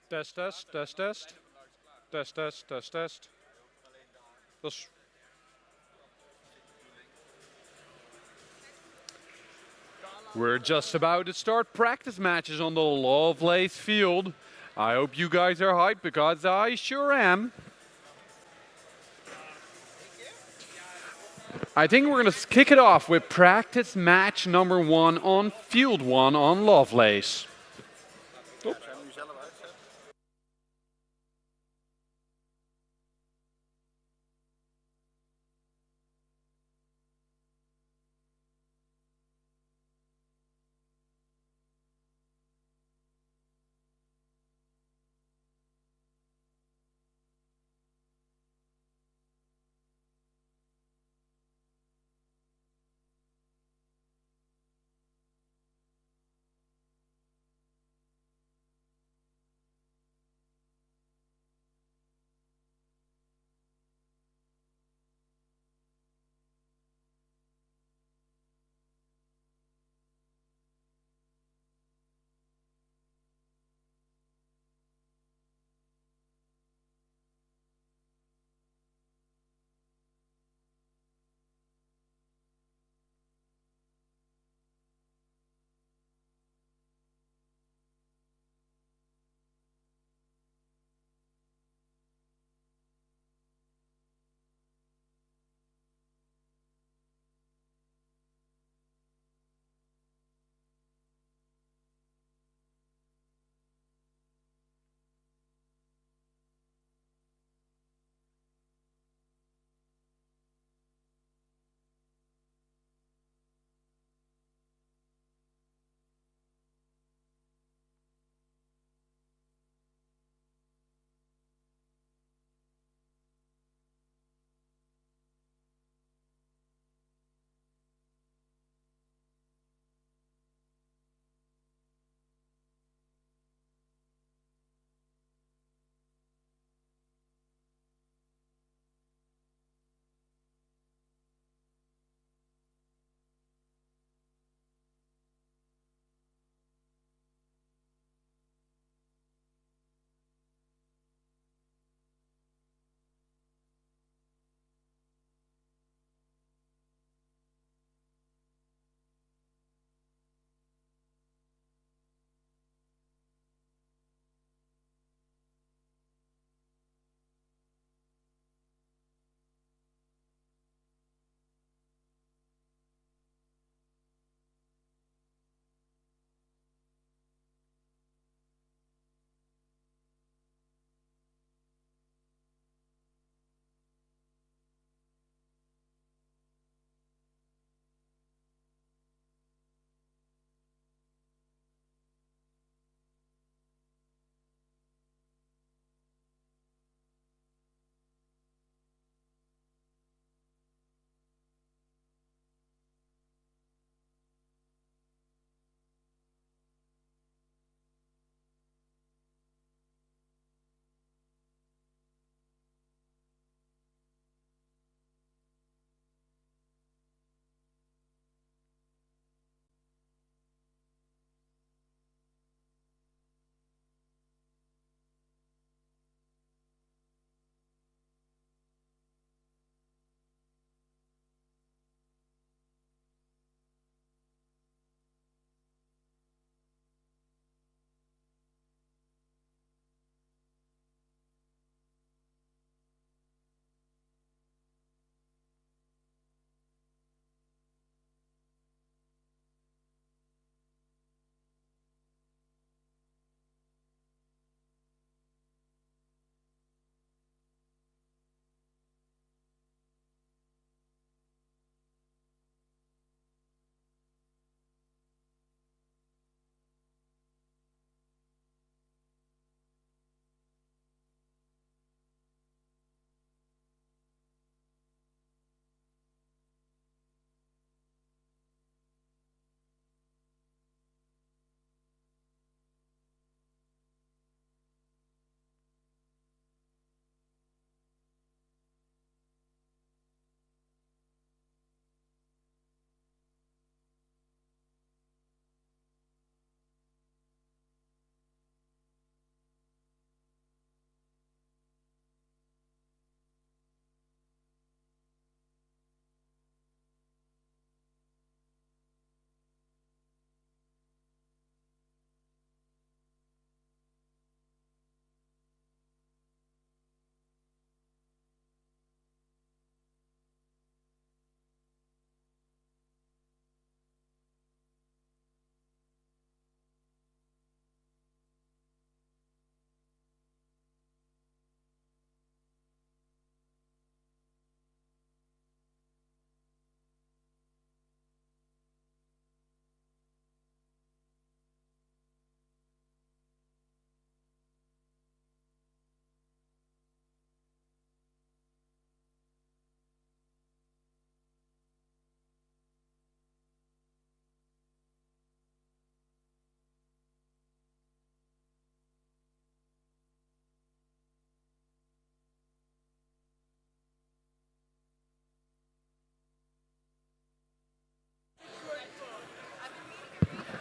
Test, test, test, test. Test, test, test, test. Dus we're just about to start practice matches on the Lovelace field. I hope you guys are hyped because I sure am. I think we're going to kick it off with practice match number 1 on field 1 on Lovelace.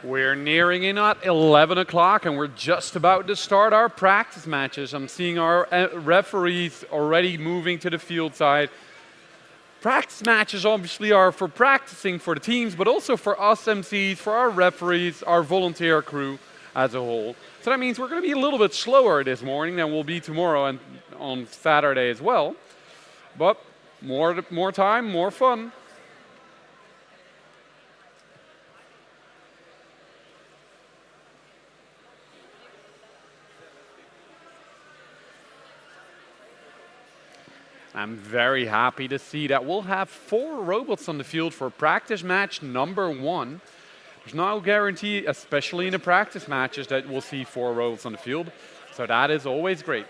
We're nearing in at 11 o'clock and we're just about to start our practice matches. I'm seeing our referees already moving to the field side. Practice matches obviously are for practicing for the teams, but also for us MCs, for our referees, our volunteer crew as a whole. So that means we're going to be a little bit slower this morning than we'll be tomorrow and on Saturday as well. But more time, more fun. I'm very happy to see that we'll have 4 robots on the field for practice match number 1. There's no guarantee, especially in the practice matches, that we'll see 4 robots on the field. So that is always great.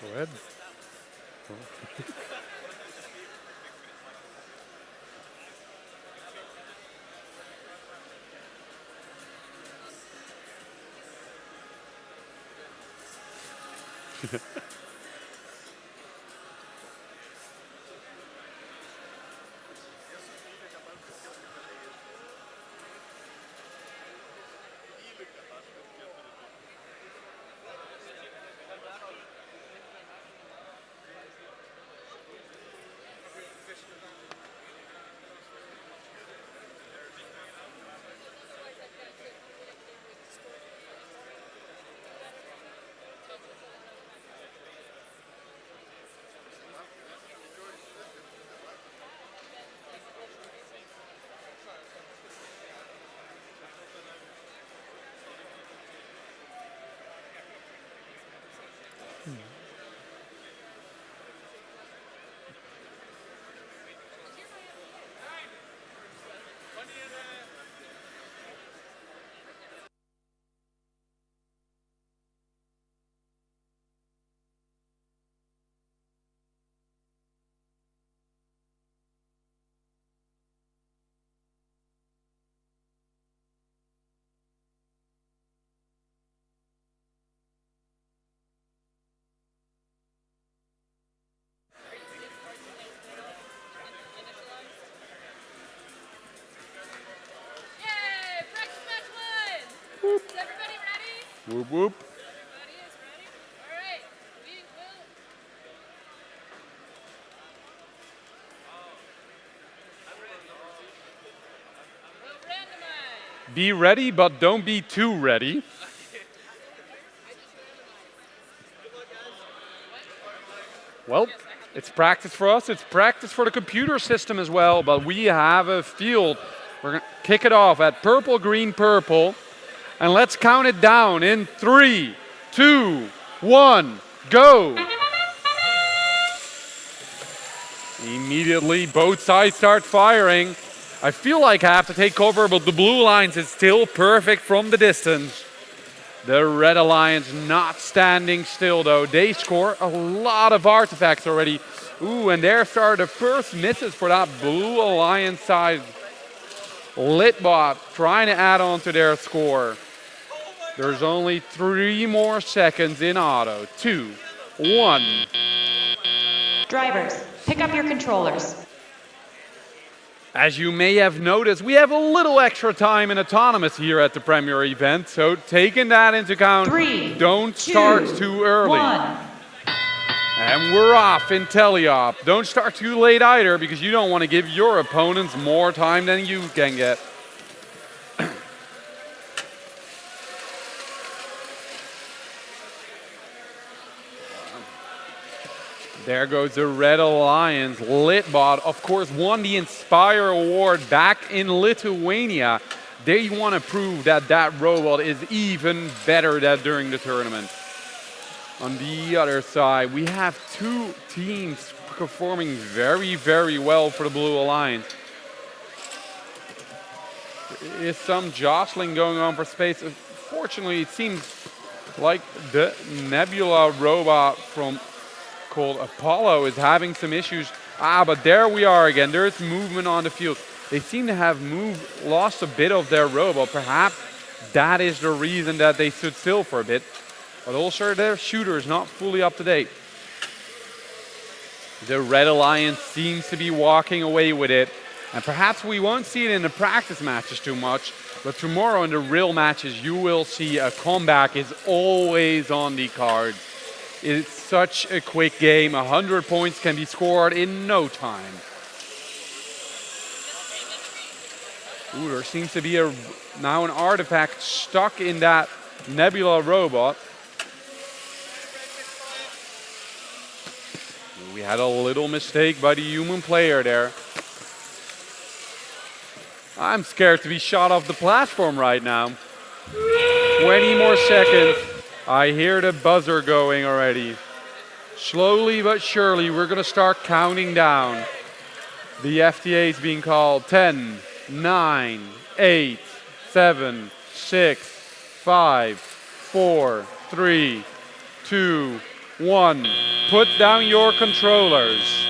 Go ahead. Whoop whoop. Everybody is ready? All right. We'll randomize. Be ready, but don't be too ready. I just randomized. Well, it's practice for us. It's practice for the computer system as well. But we have a field. We're going to kick it off at purple, green, purple. And let's count it down in 3, 2, 1, go. Immediately, both sides start firing. I feel like I have to take cover, but the blue alliance is still perfect from the distance. The red alliance not standing still though. They score a lot of artifacts already. Ooh, and there start the first misses for that blue alliance side. Litbot trying to add on to their score. There's only 3 more seconds in auto. 2, 1. Drivers, pick up your controllers. As you may have noticed, we have a little extra time in autonomous here at the Premier event, so taking that into account, 3, don't 2, start too early. 1. And we're off in teleop. Don't start too late either, because you don't want to give your opponents more time than you can get. There goes the Red Alliance. Litbot, of course, won the Inspire Award back in Lithuania. They want to prove that that robot is even better than during the tournament. On the other side, we have 2 teams performing very, very well for the Blue Alliance. There is some jostling going on for space. Fortunately, it seems like the Nebula robot called Apollo is having some issues. But there we are again. There's movement on the field. They seem to have lost a bit of their robot. Perhaps that is the reason that they stood still for a bit. But also their shooter is not fully up to date. The Red Alliance seems to be walking away with it. And perhaps we won't see it in the practice matches too much. But tomorrow in the real matches, you will see a comeback is always on the cards. It's such a quick game. 100 points can be scored in no time. Ooh, there seems to be now an artifact stuck in that Nebula robot. We had a little mistake by the human player there. I'm scared to be shot off the platform right now. 20 more seconds. I hear the buzzer going already. Slowly but surely, we're going to start counting down. The FTA is being called. 10, 9, 8, 7, 6, 5, 4, 3, 2, 1. Put down your controllers.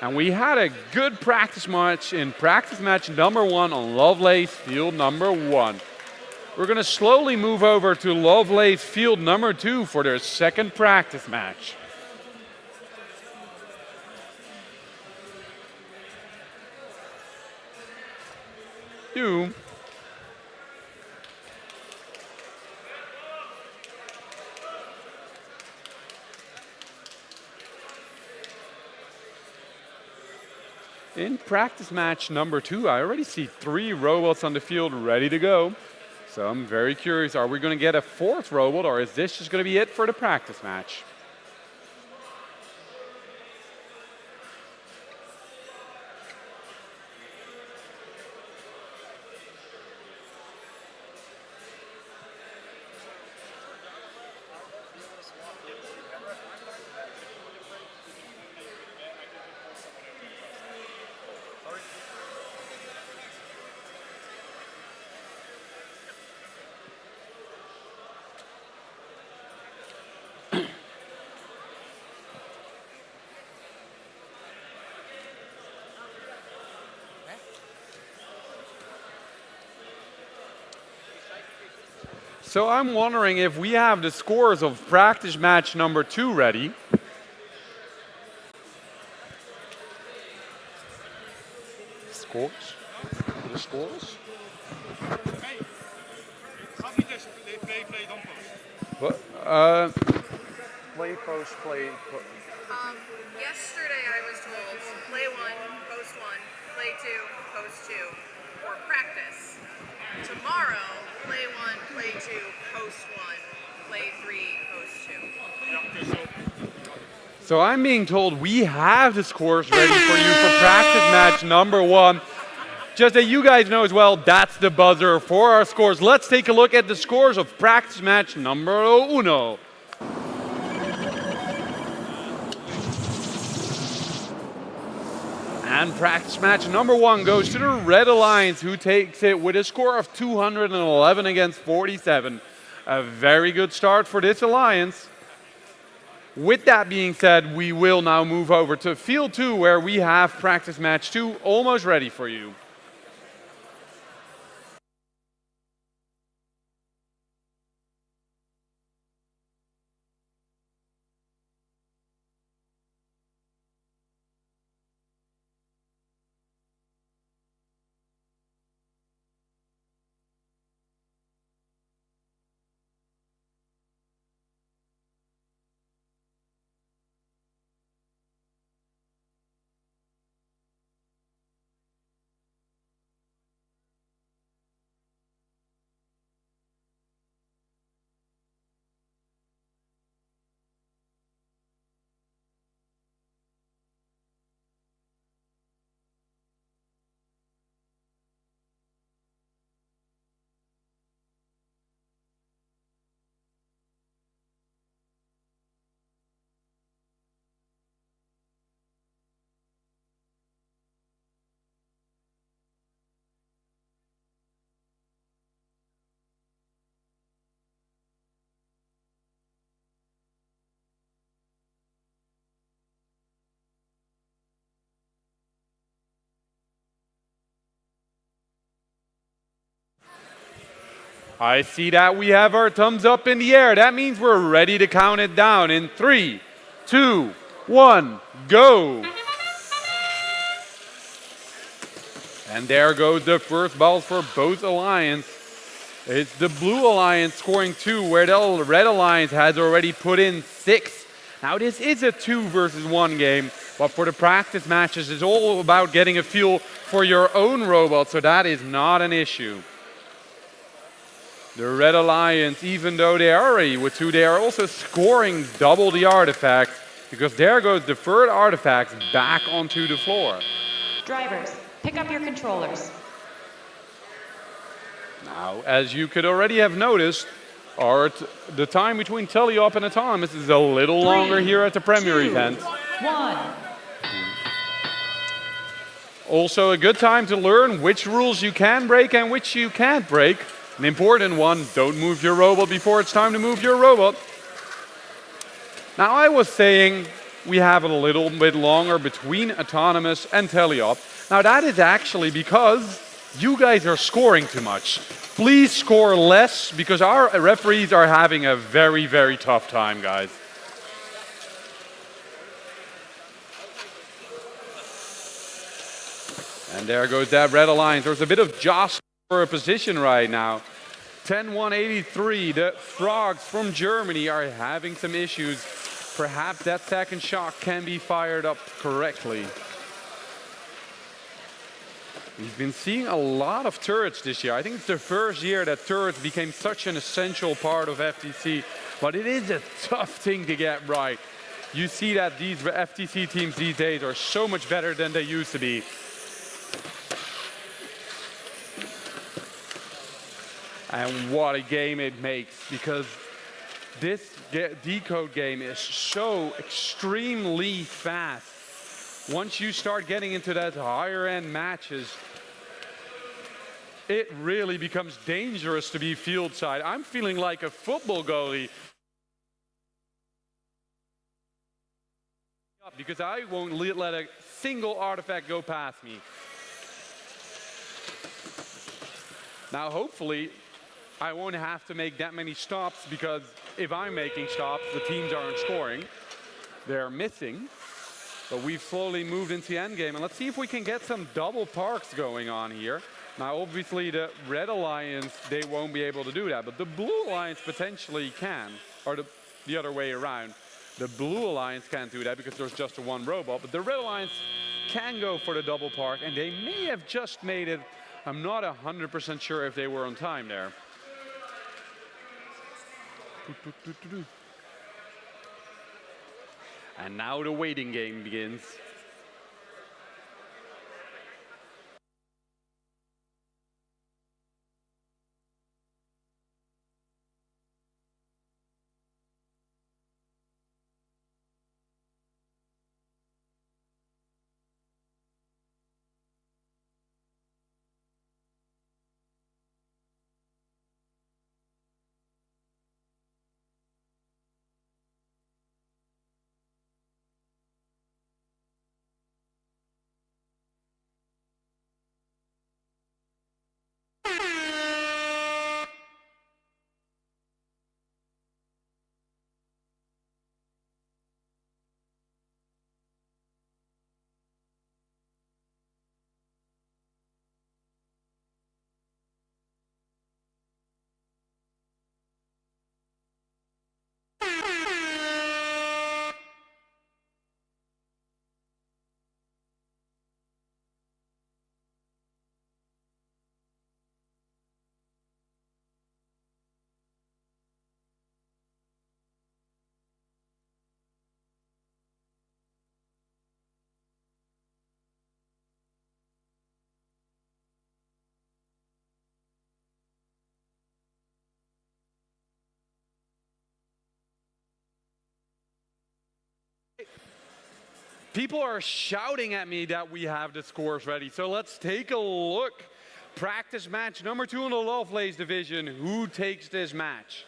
And we had a good practice match in practice match number 1 on Lovelace field number 1. We're going to slowly move over to Lovelace field number 2 for their second practice match. In practice match number 2, I already see 3 robots on the field ready to go. So I'm very curious, are we going to get a 4th robot, or is this just going to be it for the practice match? So I'm wondering if we have the scores of practice match number 2 ready. Scores? The scores? What? Play, post, play. Yesterday I was told play 1, post 1, play 2, post 2. for practice. Tomorrow, play 1, play 2, host 1, play 3, host 2. So I'm being told we have the scores ready for you for practice match number 1. Just that you guys know as well, that's the buzzer for our scores. Let's take a look at the scores of practice match number 1. And practice match number 1 goes to the Red Alliance, who takes it with a score of 211 against 47. A very good start for this alliance. With that being said, we will now move over to Field 2, where we have practice match 2 almost ready for you. I see that we have our thumbs up in the air. That means we're ready to count it down in 3, 2, 1, go. And there goes the first balls for both alliance. It's the Blue Alliance scoring 2, where the Red Alliance has already put in 6. Now this is a 2 versus 1 game, but for the practice matches, it's all about getting a feel for your own robot, so that is not an issue. The Red Alliance, even though they are already with 2, they are also scoring double the artifacts, because there goes the third artifacts back onto the floor. Drivers, pick up your controllers. Now, as you could already have noticed, the time between Teleop and Autonomous is a little longer here at the Premier event. 1. Also a good time to learn which rules you can break and which you can't break. An important one, don't move your robot before it's time to move your robot. Now I was saying we have a little bit longer between Autonomous and Teleop. Now that is actually because you guys are scoring too much. Please score less, because our referees are having a very, very tough time, guys. And there goes that Red Alliance. There's a bit of jostling for a position right now. 10-183, the Frogs from Germany are having some issues. Perhaps that second shot can be fired up correctly. We've been seeing a lot of turrets this year. I think it's the first year that turrets became such an essential part of FTC, but it is a tough thing to get right. You see that these FTC teams these days are so much better than they used to be. And what a game it makes, because this decode game is so extremely fast. Once you start getting into that higher end matches, it really becomes dangerous to be field side. I'm feeling like a football goalie, because I won't let a single artifact go past me. Now hopefully I won't have to make that many stops, because if I'm making stops, the teams aren't scoring. They're missing. But we've slowly moved into the end game, and let's see if we can get some double parks going on here. Now obviously the Red Alliance, they won't be able to do that, but the Blue Alliance potentially can, or the other way around. The Blue Alliance can't do that because there's just the one robot, but the Red Alliance can go for the double park, and they may have just made it I'm not 100% sure if they were on time there. And now the waiting game begins. People are shouting at me that we have the scores ready, so let's take a look. Practice match number 2 in the Lovelace division. Who takes this match?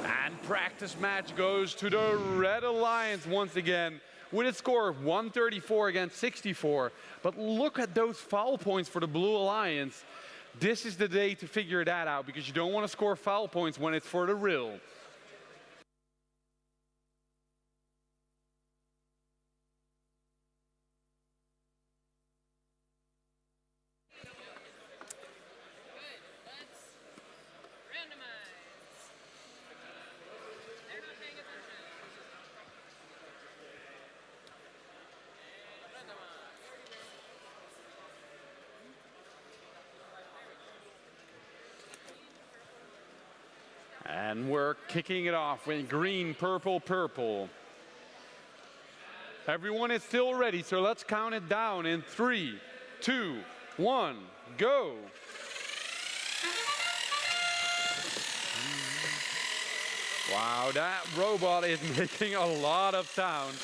And practice match goes to the Red Alliance once again with a score of 134 against 64. But look at those foul points for the Blue Alliance. This is the day to figure that out because you don't want to score foul points when it's for the real. And we're kicking it off with green, purple, purple. Everyone is still ready, so let's count it down in 3, 2, 1, go. Wow, that robot is making a lot of sound.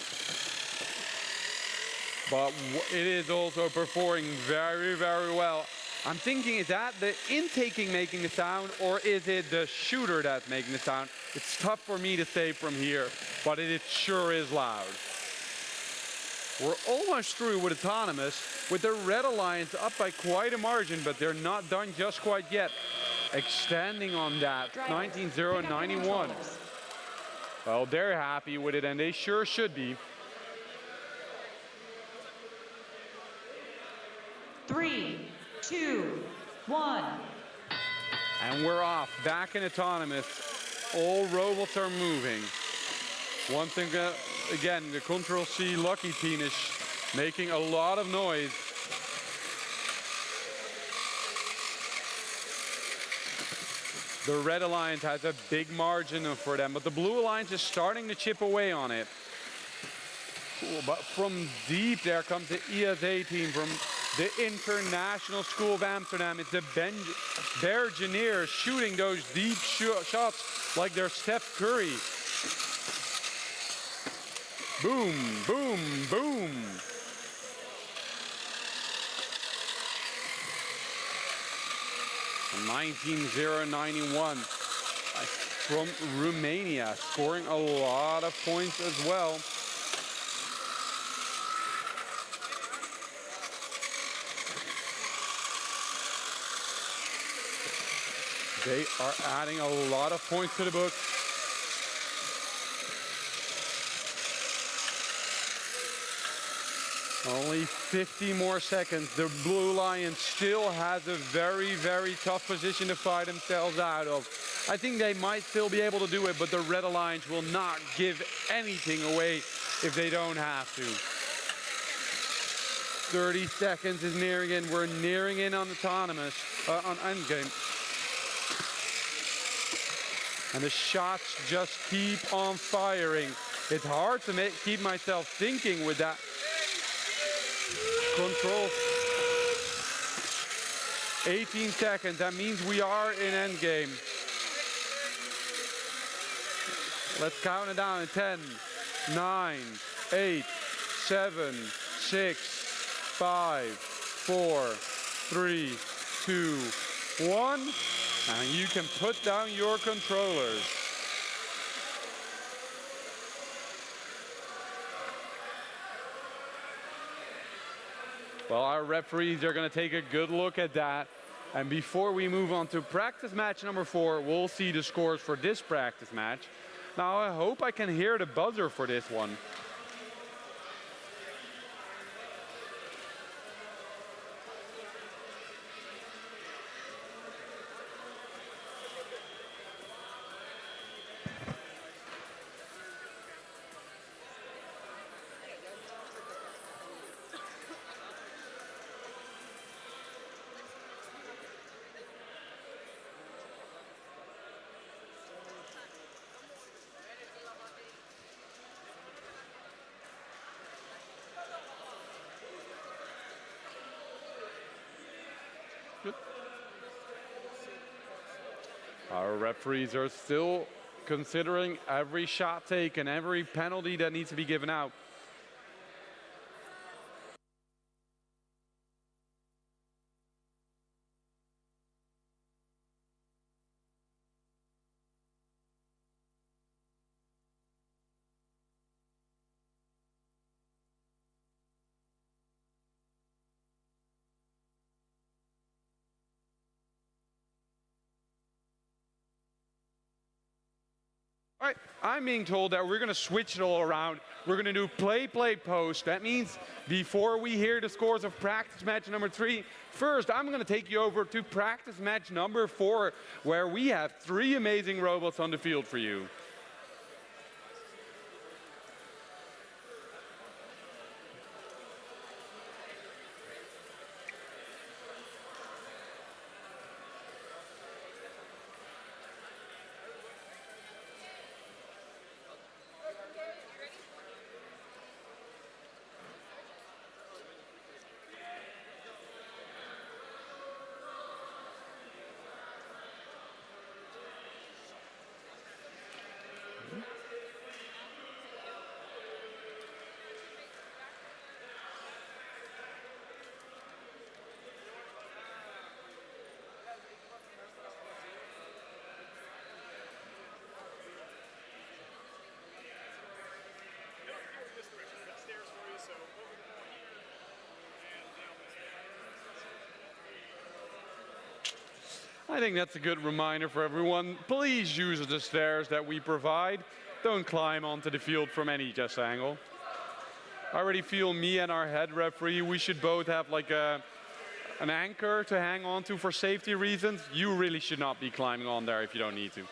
But it is also performing very, very well. I'm thinking, is that the intaking making the sound, or is it the shooter that's making the sound? It's tough for me to say from here, but it sure is loud. We're almost through with Autonomous, with the Red Alliance up by quite a margin, but they're not done just quite yet. Extending on that, 19-0, 91. Well, they're happy with it, and they sure should be. 3, 2, 1. And we're off, back in Autonomous. All robots are moving. One thing, again, the Control-C Lucky team is making a lot of noise. The Red Alliance has a big margin for them, but the Blue Alliance is starting to chip away on it. Cool, but from deep there comes the ESA team from the International School of Amsterdam. It's the Bergineers shooting those deep shots like they're Steph Curry. Boom, boom, boom. And 19-0-91 from Romania, scoring a lot of points as well. They are adding a lot of points to the book. Only 50 more seconds. The Blue Alliance still has a very, very tough position to fight themselves out of. I think they might still be able to do it, but the Red Alliance will not give anything away if they don't have to. 30 seconds is nearing in. We're nearing in on autonomous, on endgame. And the shots just keep on firing. It's hard to keep myself thinking with that control. 18 seconds, that means we are in endgame. Let's count it down in 10, 9, 8, 7, 6, 5, 4, 3, 2, 1. And you can put down your controllers. Well, our referees are going to take a good look at that. And before we move on to practice match number 4, we'll see the scores for this practice match. Now, I hope I can hear the buzzer for this one. Our referees are still considering every shot taken, every penalty that needs to be given out. All right, I'm being told that we're going to switch it all around. We're going to do play, post. That means before we hear the scores of practice match number 3, first I'm going to take you over to practice match number 4, where we have 3 amazing robots on the field for you. I think that's a good reminder for everyone. Please use the stairs that we provide. Don't climb onto the field from any just angle. I already feel me and our head referee, we should both have like an anchor to hang on to for safety reasons. You really should not be climbing on there if you don't need to.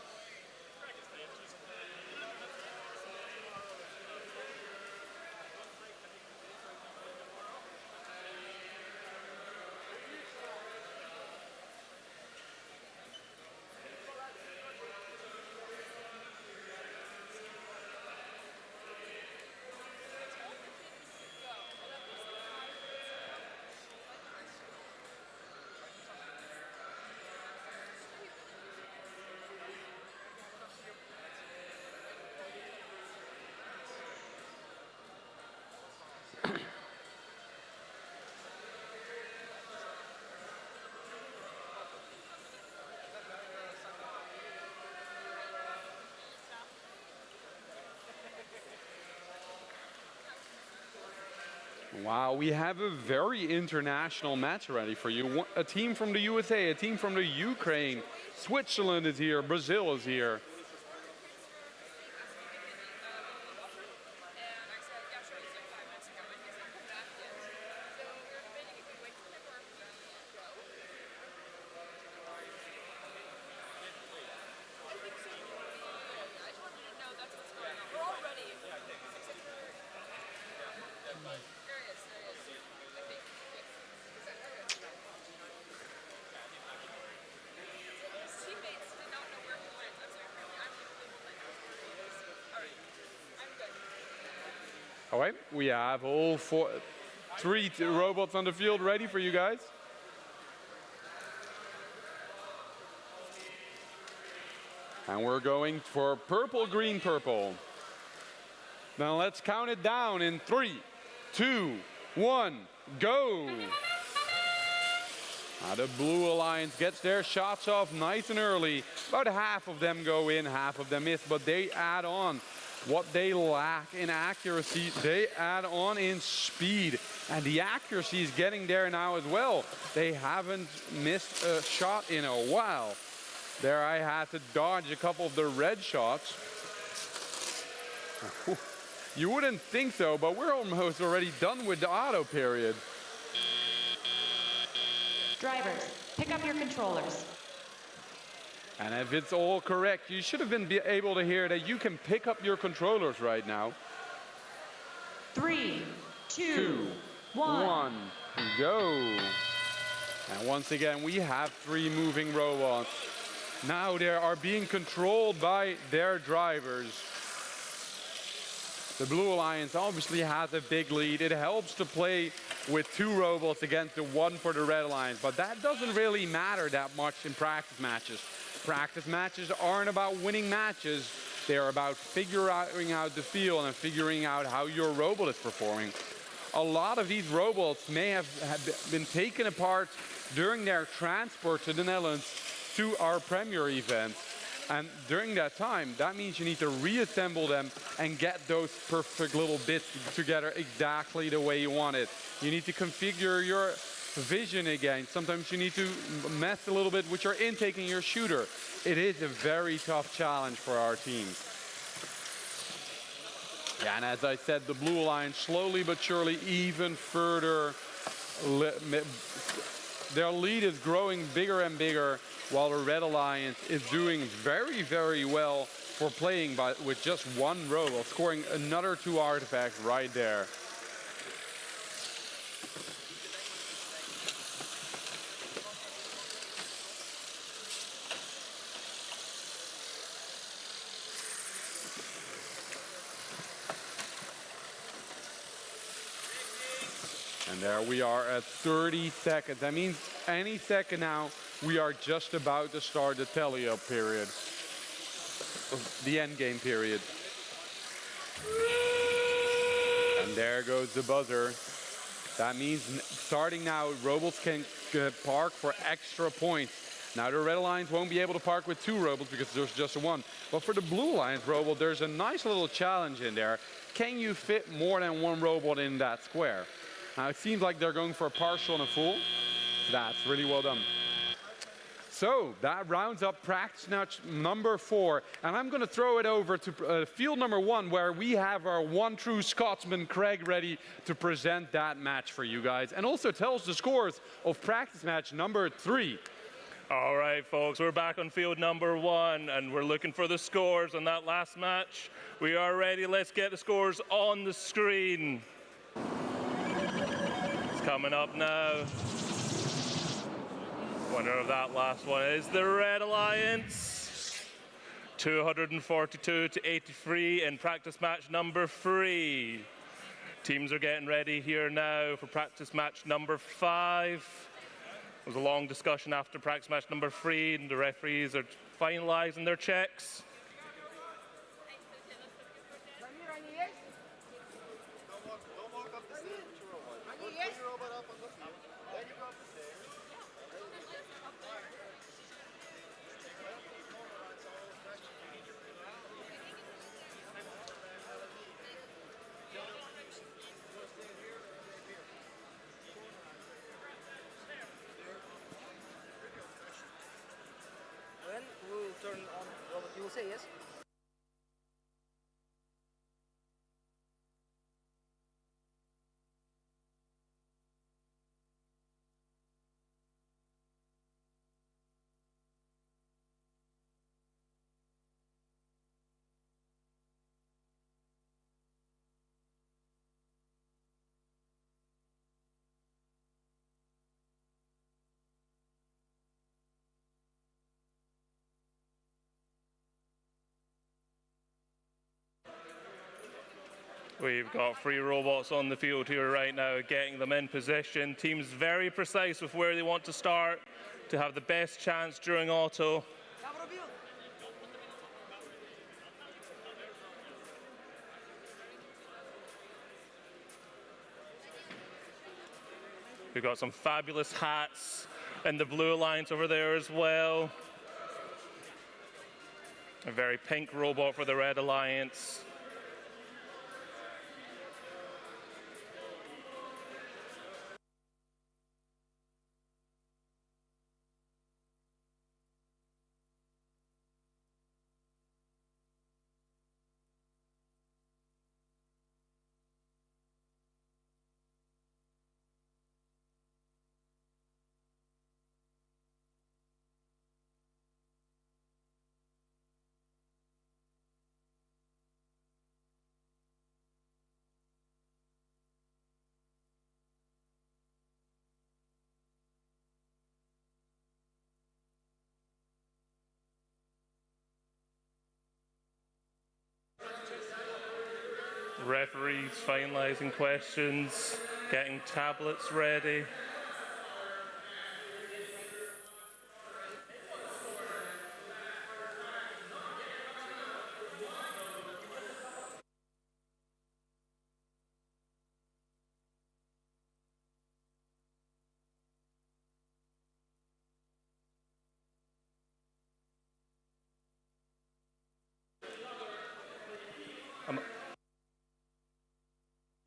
Wow, we have a very international match ready for you. A team from the USA, a team from the Ukraine, Switzerland is here, Brazil is here. All right, we have all three robots on the field ready for you guys. And we're going for purple, green, purple. Now let's count it down in 3, 2, 1, go. Now the Blue Alliance gets their shots off nice and early. About half of them go in, half of them miss, but they add on. What they lack in accuracy, they add on in speed. And the accuracy is getting there now as well. They haven't missed a shot in a while. There I had to dodge a couple of the red shots. You wouldn't think so, but we're almost already done with the auto period. Drivers, pick up your controllers. And if it's all correct, you should have been able to hear that you can pick up your controllers right now. 3, 2, 2, 1. Go. And once again, we have 3 moving robots. Now they are being controlled by their drivers. The Blue Alliance obviously has a big lead. It helps to play with 2 robots against the 1 for the Red Alliance, but that doesn't really matter that much in practice matches. Practice matches aren't about winning matches. They're about figuring out the field and figuring out how your robot is performing. A lot of these robots may have been taken apart during their transport to the Netherlands to our Premier event. And during that time, that means you need to reassemble them and get those perfect little bits together exactly the way you want it. You need to configure your vision again. Sometimes you need to mess a little bit with your intake and your shooter. It is a very tough challenge for our team. Yeah, and as I said, the Blue Alliance slowly but surely even further, their lead is growing bigger and bigger, while the Red Alliance is doing very, very well for playing with just 1 robot, scoring another 2 artifacts right there. And there we are at 30 seconds. That means any second now, we are just about to start the tally-up period. The end game period. And there goes the buzzer. That means starting now, robots can park for extra points. Now the Red Alliance won't be able to park with 2 robots because there's just 1. But for the Blue Alliance robot, there's a nice little challenge in there. Can you fit more than 1 robot in that square? Now it seems like they're going for a partial and a full. That's really well done. So that rounds up practice match number 4. And I'm going to throw it over to field number 1, where we have our one true Scotsman, Craig, ready to present that match for you guys. And also tell us the scores of practice match number 3. All right, folks, we're back on field number 1, and we're looking for the scores on that last match. We are ready. Let's get the scores on the screen. It's coming up now. Winner of that last one is the Red Alliance. 242 to 83 in practice match number 3. Teams are getting ready here now for practice match number 5. There was a long discussion after practice match number 3, and the referees are finalising their checks. Then we'll turn on what you will say, yes? We've got 3 robots on the field here right now, getting them in position. Teams very precise with where they want to start to have the best chance during auto. We've got some fabulous hats in the blue alliance over there as well. A very pink robot for the red alliance. Referees finalizing questions, getting tablets ready.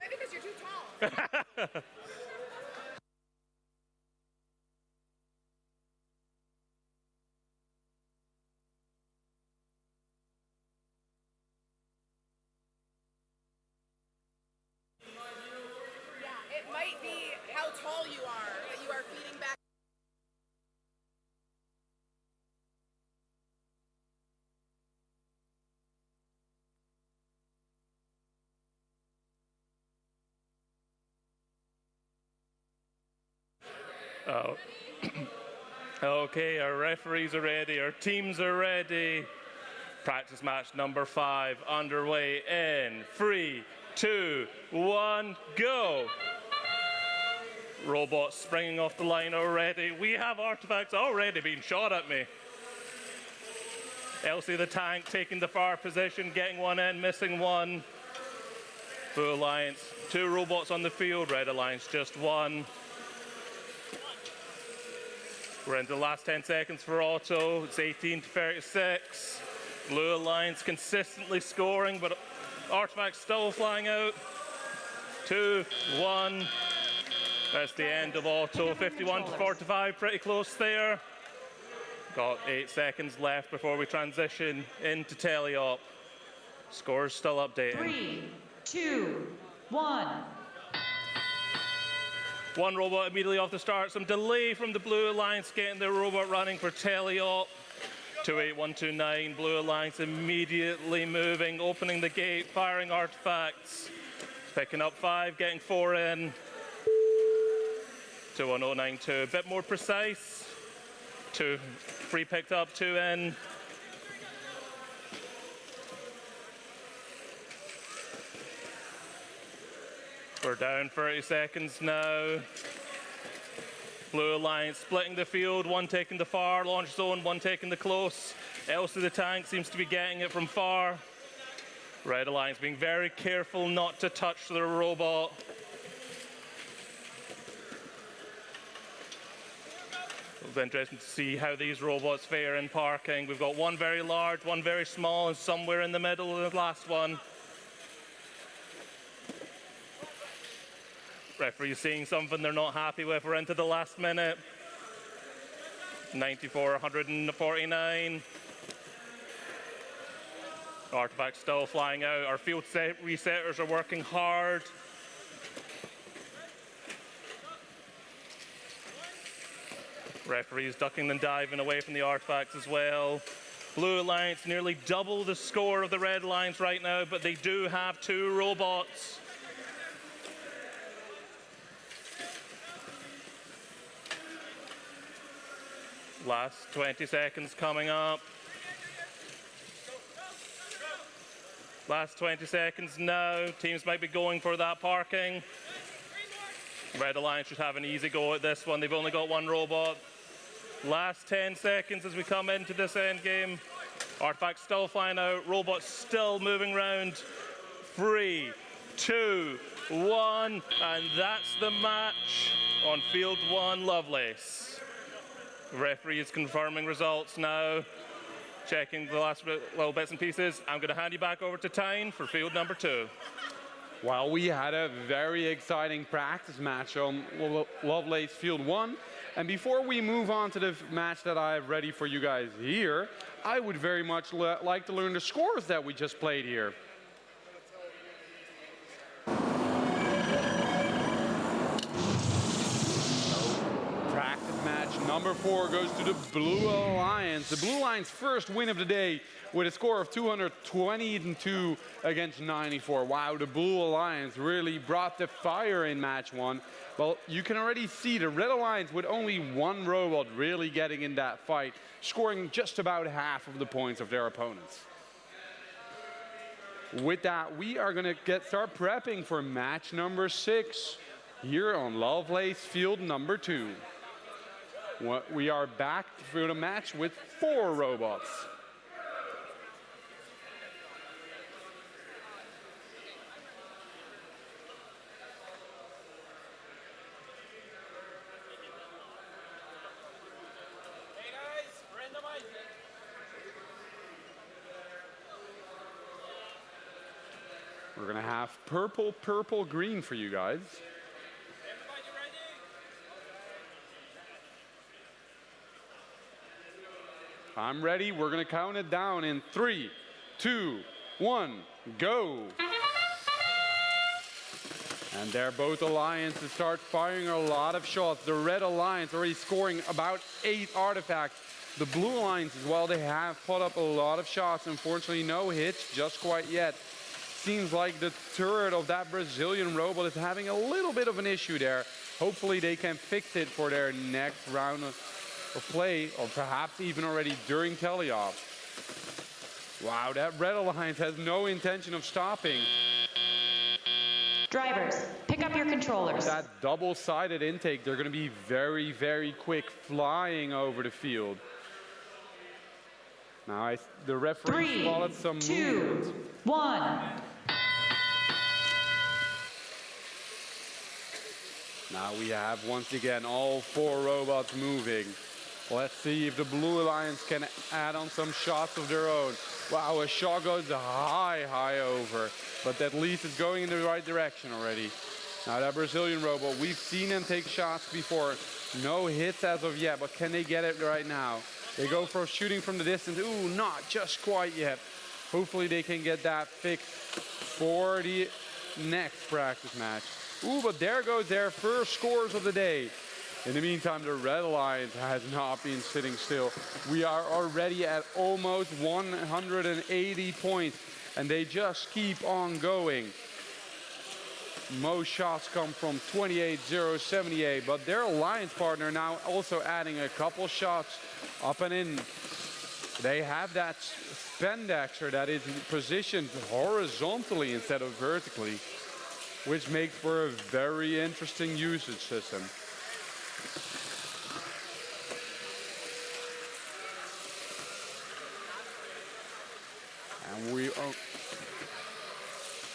Maybe because you're too tall. Yeah, it might be how tall you are that you are feeding back. Oh. Okay, our referees are ready, our teams are ready. Practice match number 5 underway in 3, 2, 1, go! Robots springing off the line already. We have artifacts already being shot at me. Elsie the tank taking the far position, getting one in, missing one. Blue Alliance, 2 robots on the field. Red Alliance, just 1. We're into the last 10 seconds for auto. It's 18 to 36. Blue Alliance consistently scoring, but artifacts still flying out. 2, 1. That's the end of auto. 51 to 45, pretty close there. Got 8 seconds left before we transition into teleop. Scores still updating. 3, 2, 1. One robot immediately off the start. Some delay from the Blue Alliance getting their robot running for teleop. 28129, Blue Alliance immediately moving, opening the gate, firing artifacts. Picking up 5, getting 4 in. 21092, a bit more precise. 3 picked up, 2 in. We're down 30 seconds now. Blue Alliance splitting the field, 1 taking the far launch zone, 1 taking the close. Elsie the tank seems to be getting it from far. Red Alliance being very careful not to touch their robot. It was interesting to see how these robots fare in parking. We've got 1 very large, 1 very small, and somewhere in the middle of the last one. Referee seeing something they're not happy with. We're into the last minute. 94, 149. Artifacts still flying out. Our field resetters are working hard. Referees ducking and diving away from the artifacts as well. Blue Alliance nearly double the score of the Red Alliance right now, but they do have 2 robots. Last 20 seconds coming up. Last 20 seconds now. Teams might be going for that parking. Red Alliance should have an easy go at this one. They've only got one robot. Last 10 seconds as we come into this end game. Artifacts still flying out. Robots still moving around. 3, 2, 1. And that's the match on field 1, Lovelace. Referee is confirming results now. Checking the last little bits and pieces. I'm going to hand you back over to Tyne for field number 2. Well, we had a very exciting practice match on Lovelace Field 1. And before we move on to the match that I have ready for you guys here, I would very much like to learn the scores that we just played here. Practice match number 4 goes to the Blue Alliance. The Blue Alliance first win of the day with a score of 222 against 94. Wow, the Blue Alliance really brought the fire in match 1. Well, you can already see the Red Alliance with only one robot really getting in that fight, scoring just about half of the points of their opponents. With that, we are going to start prepping for match number 6 here on Lovelace Field number 2. We are back for the match with 4 robots. Hey guys, randomizing. We're going to have purple, purple, green for you guys. Everybody ready? I'm ready. We're going to count it down in 3, 2, 1, go. And there both alliances start firing a lot of shots. The Red Alliance already scoring about 8 artifacts. The Blue Alliance as well, they have put up a lot of shots. Unfortunately, no hits just quite yet. Seems like the turret of that Brazilian robot is having a little bit of an issue there. Hopefully they can fix it for their next round of play, or perhaps even already during teleop. Wow, that Red Alliance has no intention of stopping. Drivers, pick up your controllers. That double-sided intake, they're going to be very, very quick flying over the field. Now the referee 3, spotted some 2, movement. 1. Now we have once again all 4 robots moving. Let's see if the Blue Alliance can add on some shots of their own. Wow, a shot goes high, high over. But at least it's going in the right direction already. Now that Brazilian robot, we've seen them take shots before. No hits as of yet, but can they get it right now? They go for shooting from the distance. Ooh, not just quite yet. Hopefully they can get that fixed for the next practice match. Ooh, but there goes their first scores of the day. In the meantime, the Red Alliance has not been sitting still. We are already at almost 180 points, and they just keep on going. Most shots come from 28-0-78, but their alliance partner now also adding a couple shots up and in. They have that Spendexer that is positioned horizontally instead of vertically, which makes for a very interesting usage system. And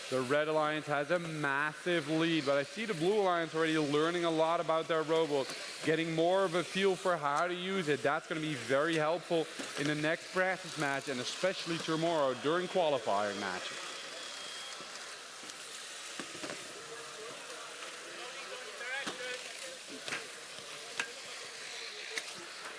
the Red Alliance has a massive lead, but I see the Blue Alliance already learning a lot about their robot, getting more of a feel for how to use it. That's going to be very helpful in the next practice match, and especially tomorrow during qualifying matches.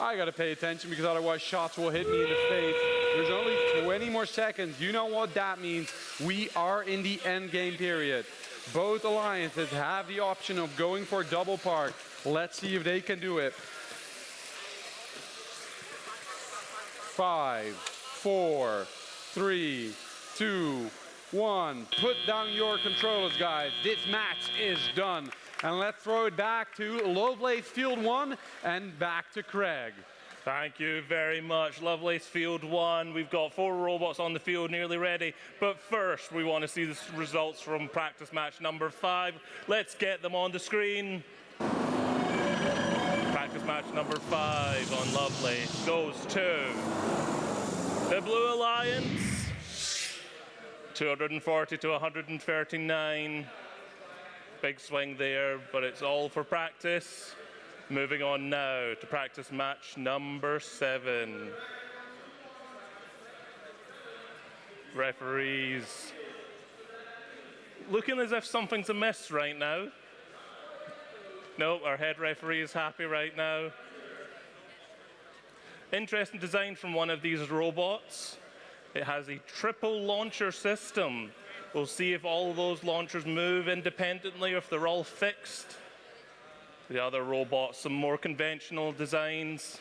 I gotta pay attention because otherwise shots will hit me in the face. There's only 20 more seconds. You know what that means. We are in the end game period. Both alliances have the option of going for double park. Let's see if they can do it. 5, 4, 3, 2, 1. Put down your controllers, guys. This match is done. And let's throw it back to Lovelace Field 1 and back to Craig. Thank you very much. Lovelace Field 1. We've got 4 robots on the field nearly ready. But first, we want to see the results from practice match number 5. Let's get them on the screen. Practice match number 5 on Lovelace goes to the Blue Alliance. 240 to 139. Big swing there, but it's all for practice. Moving on now to practice match number 7. Referees looking as if something's amiss right now. No, our head referee is happy right now. Interesting design from one of these robots. It has a triple launcher system. We'll see if all of those launchers move independently or if they're all fixed. The other robots, some more conventional designs.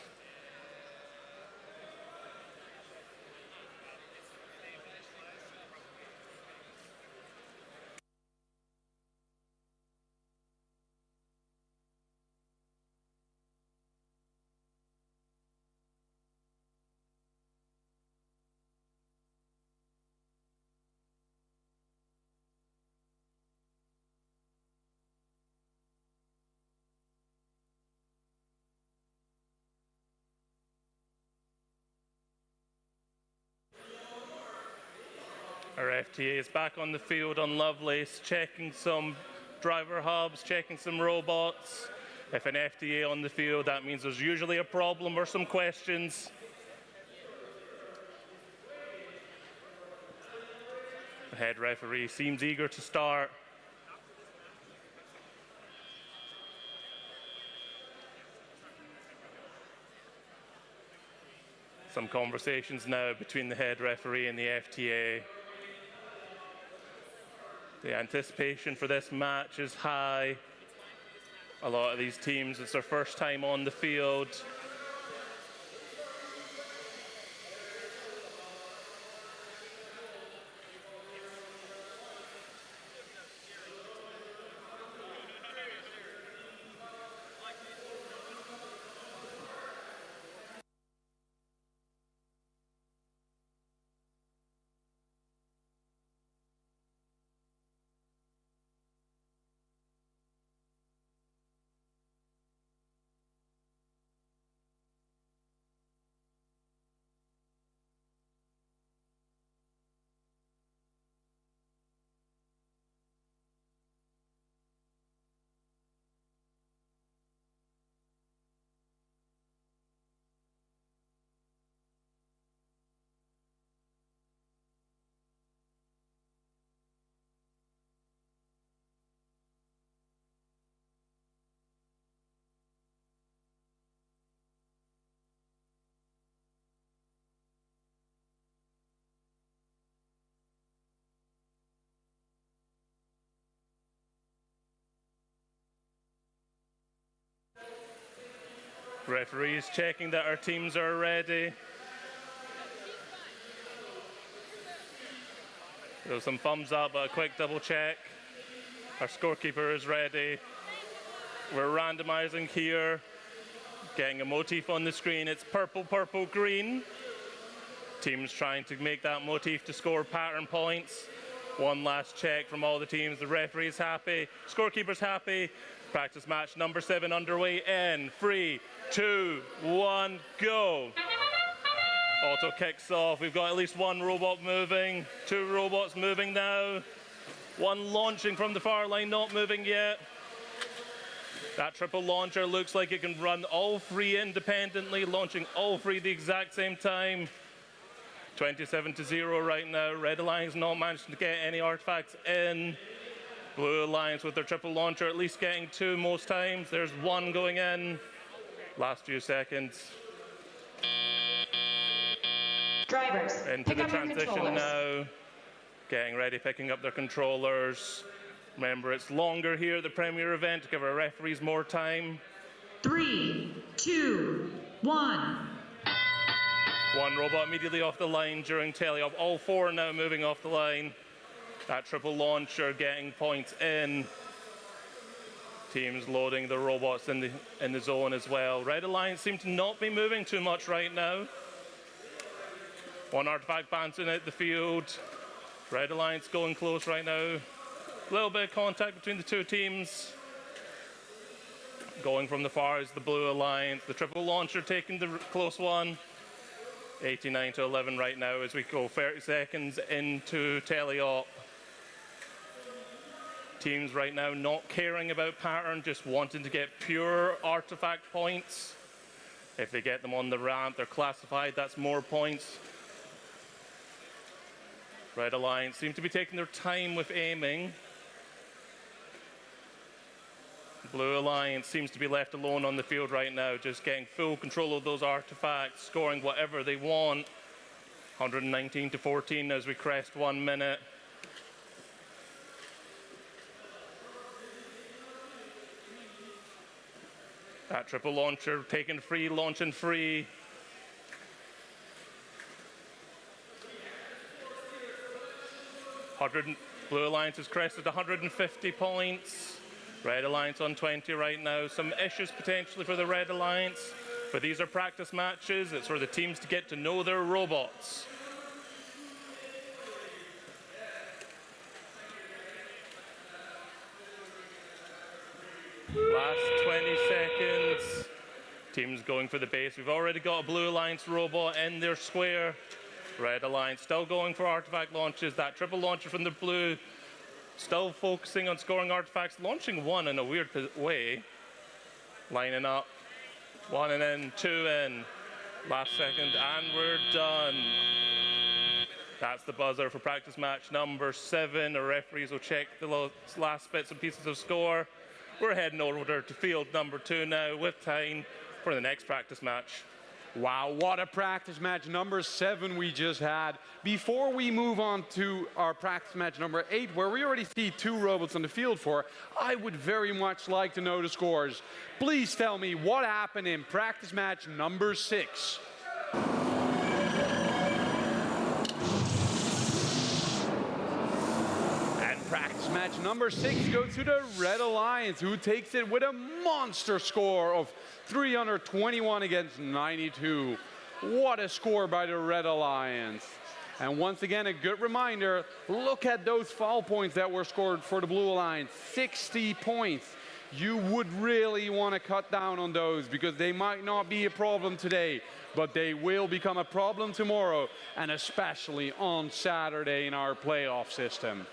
Our FTA is back on the field on Lovelace, checking some driver hubs, checking some robots. If an FTA on the field, that means there's usually a problem or some questions. The head referee seems eager to start. Some conversations now between the head referee and the FTA. The anticipation for this match is high. A lot of these teams, it's their first time on the field. Referees checking that our teams are ready. There's some thumbs up, but a quick double check. Our scorekeeper is ready. We're randomizing here, getting a motif on the screen. It's purple, purple, green. Teams trying to make that motif to score pattern points. One last check from all the teams. The referee's happy, scorekeeper's happy. Practice match number 7 underway in 3, 2, 1, go. Auto kicks off. We've got at least one robot moving, 2 robots moving now. One launching from the far line, not moving yet. That triple launcher looks like it can run all 3 independently, launching all 3 at the exact same time. 27-0 right now. Red Alliance not managed to get any artifacts in. Blue Alliance with their triple launcher at least getting 2 most times. There's 1 going in. Last few seconds. Drivers, Into pick the up your transition controllers. now. Getting ready, picking up their controllers. Remember, it's longer here at the premier event to give our referees more time. 3, 2, 1. One robot immediately off the line during tele-op. All 4 now moving off the line. That triple launcher getting points in. Teams loading the robots in the zone as well. Red Alliance seem to not be moving too much right now. One artifact bouncing out the field. Red Alliance going close right now. A little bit of contact between the two teams. Going from the far is the Blue Alliance. The triple launcher taking the close one. 89 to 11 right now as we go 30 seconds into teleop. Teams right now not caring about pattern, just wanting to get pure artifact points. If they get them on the ramp, they're classified, that's more points. Red Alliance seem to be taking their time with aiming. Blue Alliance seems to be left alone on the field right now, just getting full control of those artifacts, scoring whatever they want. 119 to 14 as we crest 1 minute. That triple launcher taking free, launching free. Blue Alliance has crested 150 points. Red Alliance on 20 right now. Some issues potentially for the Red Alliance, but these are practice matches. It's for the teams to get to know their robots. Last 20 seconds. Teams going for the base. We've already got a Blue Alliance robot in their square. Red Alliance still going for artifact launches. That triple launcher from the blue still focusing on scoring artifacts, launching one in a weird way. Lining up. One and in, two in. Last second, and we're done. That's the buzzer for practice match number 7. The referees will check the last bits and pieces of score. We're heading over to field number 2 now with time for the next practice match. Wow, what a practice match number 7 we just had. Before we move on to our practice match number 8, where we already see 2 robots on the field for, I would very much like to know the scores. Please tell me what happened in practice match number 6. Practice match number 6 goes to the Red Alliance, who takes it with a monster score of 321 against 92. What a score by the Red Alliance. And once again, a good reminder, look at those foul points that were scored for the Blue Alliance, 60 points. You would really want to cut down on those because they might not be a problem today, but they will become a problem tomorrow, and especially on Saturday in our playoff system.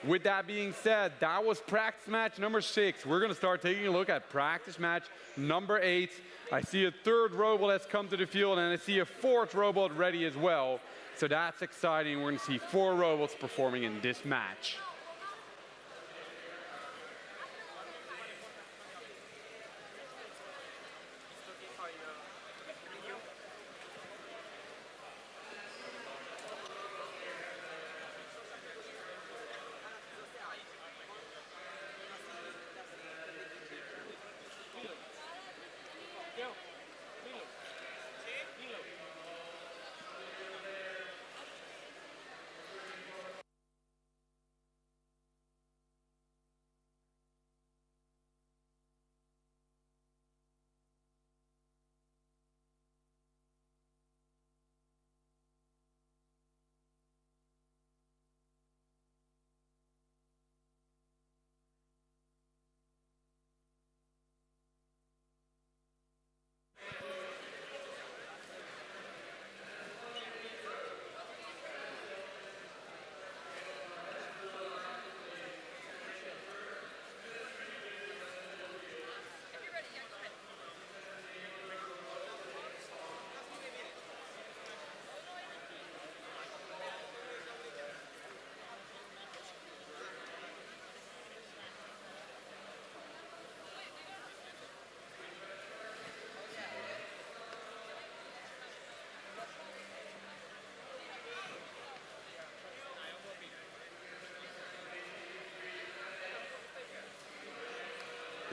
With that being said, that was practice match number 6. We're going to start taking a look at practice match number 8. I see a 3rd robot that's come to the field, and I see a 4th robot ready as well. So that's exciting. We're going to see 4 robots performing in this match.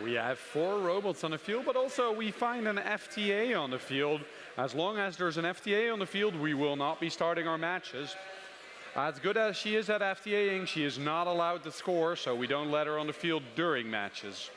We have 4 robots on the field, but also we find an FTA on the field. As long as there's an FTA on the field, we will not be starting our matches. As good as she is at FTAing, she is not allowed to score, so we don't let her on the field during matches.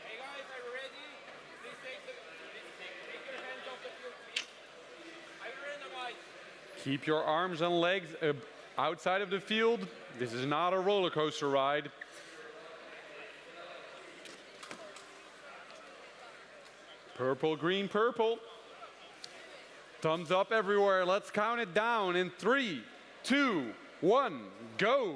Hey guys, are you ready? Please take your hands off the field, please. Are you ready, guys? Keep your arms and legs outside of the field. This is not a roller coaster ride. Purple, green, purple. Thumbs up everywhere. Let's count it down in 3, 2, 1, go.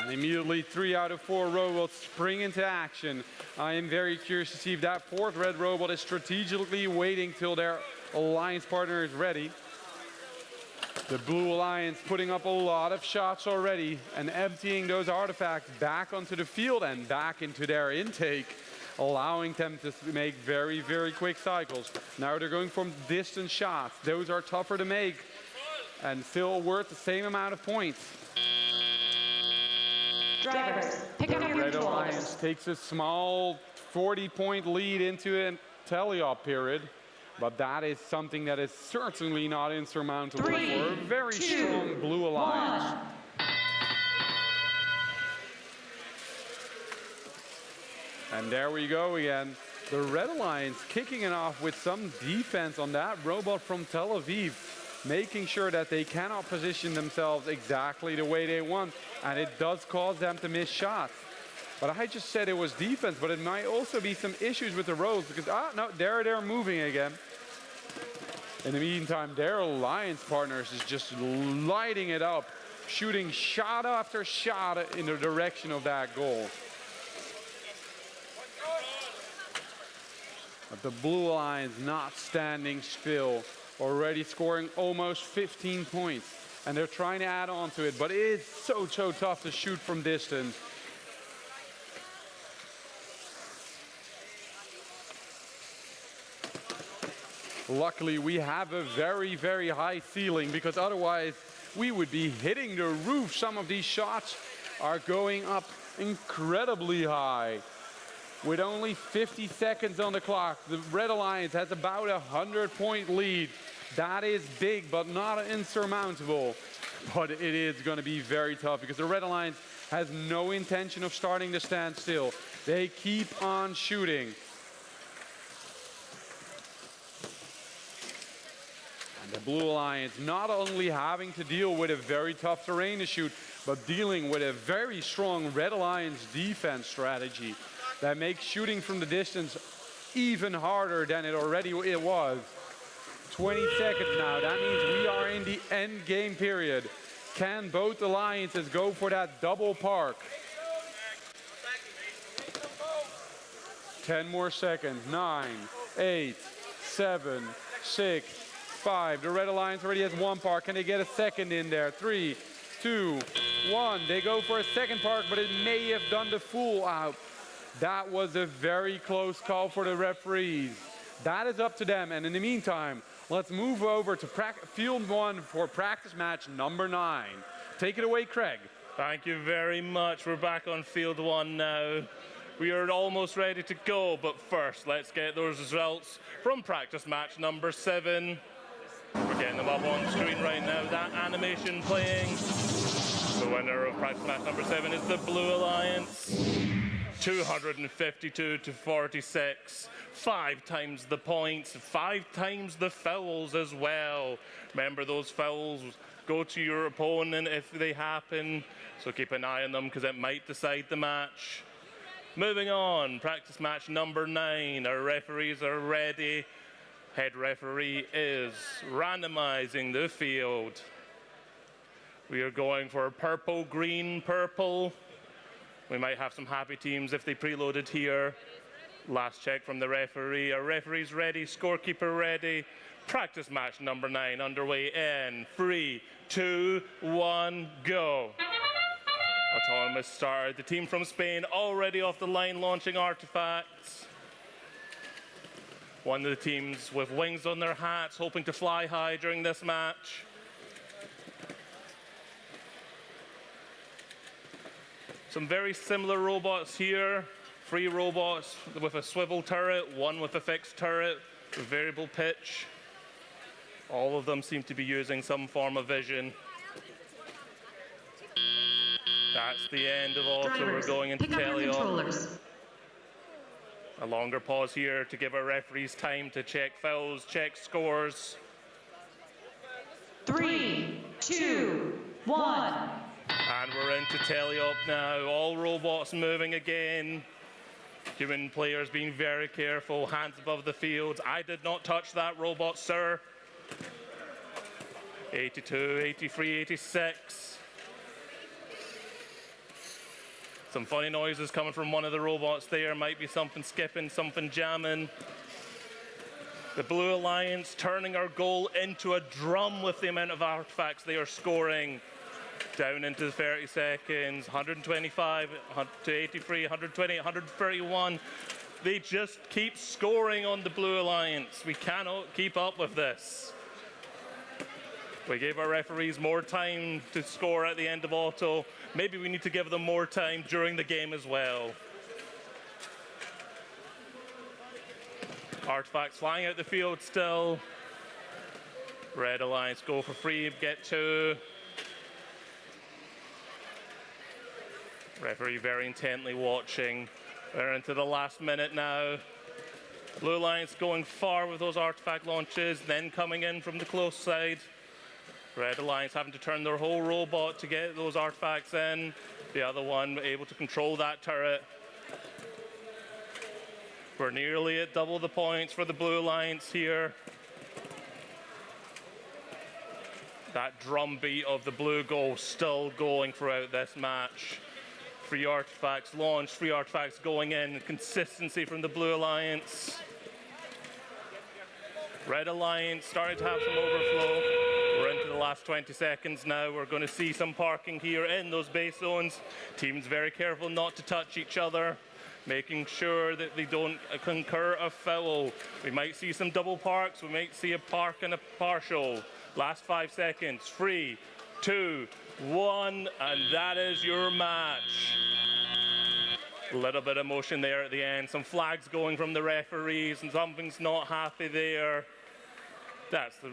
And immediately 3 out of 4 robots spring into action. I am very curious to see if that 4th red robot is strategically waiting till their alliance partner is ready. The blue alliance putting up a lot of shots already and emptying those artifacts back onto the field and back into their intake, allowing them to make very, very quick cycles. Now they're going from distance shots. Those are tougher to make and still worth the same amount of points. Drivers, pick up your Red Alliance controls. takes a small 40-point lead into a teleop period, but that is something that is certainly not insurmountable for a very 2, strong Blue Alliance. 1. And there we go again. The Red Alliance kicking it off with some defense on that robot from Tel Aviv, making sure that they cannot position themselves exactly the way they want, and it does cause them to miss shots. But I just said it was defense, but it might also be some issues with the roles because, no, there they're moving again. In the meantime, their alliance partners is just lighting it up, shooting shot after shot in the direction of that goal. But the Blue Alliance not standing still, already scoring almost 15 points. And they're trying to add on to it, but it is so tough to shoot from distance. Luckily, we have a very, very high ceiling because otherwise we would be hitting the roof. Some of these shots are going up incredibly high. With only 50 seconds on the clock, the Red Alliance has about a 100-point lead. That is big, but not insurmountable. But it is going to be very tough because the Red Alliance has no intention of starting to stand still. They keep on shooting. And the Blue Alliance not only having to deal with a very tough terrain to shoot, but dealing with a very strong Red Alliance defense strategy that makes shooting from the distance even harder than it was. 20 seconds now. That means we are in the end game period. Can both alliances go for that double park? 10 more seconds. 9, 8, 7, 6, 5. The Red Alliance already has one park. Can they get a second in there? 3, 2, 1. They go for a second park, but it may have done the full out. That was a very close call for the referees. That is up to them. And in the meantime, let's move over to field 1 for practice match number 9. Take it away, Craig. Thank you very much. We're back on field 1 now. We are almost ready to go, but first, let's get those results from practice match number 7. We're getting them up on screen right now. That animation playing. The winner of practice match number 7 is the Blue Alliance. 252 to 46. 5 times the points, 5 times the fouls as well. Remember, those fouls go to your opponent if they happen, so keep an eye on them because it might decide the match. Moving on, practice match number 9. Our referees are ready. Head referee is randomizing the field. We are going for purple, green, purple. We might have some happy teams if they preloaded here. Last check from the referee. Our referee's ready, scorekeeper ready. Practice match number 9 underway in 3, 2, 1, go. Autonomous start. The team from Spain already off the line launching artifacts. One of the teams with wings on their hats hoping to fly high during this match. Some very similar robots here. 3 robots with a swivel turret, 1 with a fixed turret, with variable pitch. All of them seem to be using some form of vision. That's the end of auto. We're going into tele-op. A longer pause here to give our referees time to check fouls, check scores. 3, 2, 1. And we're into tele-op now. All robots moving again. Human players being very careful, hands above the field. I did not touch that robot, sir. 82, 83, 86. Some funny noises coming from one of the robots there. Might be something skipping, something jamming. The Blue Alliance turning our goal into a drum with the amount of artifacts they are scoring. Down into 30 seconds, 125 to 83, 120, 131. They just keep scoring on the Blue Alliance. We cannot keep up with this. We gave our referees more time to score at the end of auto. Maybe we need to give them more time during the game as well. Artifacts flying out the field still. Red Alliance go for free, get 2. Referee very intently watching. We're into the last minute now. Blue Alliance going far with those artifact launches, then coming in from the close side. Red Alliance having to turn their whole robot to get those artifacts in. The other one able to control that turret. We're nearly at double the points for the Blue Alliance here. That drumbeat of the blue goal still going throughout this match. 3 artifacts launched, 3 artifacts going in. Consistency from the Blue Alliance. Red Alliance starting to have some overflow. We're into the last 20 seconds now. We're going to see some parking here in those base zones. Teams very careful not to touch each other, making sure that they don't concur a foul. We might see some double parks. We might see a park and a partial. Last 5 seconds. 3, 2, 1, and that is your match. A little bit of motion there at the end. Some flags going from the referees, and something's not happy there. That's the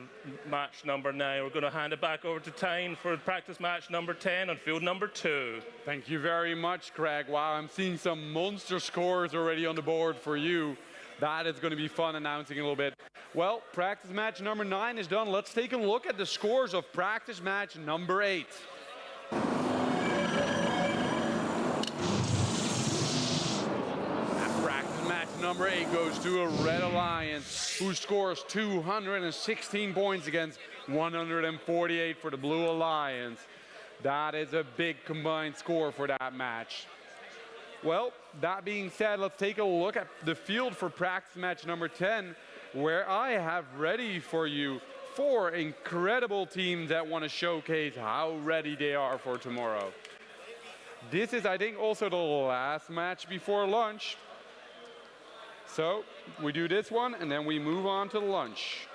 match number 9. We're going to hand it back over to Tyne for practice match number 10 on field number 2. Thank you very much, Craig. Wow, I'm seeing some monster scores already on the board for you. That is going to be fun announcing a little bit. Well, practice match number 9 is done. Let's take a look at the scores of practice match number 8. Match number 8 goes to a Red Alliance, who scores 216 points against 148 for the Blue Alliance. That is a big combined score for that match. Well, that being said, let's take a look at the field for practice match number 10, where I have ready for you 4 incredible teams that want to showcase how ready they are for tomorrow. This is, I think, also the last match before lunch. So we do this one, and then we move on to lunch.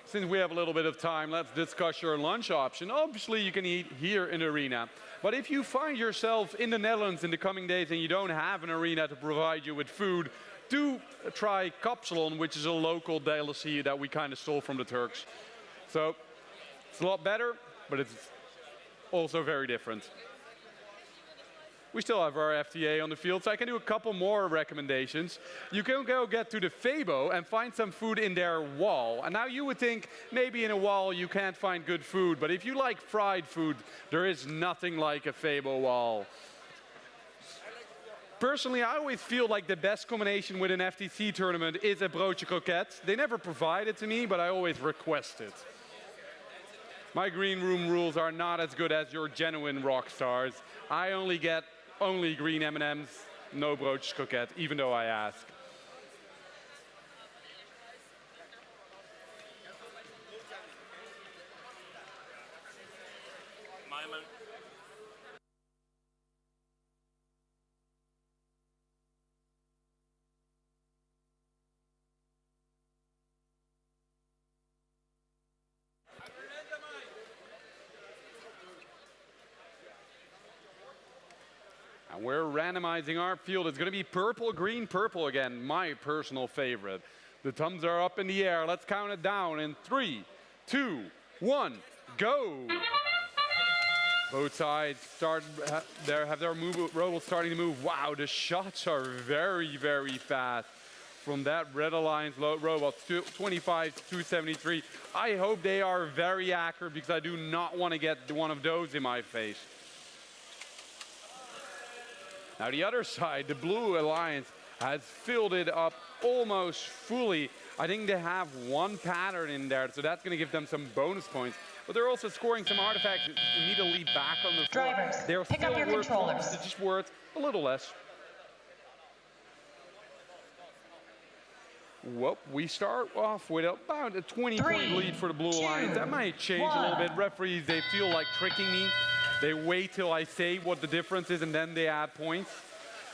since we have a little bit of time, let's discuss your lunch option. Obviously, you can eat here in the arena. But if you find yourself in the Netherlands in the coming days and you don't have an arena to provide you with food, do try Kapsalon, which is a local delicacy that we kind of stole from the Turks. So it's a lot better, but it's also very different. We still have our FTA on the field, so I can do a couple more recommendations. You can go get to the Fabo and find some food in their wall. And now you would think maybe in a wall you can't find good food, but if you like fried food, there is nothing like a Fabo wall. Personally, I always feel like the best combination with an FTC tournament is a broodje croquette. They never provide it to me, but I always request it. My green room rules are not as good as your genuine rock stars. I only get green M&Ms, no broodje croquette, even though I ask. And we're randomizing our field. It's going to be purple, green, purple again, my personal favorite. The thumbs are up in the air. Let's count it down in 3, 2, 1, go. Both sides have their robots starting to move. Wow, the shots are very, very fast. From that Red Alliance robot, 25 to 273. I hope they are very accurate because I do not want to get one of those in my face. Now the other side, the Blue Alliance, has filled it up almost fully. I think they have one pattern in there, so that's going to give them some bonus points. But they're also scoring some artifacts immediately back on the floor. Drivers, They're pick up your controllers. It's just worth a little less. Well, we start off with about a 20-point lead for the Blue Alliance. That might change a little bit. Referees, they feel like tricking me. They wait till I say what the difference is and then they add points.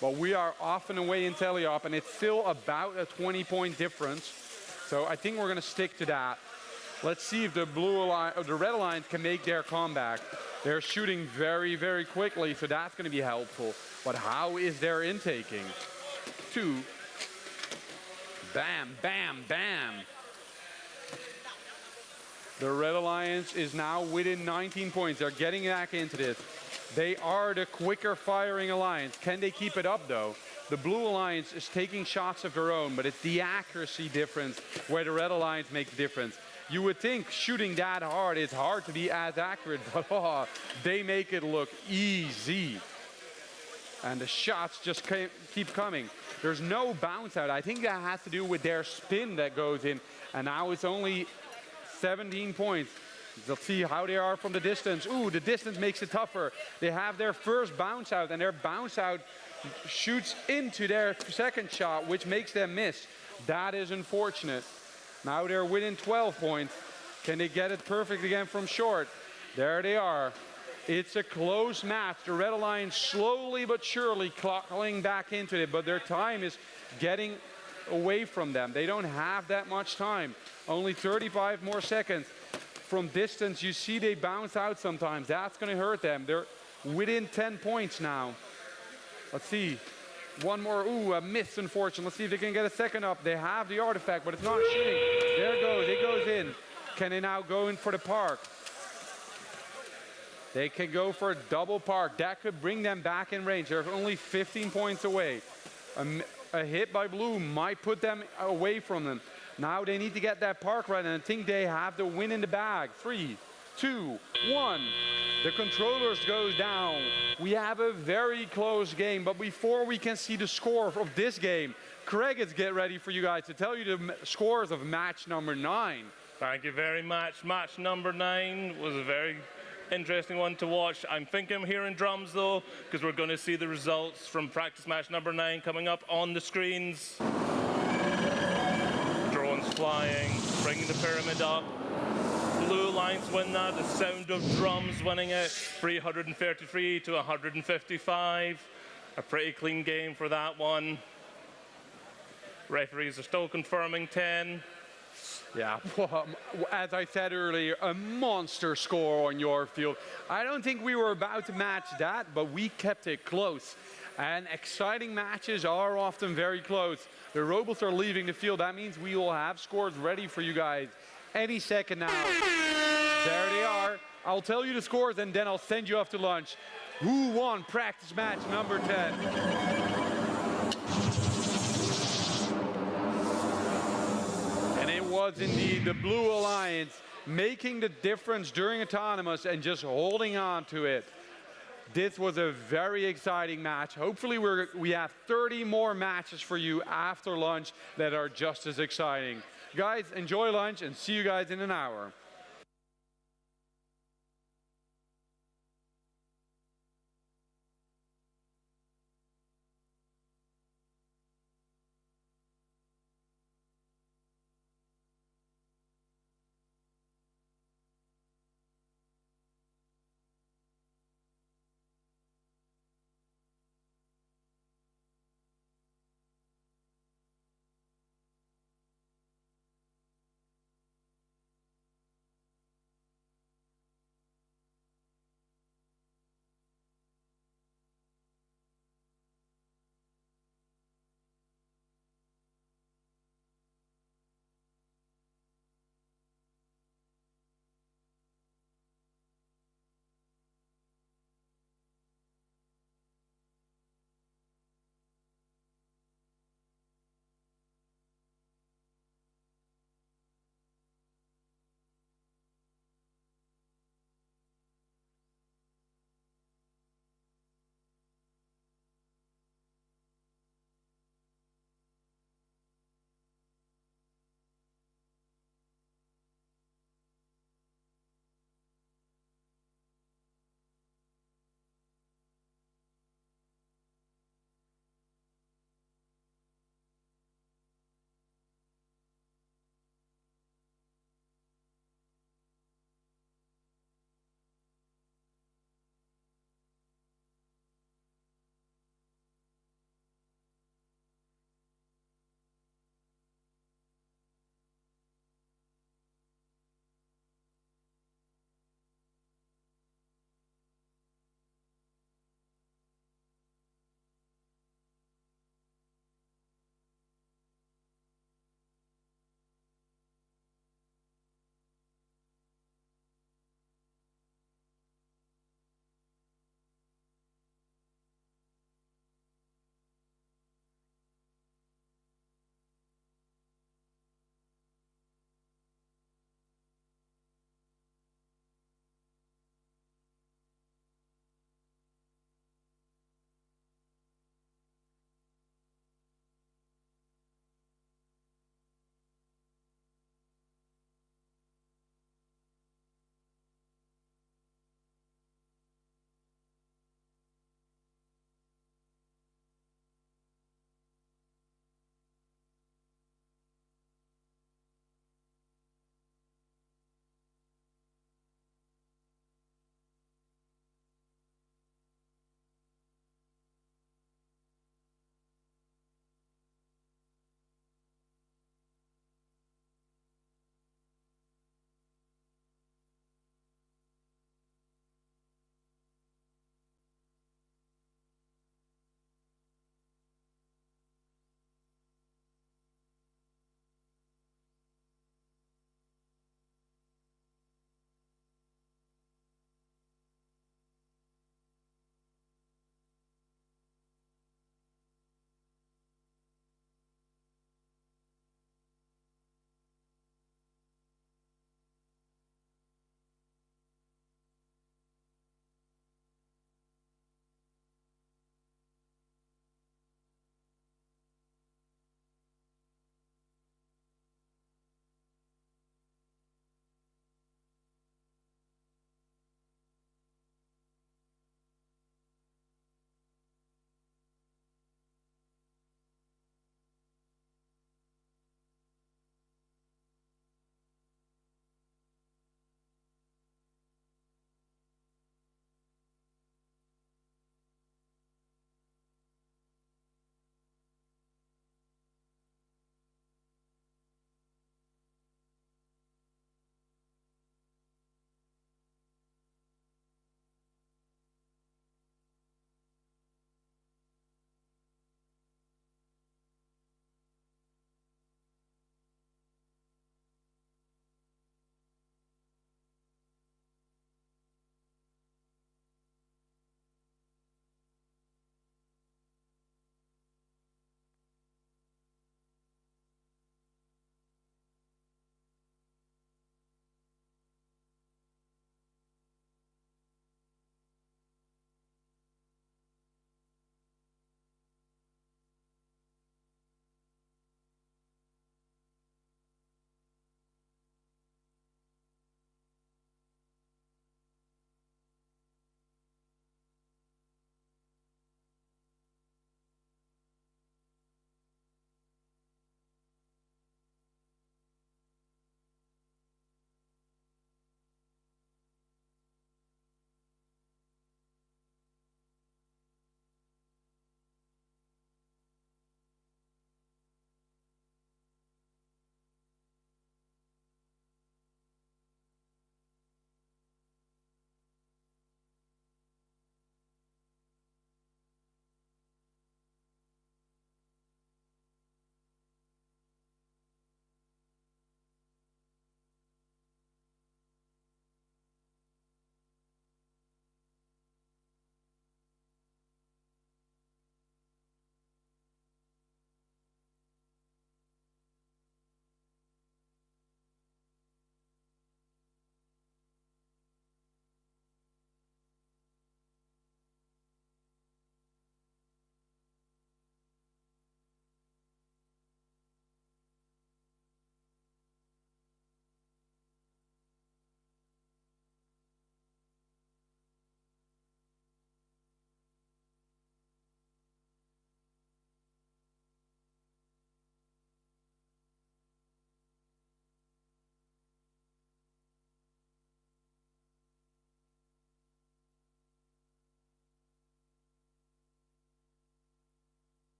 But we are off and away in teleop and it's still about a 20-point difference. So I think we're going to stick to that. Let's see if the Red Alliance can make their comeback. They're shooting very, very quickly, so that's going to be helpful. But how is their intaking? 2. Bam, bam, bam. The Red Alliance is now within 19 points. They're getting back into this. They are the quicker firing alliance. Can they keep it up though? The Blue Alliance is taking shots of their own, but it's the accuracy difference where the Red Alliance makes the difference. You would think shooting that hard is hard to be as accurate, but they make it look easy. And the shots just keep coming. There's no bounce out. I think that has to do with their spin that goes in. And now it's only 17 points. Let's see how they are from the distance. Ooh, the distance makes it tougher. They have their first bounce out, and their bounce out shoots into their second shot, which makes them miss. That is unfortunate. Now they're within 12 points. Can they get it perfect again from short? There they are. It's a close match. The Red Alliance slowly but surely clocking back into it, but their time is getting away from them. They don't have that much time. Only 35 more seconds. From distance, you see they bounce out sometimes. That's going to hurt them. They're within 10 points now. Let's see. One more. Ooh, a miss, unfortunately. Let's see if they can get a second up. They have the artifact, but it's not shooting. There it goes. It goes in. Can they now go in for the park? They can go for a double park. That could bring them back in range. They're only 15 points away. A hit by Blue might put them away from them. Now they need to get that park right, and I think they have the win in the bag. 3, 2, 1. The controllers goes down. We have a very close game, but before we can see the score of this game, Craig is get ready for you guys to tell you the scores of match number 9. Thank you very much. Match number 9 was a very interesting one to watch. I'm thinking I'm hearing drums though, because we're going to see the results from practice match number 9 coming up on the screens. Drones flying, bringing the pyramid up. Blue Alliance win that. The sound of drums winning it. 333 to 155. A pretty clean game for that one. Referees are still confirming 10. Yeah, well, as I said earlier, a monster score on your field. I don't think we were about to match that, but we kept it close. And exciting matches are often very close. The robots are leaving the field. That means we will have scores ready for you guys any second now. There they are. I'll tell you the scores and then I'll send you off to lunch. Who won practice match number 10? And it was indeed the Blue Alliance making the difference during autonomous and just holding on to it. This was a very exciting match. Hopefully we have 30 more matches for you after lunch that are just as exciting. Guys, enjoy lunch and see you guys in an hour.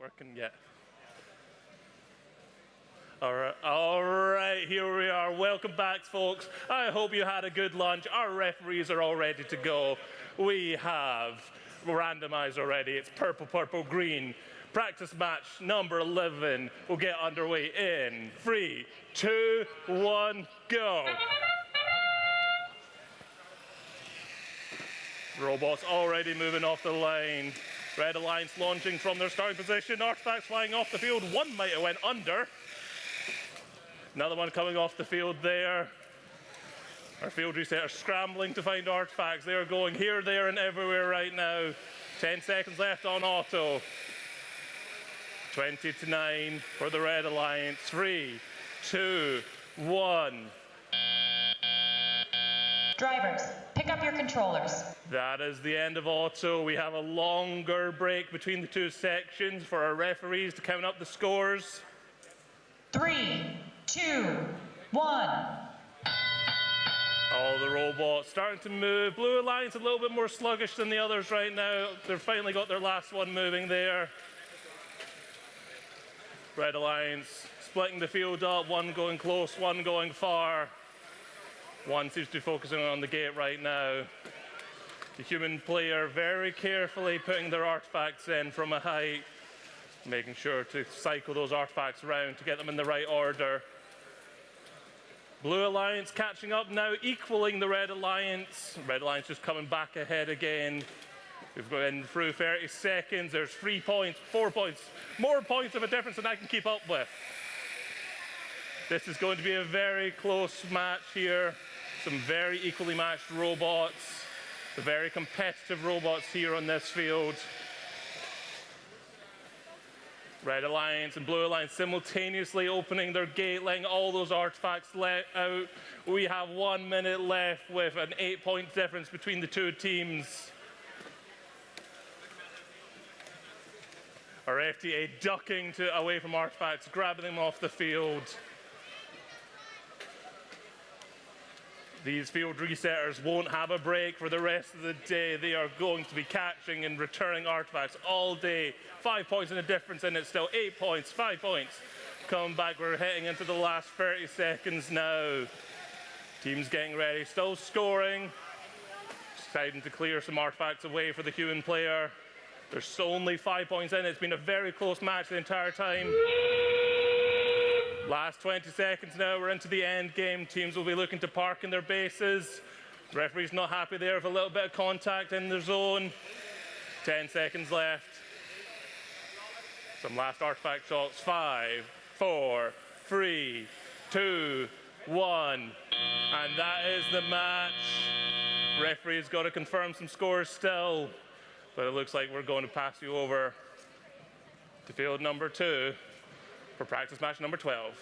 Working yet? All right, here we are. Welcome back, folks. I hope you had a good lunch. Our referees are all ready to go. We have randomized already. It's purple, purple, green. Practice match number 11 will get underway in 3, 2, 1, go. Robots already moving off the line. Red Alliance launching from their starting position. Artifacts flying off the field. One might have went under. Another one coming off the field there. Our field resetters scrambling to find artifacts. They are going here, there, and everywhere right now. 10 seconds left on auto. 20 to 9 for the Red Alliance. 3, 2, 1. Drivers, pick up your controllers. That is the end of auto. We have a longer break between the two sections for our referees to count up the scores. 3, 2, 1. All the robots starting to move. Blue Alliance a little bit more sluggish than the others right now. They've finally got their last one moving there. Red Alliance splitting the field up, one going close, one going far. One seems to be focusing on the gate right now. The human player very carefully putting their artifacts in from a height, making sure to cycle those artifacts around to get them in the right order. Blue Alliance catching up now, equaling the Red Alliance. Red Alliance just coming back ahead again. We've gone through 30 seconds. There's 3 points, 4 points, more points of a difference than I can keep up with. This is going to be a very close match here. Some very equally matched robots. The very competitive robots here on this field. Red Alliance and Blue Alliance simultaneously opening their gate, letting all those artifacts let out. We have 1 minute left with an 8-point difference between the two teams. Our FTA ducking away from artifacts, grabbing them off the field. These field resetters won't have a break for the rest of the day. They are going to be catching and returning artifacts all day. 5 points in the difference, and it's still 8 points, 5 points. Come back, we're heading into the last 30 seconds now. Team's getting ready, still scoring. Deciding to clear some artifacts away for the human player. There's only 5 points in. It's been a very close match the entire time. Last 20 seconds now, we're into the end game. Teams will be looking to park in their bases. Referee's not happy there with a little bit of contact in their zone. 10 seconds left. Some last artifact shots. 5, 4, 3, 2, 1. And that is the match. Referee's got to confirm some scores still. But it looks like we're going to pass you over to field number 2 for practice match number 12.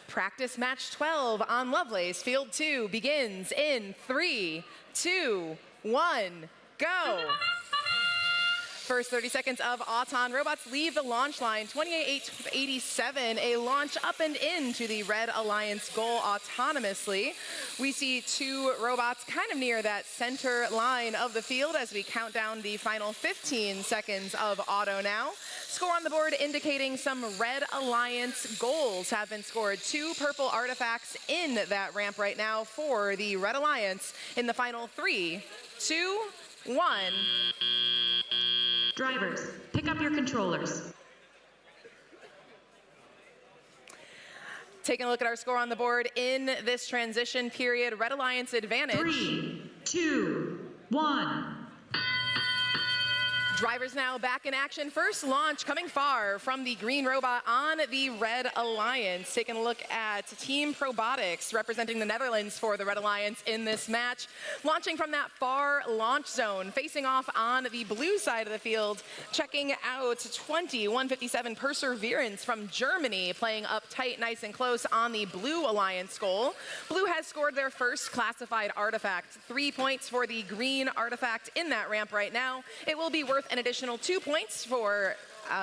Practice match 12 on Lovelace, field 2 begins in 3, 2, 1, go. First 30 seconds of Auton. Robots leave the launch line, 28-87, a launch up and into the Red Alliance goal autonomously. We see 2 robots kind of near that center line of the field as we count down the final 15 seconds of auto now. Score on the board indicating some Red Alliance goals have been scored. 2 purple artifacts in that ramp right now for the Red Alliance in the final 3, 2, 1. Drivers, pick up your controllers. Taking a look at our score on the board in this transition period, Red Alliance advantage. 3, 2, 1. Drivers now back in action. First launch coming far from the green robot on the Red Alliance. Taking a look at Team Probotics representing the Netherlands for the Red Alliance in this match. Launching from that far launch zone, facing off on the blue side of the field, checking out 2157 Perseverance from Germany, playing up tight, nice and close on the Blue Alliance goal. Blue has scored their first classified artifact. 3 points for the green artifact in that ramp right now. It will be worth an additional 2 points for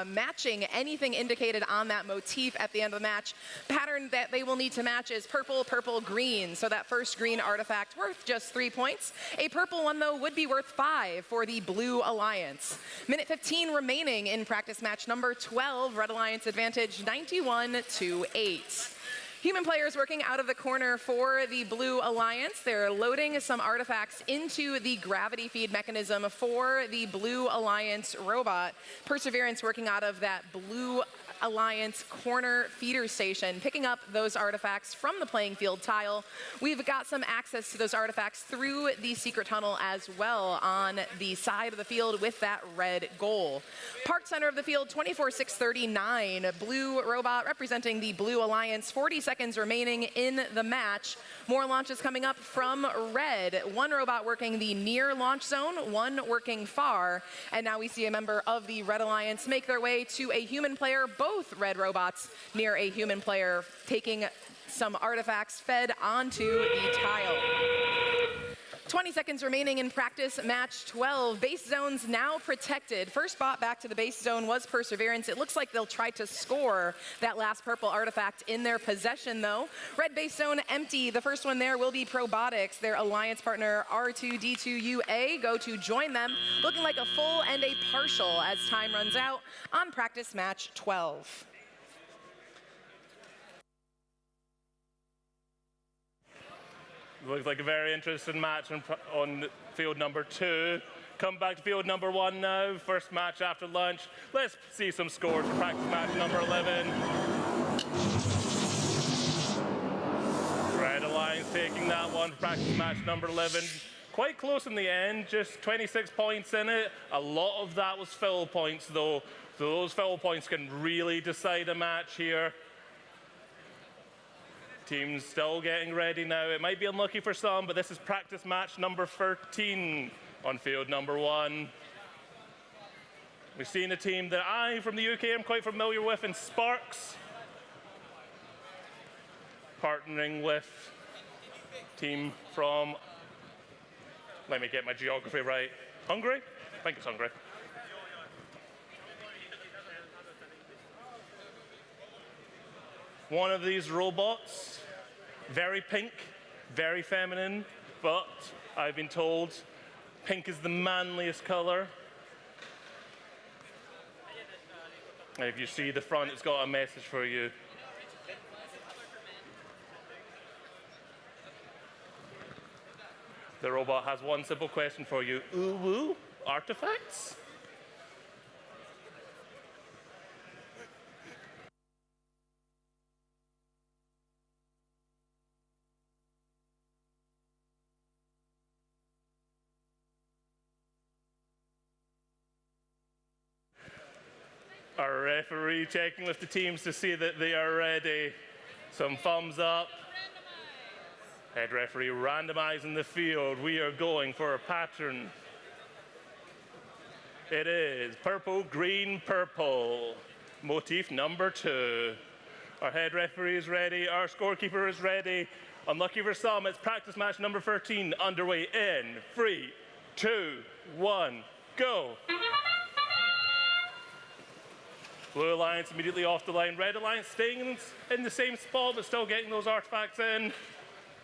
matching anything indicated on that motif at the end of the match. Pattern that they will need to match is purple, purple, green. So that first green artifact worth just 3 points. A purple one, though, would be worth 5 for the Blue Alliance. Minute 15 remaining in practice match number 12. Red Alliance advantage 91-8. Human players working out of the corner for the Blue Alliance. They're loading some artifacts into the gravity feed mechanism for the Blue Alliance robot. Perseverance working out of that Blue Alliance corner feeder station, picking up those artifacts from the playing field tile. We've got some access to those artifacts through the secret tunnel as well on the side of the field with that red goal. Park center of the field, 24-639. Blue robot representing the Blue Alliance. 40 seconds remaining in the match. More launches coming up from red. One robot working the near launch zone, one working far. And now we see a member of the Red Alliance make their way to a human player. Both red robots near a human player, taking some artifacts fed onto the tile. 20 seconds remaining in practice match 12. Base zones now protected. First bot back to the base zone was Perseverance. It looks like they'll try to score that last purple artifact in their possession, though. Red base zone empty. The first one there will be Probotics. Their alliance partner R2D2UA go to join them, looking like a full and a partial as time runs out on practice match 12. Looks like a very interesting match on field number 2. Come back to field number 1 now. First match after lunch. Let's see some scores for practice match number 11. Red Alliance taking that one for practice match number 11. Quite close in the end, just 26 points in it. A lot of that was fill points though. So those fill points can really decide a match here. Team's still getting ready now. It might be unlucky for some, but this is practice match number 13 on field number 1. We've seen a team that I, from the UK, am quite familiar with in Sparks. Partnering with team from, let me get my geography right, Hungary? I think it's Hungary. One of these robots, very pink, very feminine, but I've been told pink is the manliest color. And if you see the front, it's got a message for you. The robot has one simple question for you. Ooh woo, artifacts? Our referee checking with the teams to see that they are ready. Some thumbs up. Head referee randomizing the field. We are going for a pattern. It is purple, green, purple. Motif number 2. Our head referee is ready. Our scorekeeper is ready. Unlucky for some, it's practice match number 13 underway in 3, 2, 1, go. Blue Alliance immediately off the line. Red Alliance staying in the same spot, but still getting those artifacts in.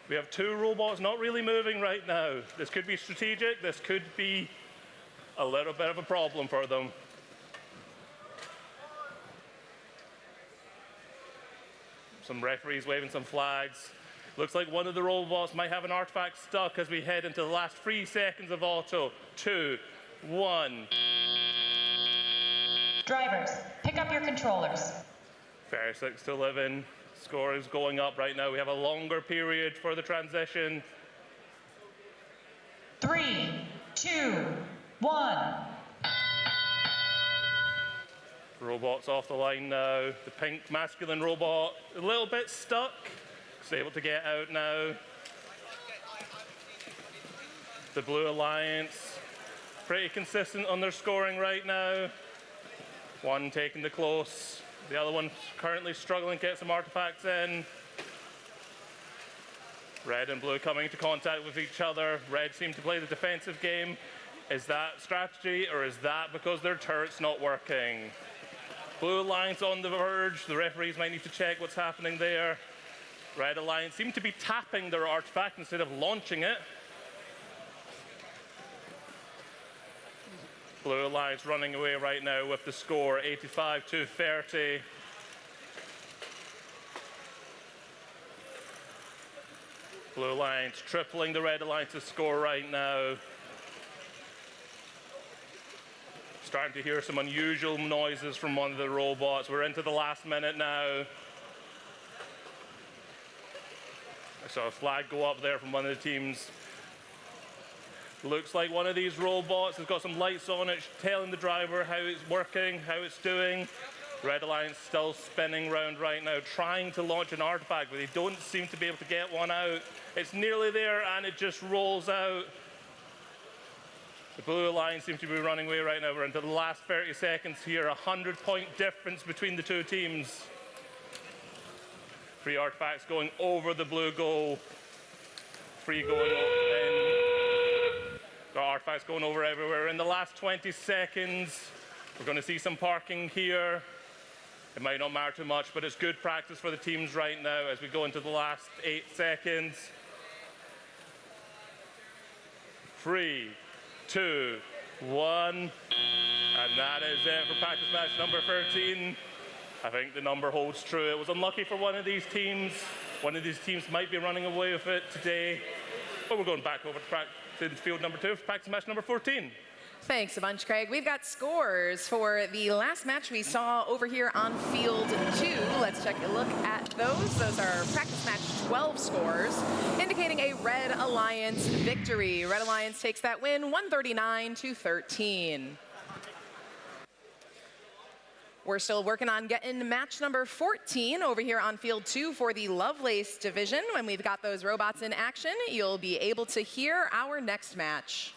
We have 2 robots not really moving right now. This could be strategic. This could be a little bit of a problem for them. Some referees waving some flags. Looks like one of the robots might have an artifact stuck as we head into the last 3 seconds of auto. 2, 1. Drivers, pick up your controllers. 36 to 11. Score is going up right now. We have a longer period for the transition. 3, 2, 1. Robot's off the line now. The pink masculine robot, a little bit stuck. He's able to get out now. The Blue Alliance, pretty consistent on their scoring right now. One taking the close. The other one currently struggling to get some artifacts in. Red and blue coming into contact with each other. Red seem to play the defensive game. Is that strategy, or is that because their turret's not working? Blue Alliance on the verge. The referees might need to check what's happening there. Red Alliance seem to be tapping their artifact instead of launching it. Blue Alliance running away right now with the score, 85 to 30. Blue Alliance tripling the Red Alliance's score right now. Starting to hear some unusual noises from one of the robots. We're into the last minute now. I saw a flag go up there from one of the teams. Looks like one of these robots has got some lights on it, telling the driver how it's working, how it's doing. Red Alliance still spinning around right now, trying to launch an artifact, but they don't seem to be able to get one out. It's nearly there, and it just rolls out. The Blue Alliance seems to be running away right now. We're into the last 30 seconds here, 100-point difference between the two teams. 3 artifacts going over the blue goal. 3 going in. The artifacts going over everywhere. In the last 20 seconds, we're going to see some parking here. It might not matter too much, but it's good practice for the teams right now as we go into the last 8 seconds. 3, 2, 1. And that is it for practice match number 13. I think the number holds true. It was unlucky for one of these teams. One of these teams might be running away with it today. But we're going back over to field number 2 for practice match number 14. Thanks a bunch, Craig. We've got scores for the last match we saw over here on field 2. Let's take a look at those. Those are practice match 12 scores, indicating a Red Alliance victory. Red Alliance takes that win 139 to 13. We're still working on getting match number 14 over here on field 2 for the Lovelace division. When we've got those robots in action, you'll be able to hear our next match.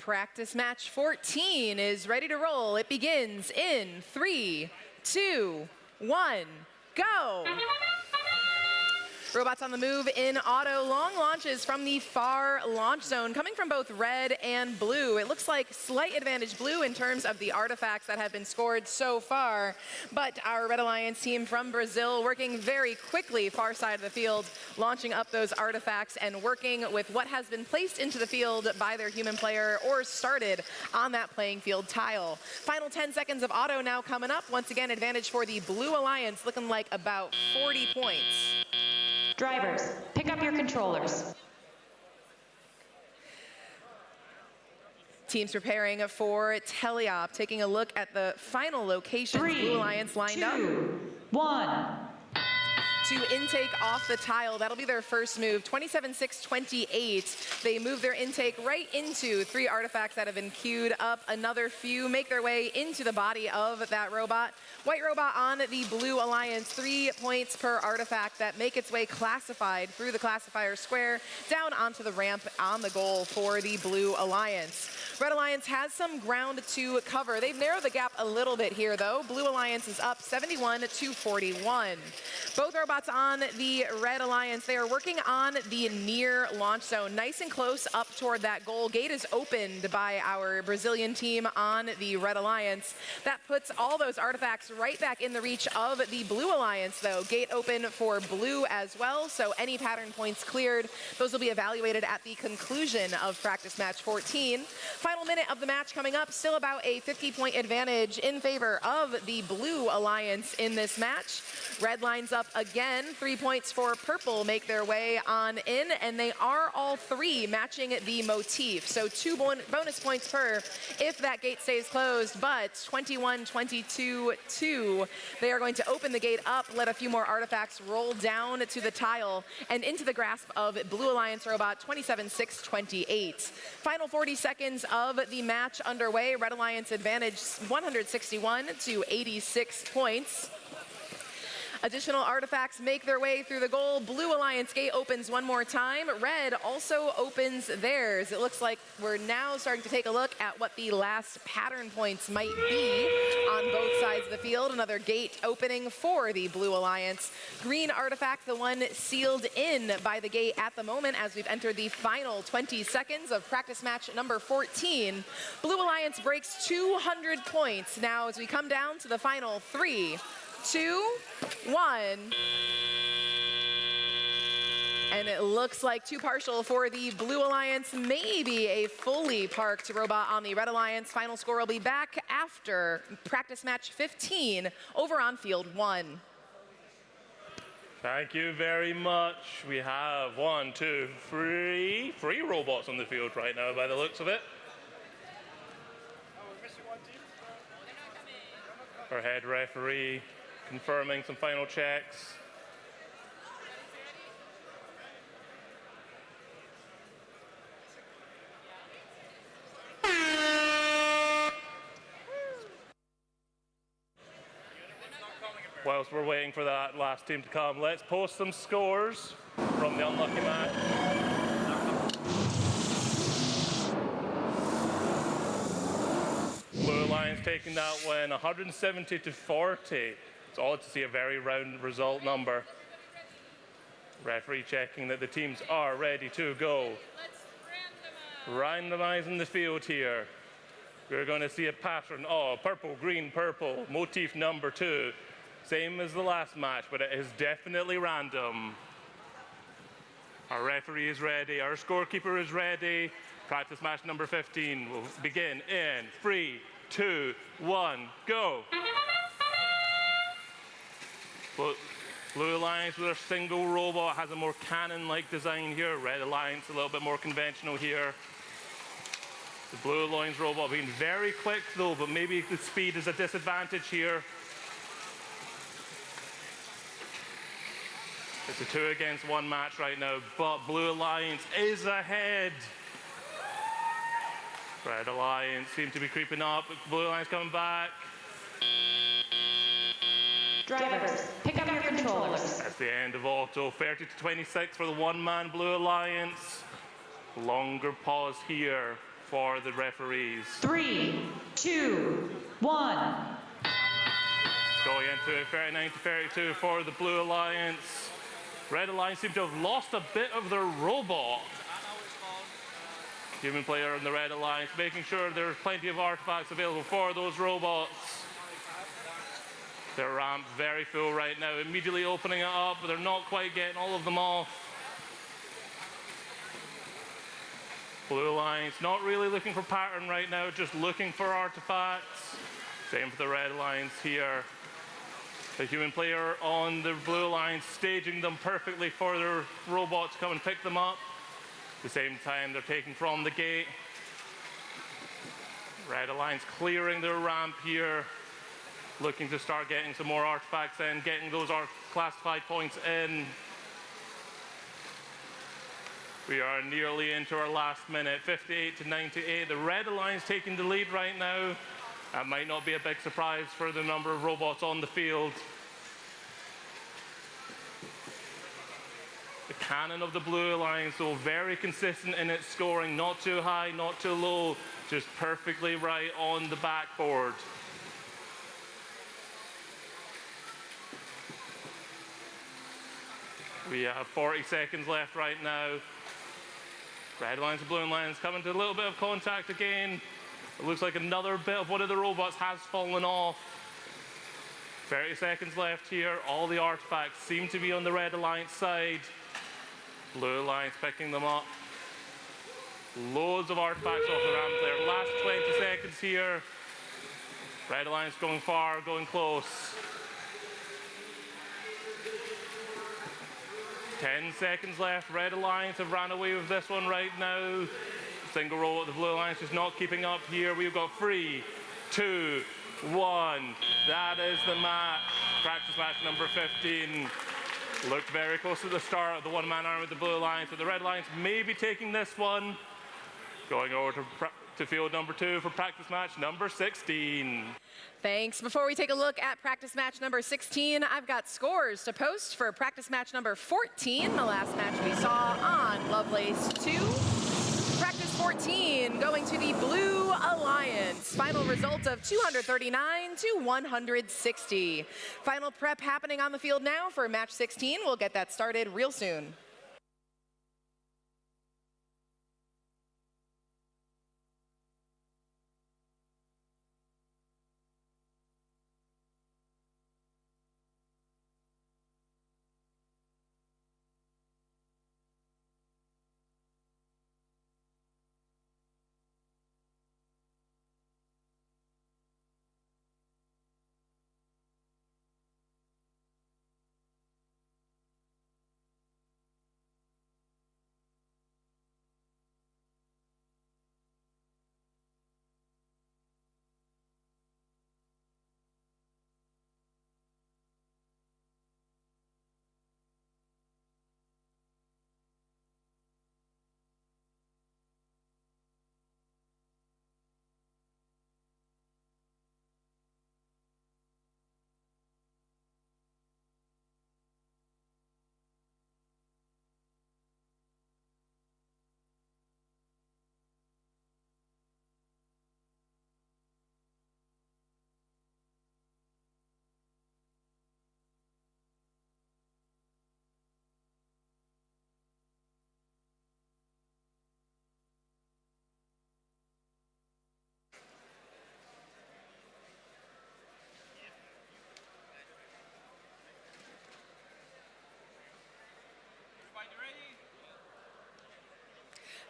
Practice match 14 is ready to roll. It begins in 3, 2, 1, go. Robots on the move in auto. Long launches from the far launch zone, coming from both red and blue. It looks like slight advantage blue in terms of the artifacts that have been scored so far. But our Red Alliance team from Brazil working very quickly far side of the field, launching up those artifacts and working with what has been placed into the field by their human player or started on that playing field tile. Final 10 seconds of auto now coming up. Once again, advantage for the Blue Alliance, looking like about 40 points. Drivers, pick up your controllers. Teams preparing for teleop, taking a look at the final locations. 3, Blue Alliance lined 2, up 1. to intake off the tile. That'll be their first move. 27-6-28. They move their intake right into 3 artifacts that have been queued up. Another few make their way into the body of that robot. White robot on the Blue Alliance, 3 points per artifact that make its way classified through the classifier square down onto the ramp on the goal for the Blue Alliance. Red Alliance has some ground to cover. They've narrowed the gap a little bit here though. Blue Alliance is up 71-41. Both robots on the Red Alliance, they are working on the near launch zone, nice and close up toward that goal. Gate is opened by our Brazilian team on the Red Alliance. That puts all those artifacts right back in the reach of the Blue Alliance though. Gate open for blue as well, so any pattern points cleared, those will be evaluated at the conclusion of practice match 14. Final minute of the match coming up, still about a 50-point advantage in favor of the Blue Alliance in this match. Red lines up again, 3 points for purple make their way on in, and they are all 3 matching the motif. So 2 bonus points per if that gate stays closed, but 21-22-2. They are going to open the gate up, let a few more artifacts roll down to the tile and into the grasp of Blue Alliance robot 27-6-28. Final 40 seconds of the match underway. Red Alliance advantage 161-86 points. Additional artifacts make their way through the goal. Blue Alliance gate opens one more time. Red also opens theirs. It looks like we're now starting to take a look at what the last pattern points might be on both sides of the field. Another gate opening for the Blue Alliance. Green artifact, the one sealed in by the gate at the moment as we've entered the final 20 seconds of practice match number 14. Blue Alliance breaks 200 points now as we come down to the final 3, 2, 1. And it looks like too partial for the Blue Alliance, maybe a fully parked robot on the Red Alliance. Final score will be back after practice match 15 over on field 1. Thank you very much. We have 3 robots on the field right now by the looks of it. Our head referee confirming some final checks. Whilst we're waiting for that last team to come, let's post some scores from the unlucky match. Blue Alliance taking that win 170-40. It's odd to see a very round result number. Referee checking that the teams are ready to go. Randomizing the field here. We're going to see a pattern of purple, green, purple, motif number 2. Same as the last match, but it is definitely random. Our referee is ready, our scorekeeper is ready. Practice match number 15 will begin in 3, 2, 1, go. Blue Alliance with a single robot has a more cannon-like design here. Red Alliance a little bit more conventional here. The Blue Alliance robot being very quick though, but maybe the speed is a disadvantage here. It's a 2 against 1 match right now, but Blue Alliance is ahead. Red Alliance seem to be creeping up. Blue Alliance coming back. Drivers, pick up your controllers. That's the end of auto. 30-26 for the one-man Blue Alliance. Longer pause here. for the referees. 3, 2, 1. Going into it, 39 to 32 for the Blue Alliance. Red Alliance seem to have lost a bit of their robot. Human player in the Red Alliance, making sure there's plenty of artifacts available for those robots. Their ramp's very full right now, immediately opening it up, but they're not quite getting all of them off. Blue Alliance not really looking for pattern right now, just looking for artifacts. Same for the Red Alliance here. The human player on the Blue Alliance staging them perfectly for their robots to come and pick them up. At the same time, they're taking from the gate. Red Alliance clearing their ramp here, looking to start getting some more artifacts in, getting those classified points in. We are nearly into our last minute, 58 to 98. The Red Alliance taking the lead right now. That might not be a big surprise for the number of robots on the field. The cannon of the Blue Alliance, though, very consistent in its scoring. Not too high, not too low, just perfectly right on the backboard. We have 40 seconds left right now. Red Alliance and Blue Alliance coming to a little bit of contact again. It looks like another bit of one of the robots has fallen off. 30 seconds left here. All the artifacts seem to be on the Red Alliance side. Blue Alliance picking them up. Loads of artifacts off the ramp there. Last 20 seconds here. Red Alliance going far, going close. 10 seconds left. Red Alliance have ran away with this one right now. Single roll at the Blue Alliance is not keeping up here. We've got 3, 2, 1. That is the match. Practice match number 15. Looked very close at the start of the one-man army with the Blue Alliance, but the Red Alliance may be taking this one. Going over to field number 2 for practice match number 16. Thanks. Before we take a look at practice match number 16, I've got scores to post for practice match number 14, the last match we saw on Lovelace 2. Practice 14 going to the Blue Alliance. Final result of 239 to 160. Final prep happening on the field now for match 16. We'll get that started real soon.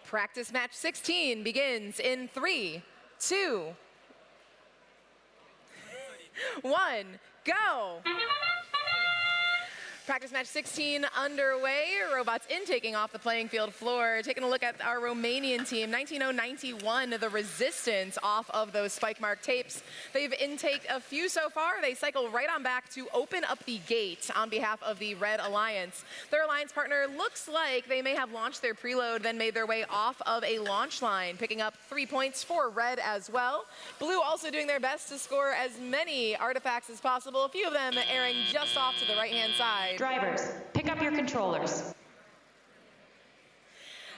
Practice match 16 begins in 3, 2, 1, go! Practice match 16 underway. Robots intaking off the playing field floor. Taking a look at our Romanian team, 19091, the Resistance off of those spike mark tapes. They've intaked a few so far. They cycle right on back to open up the gate on behalf of the Red Alliance. Their alliance partner looks like they may have launched their preload, then made their way off of a launch line, picking up 3 points for Red as well. Blue also doing their best to score as many artifacts as possible, a few of them airing just off to the right-hand side. Drivers, pick up your controllers.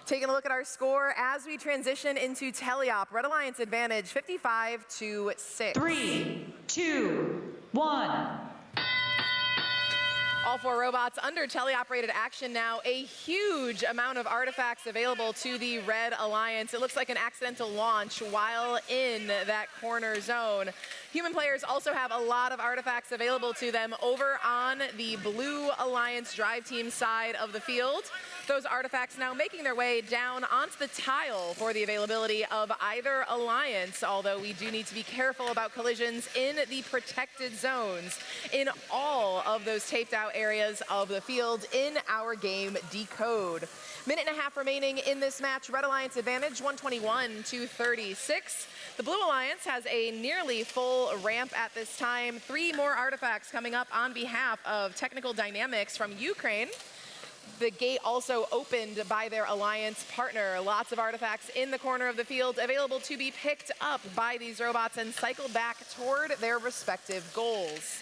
Taking a look at our score as we transition into teleop. Red Alliance advantage 55-6. 3, 2, 1. All 4 robots under teleoperated action now. A huge amount of artifacts available to the Red Alliance. It looks like an accidental launch while in that corner zone. Human players also have a lot of artifacts available to them over on the Blue Alliance drive team side of the field. Those artifacts now making their way down onto the tile for the availability of either alliance, although we do need to be careful about collisions in the protected zones in all of those taped out areas of the field in our game Decode. Minute and a half remaining in this match. Red Alliance advantage 121-36. The Blue Alliance has a nearly full ramp at this time. 3 more artifacts coming up on behalf of Technical Dynamics from Ukraine. The gate also opened by their alliance partner. Lots of artifacts in the corner of the field available to be picked up by these robots and cycled back toward their respective goals.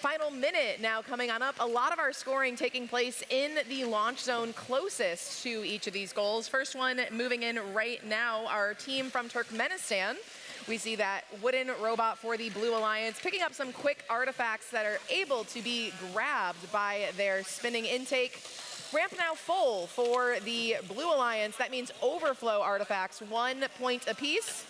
Final minute now coming on up. A lot of our scoring taking place in the launch zone closest to each of these goals. First one moving in right now, our team from Turkmenistan. We see that wooden robot for the Blue Alliance picking up some quick artifacts that are able to be grabbed by their spinning intake. Ramp now full for the Blue Alliance. That means overflow artifacts, 1 point apiece.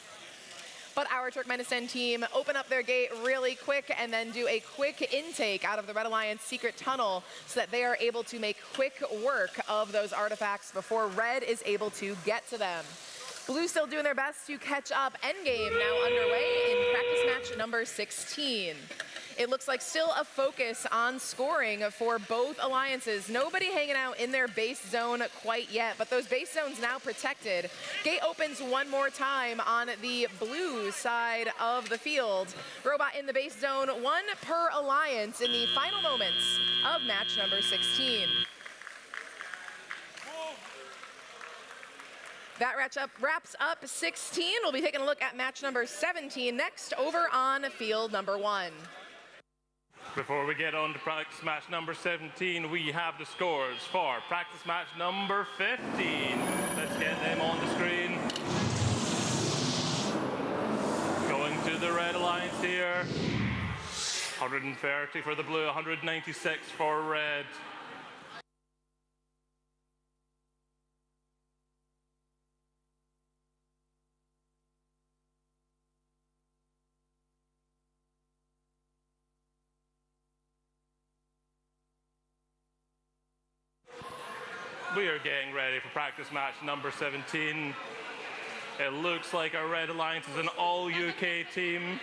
But our Turkmenistan team open up their gate really quick and then do a quick intake out of the Red Alliance secret tunnel so that they are able to make quick work of those artifacts before Red is able to get to them. Blue still doing their best to catch up. Endgame now underway in practice match number 16. It looks like still a focus on scoring for both alliances. Nobody hanging out in their base zone quite yet, but those base zones now protected. Gate opens one more time on the blue side of the field. Robot in the base zone, 1 per alliance in the final moments of match number 16. That wraps up 16. We'll be taking a look at match number 17 next over on field number 1. Before we get on to practice match number 17, we have the scores for practice match number 15. Let's get them on the screen. Going to the Red Alliance here. 130 for the blue, 196 for red. We are getting ready for practice match number 17. It looks like our Red Alliance is an all-UK team.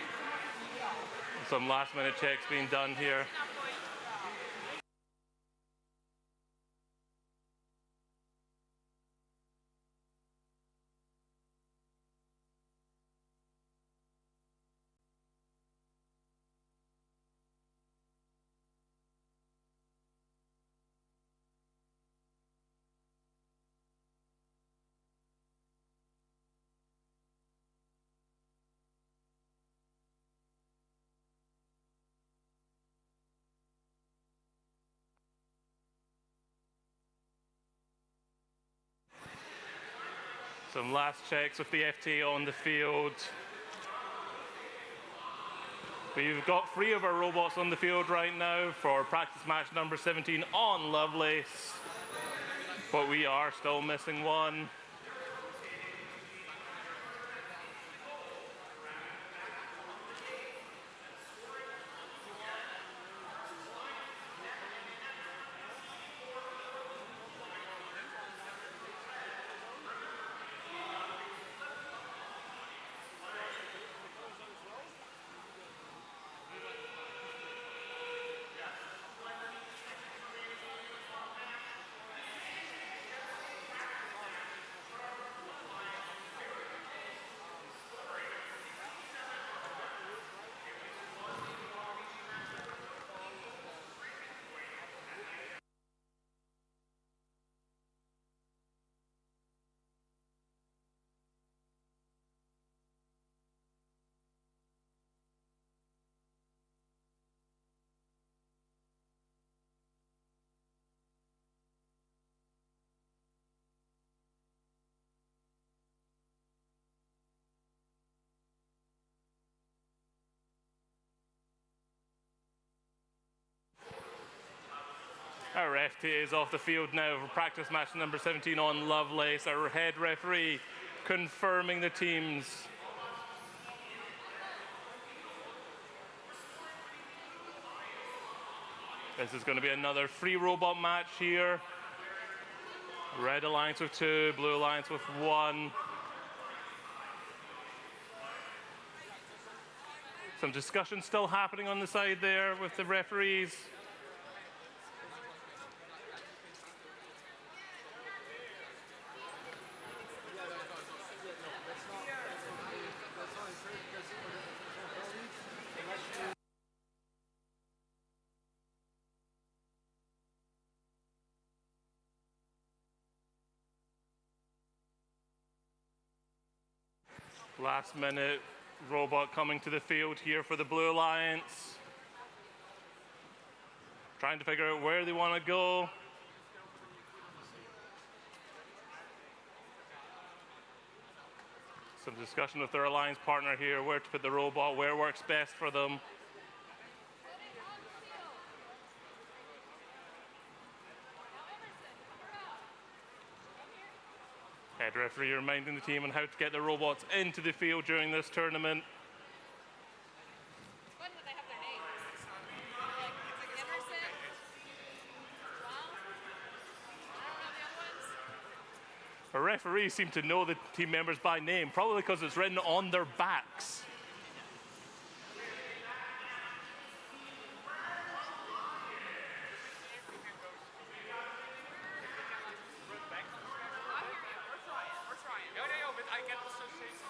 Some last-minute checks being done here. Some last checks with the FT on the field. We've got 3 of our robots on the field right now for practice match number 17 on Lovelace. But we are still missing 1. FTA is off the field now for practice match number 17 on Lovelace. Our head referee confirming the teams. This is going to be another free robot match here. Red alliance with 2, blue alliance with 1. Some discussion still happening on the side there with the referees. Last minute robot coming to the field here for the Blue Alliance. Trying to figure out where they want to go. Some discussion with their alliance partner here, where to put the robot, where works best for them. Head referee reminding the team on how to get the robots into the field during this tournament. When do they have their names? Like Emerson? Wow. I don't know the other ones. The referees seem to know the team members by name, probably because it's written on their backs. No, but I get the sensation.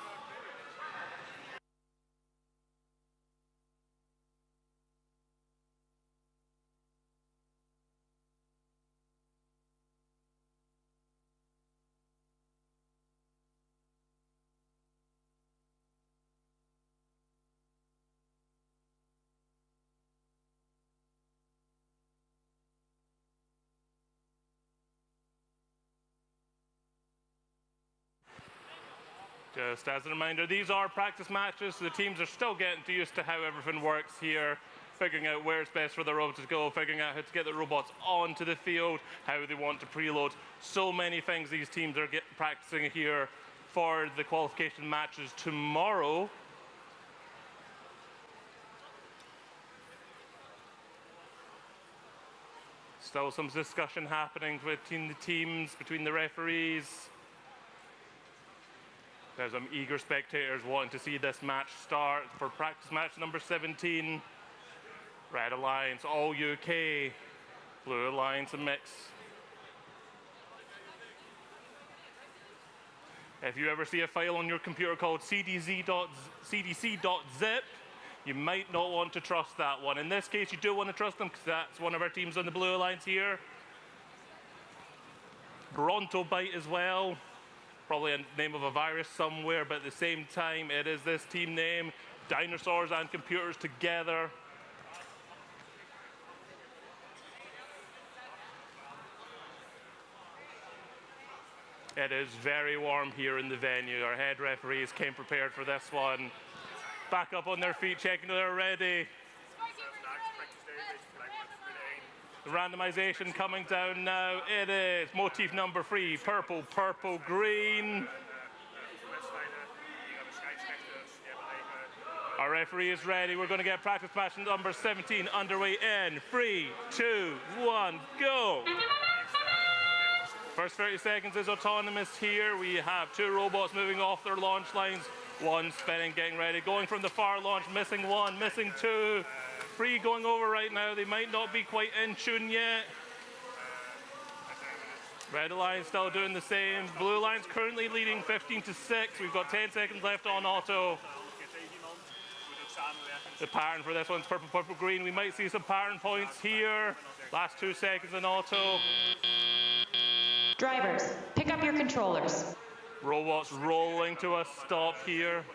Just as a reminder, these are practice matches, so the teams are still getting used to how everything works here, figuring out where it's best for the robots to go, figuring out how to get the robots onto the field, how they want to preload. So many things these teams are practicing here for the qualification matches tomorrow. Still some discussion happening between the teams, between the referees. There's some eager spectators wanting to see this match start for practice match number 17. Red Alliance, all UK. Blue Alliance, a mix. If you ever see a file on your computer called cdc.zip, you might not want to trust that one. In this case, you do want to trust them because that's one of our teams on the Blue Alliance here. Bronto Bite as well. Probably a name of a virus somewhere, but at the same time, it is this team name. Dinosaurs and computers together. It is very warm here in the venue. Our head referees came prepared for this one. Back up on their feet, checking they're ready. The randomization coming down now. It is motif number 3, purple, purple, green. Our referee is ready. We're going to get practice match number 17 underway in 3, 2, 1, go. First 30 seconds is autonomous here. We have 2 robots moving off their launch lines. 1 spinning, getting ready. Going from the far launch, missing 1, missing 2. 3 going over right now. They might not be quite in tune yet. Red Alliance still doing the same. Blue Alliance currently leading 15-6. We've got 10 seconds left on auto. The pattern for this one's purple, purple, green. We might see some pattern points here. Last 2 seconds in auto. Drivers, pick up your controllers. Robots rolling to a stop here.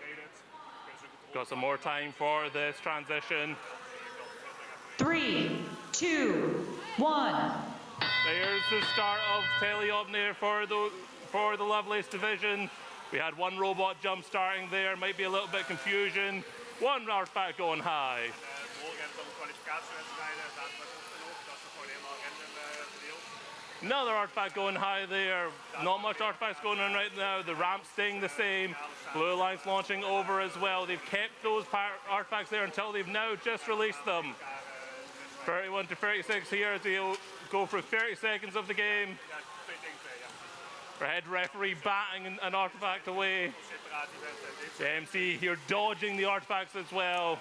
Got some more time for this transition. 3, 2, 1. There's the start of teleopnea for the Lovelace division. We had 1 robot jump starting there. Might be a little bit confusion. 1 artifact going high. Another artifact going high there. Not much artifacts going on right now. The ramp staying the same. Blue Alliance launching over as well. They've kept those artifacts there until they've now just released them. 31 to 36 here as they go through 30 seconds of the game. Our head referee batting an artifact away. The MC here dodging the artifacts as well.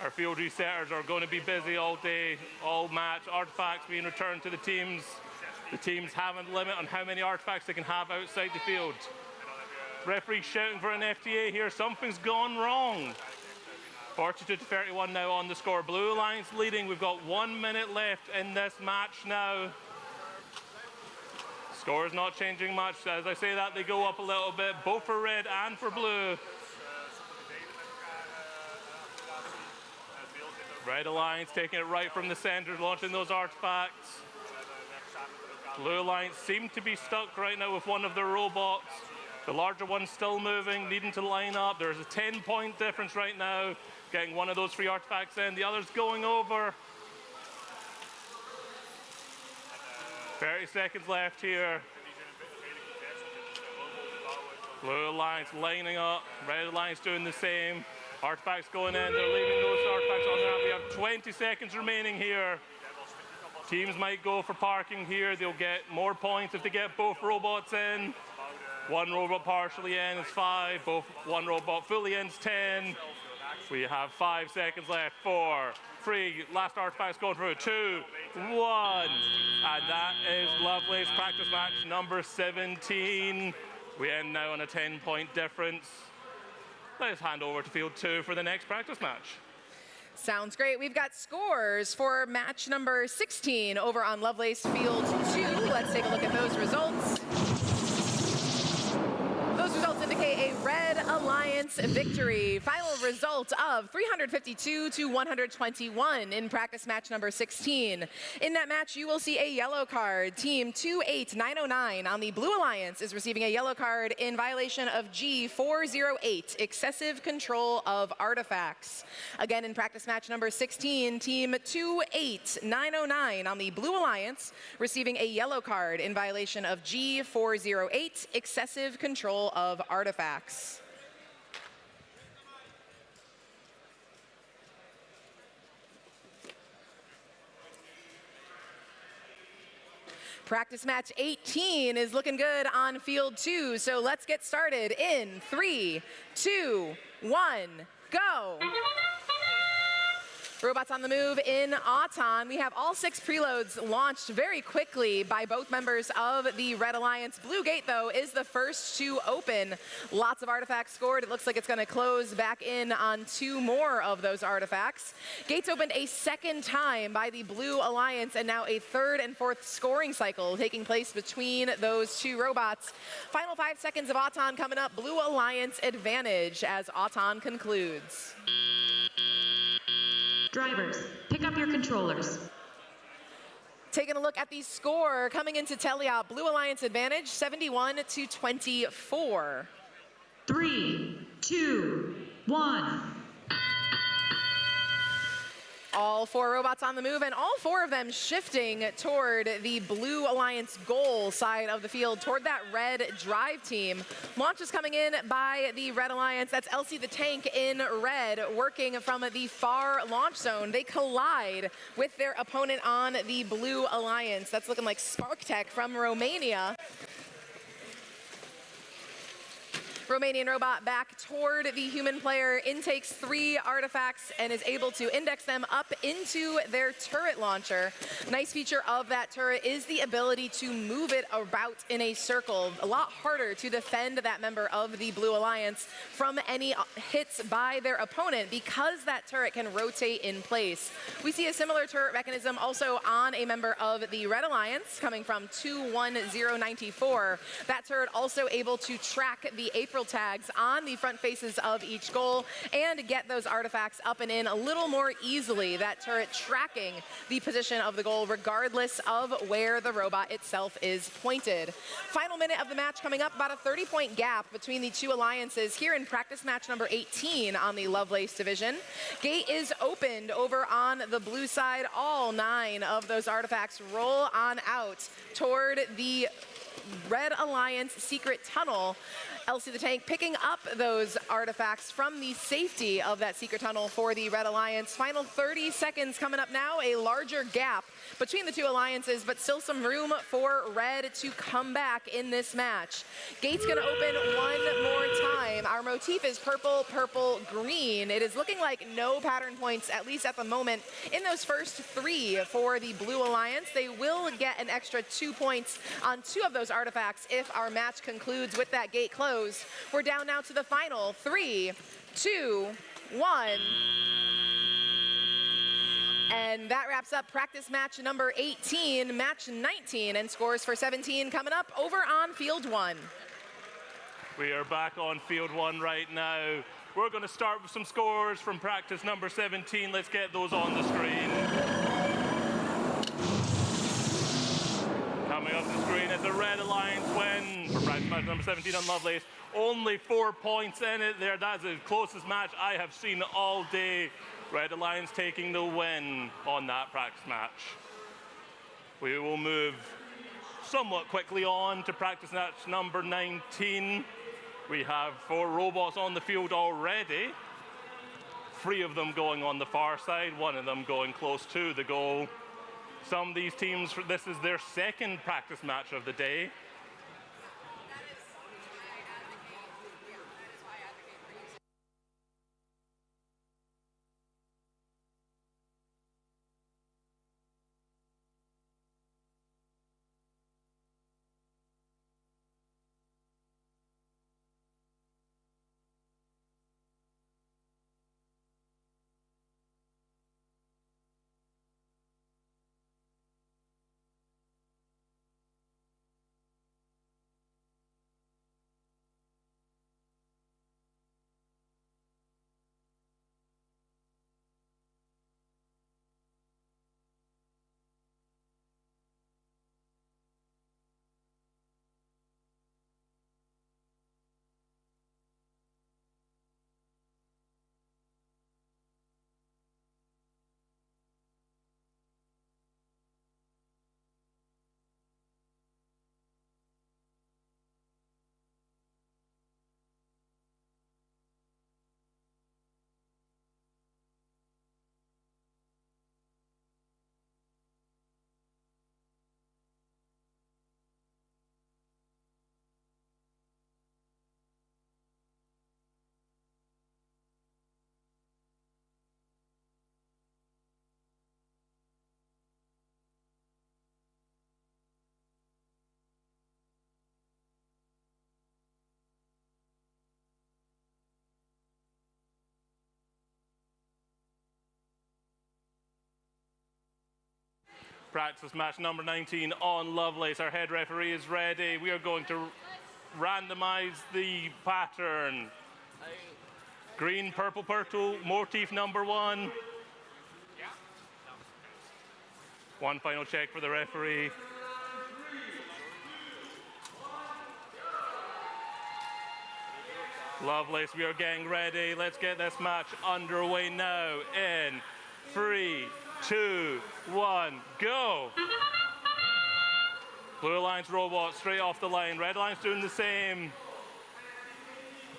Our field resetters are going to be busy all day, all match. Artifacts being returned to the teams. The teams have a limit on how many artifacts they can have outside the field. Referee shouting for an FTA here. Something's gone wrong. 42 to 31 now on the score. Blue Alliance leading. We've got 1 minute left in this match now. Score is not changing much. As I say that, they go up a little bit, both for red and for blue. Red Alliance taking it right from the center, launching those artifacts. Blue Alliance seem to be stuck right now with one of their robots. The larger one's still moving, needing to line up. There's a 10-point difference right now, getting one of those free artifacts in. The other's going over. 30 seconds left here. Blue Alliance lining up. Red Alliance doing the same. Artifacts going in. They're leaving those artifacts on the ramp. We have 20 seconds remaining here. Teams might go for parking here. They'll get more points if they get both robots in. One robot partially in is 5. One robot fully in is 10. We have 5 seconds left. 4, 3. Last artifact's going through. 2, 1. And that is Lovelace practice match number 17. We end now on a 10-point difference. Let's hand over to field 2 for the next practice match. Sounds great. We've got scores for match number 16 over on Lovelace field 2. Let's take a look at those results. Those results indicate a Red Alliance victory. Final result of 352 to 121 in practice match number 16. In that match, you will see a yellow card. Team 28909 on the Blue Alliance is receiving a yellow card in violation of G408, excessive control of artifacts. Again, in practice match number 16, Team 28909 on the Blue Alliance receiving a yellow card in violation of G408, excessive control of artifacts. Practice match 18 is looking good on field 2, so let's get started in 3, 2, 1, go. Robots on the move in Auton. We have all 6 preloads launched very quickly by both members of the Red Alliance. Blue Gate, though, is the first to open. Lots of artifacts scored. It looks like it's going to close back in on 2 more of those artifacts. Gates opened a second time by the Blue Alliance, and now a 3rd and 4th scoring cycle taking place between those 2 robots. Final 5 seconds of Auton coming up. Blue Alliance advantage as Auton concludes. Drivers, pick up your controllers. Taking a look at the score coming into teleop. Blue Alliance advantage 71 to 24. 3, 2, 1. All 4 robots on the move, and all 4 of them shifting toward the Blue Alliance goal side of the field, toward that red drive team. Launch is coming in by the Red Alliance. That's Elsie the tank in red, working from the far launch zone. They collide with their opponent on the Blue Alliance. That's looking like Spark Tech from Romania. Romanian robot back toward the human player, intakes 3 artifacts and is able to index them up into their turret launcher. Nice feature of that turret is the ability to move it about in a circle. A lot harder to defend that member of the Blue Alliance from any hits by their opponent because that turret can rotate in place. We see a similar turret mechanism also on a member of the Red Alliance coming from 21094. That turret also able to track the April peripheral tags on the front faces of each goal and get those artifacts up and in a little more easily. That turret tracking the position of the goal regardless of where the robot itself is pointed. Final minute of the match coming up, about a 30-point gap between the two alliances here in practice match number 18 on the Lovelace division. Gate is opened over on the blue side. All 9 of those artifacts roll on out toward the Red Alliance secret tunnel. Elsie the Tank picking up those artifacts from the safety of that secret tunnel for the Red Alliance. Final 30 seconds coming up now, a larger gap between the two alliances, but still some room for Red to come back in this match. Gate's gonna open one more time. Our motif is purple, purple, green. It is looking like no pattern points, at least at the moment, in those first 3 for the Blue Alliance. They will get an extra 2 points on 2 of those artifacts if our match concludes with that gate closed. We're down now to the final 3, 2, 1. And that wraps up practice match number 18, match 19, and scores for 17 coming up over on field 1. We are back on field 1 right now. We're going to start with some scores from practice number 17. Let's get those on the screen. Coming up on the screen is a Red Alliance win for practice match number 17 on Lovelace. Only 4 points in it there. That's the closest match I have seen all day. Red Alliance taking the win on that practice match. We will move somewhat quickly on to practice match number 19. We have 4 robots on the field already. 3 of them going on the far side, 1 of them going close to the goal. Some of these teams, this is their second practice match of the day. Practice match number 19 on Lovelace. Our head referee is ready. We are going to randomize the pattern. Green, purple, purple, motif number 1. One final check for the referee. Lovelace, we are getting ready. Let's get this match underway now in 3, 2, 1, go. Blue Alliance robot straight off the line. Red Alliance doing the same.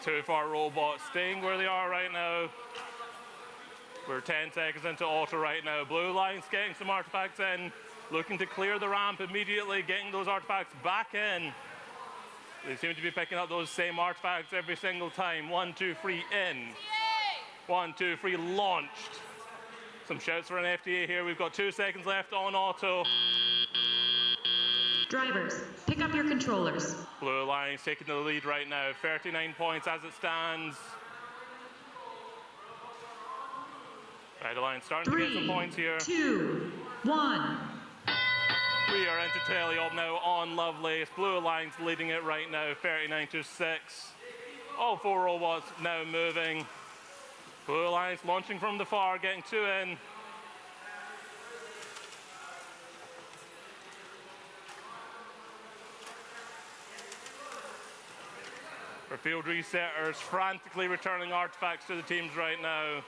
2 of our robots staying where they are right now. We're 10 seconds into auto right now. Blue Alliance getting some artifacts in, looking to clear the ramp immediately, getting those artifacts back in. They seem to be picking up those same artifacts every single time. 1, 2, 3, in. 1, 2, 3, launched. Some shouts for an FTA here. We've got 2 seconds left on auto. Drivers, pick up your controllers. Blue Alliance taking the lead right now. 39 points as it stands. Red Alliance starting to get some points here. 3, 2, 1. We are into tally up now on Lovelace. Blue Alliance leading it right now, 39-6. All 4 robots now moving. Blue Alliance launching from the far, getting 2 in. Our field resetters frantically returning artifacts to the teams right now.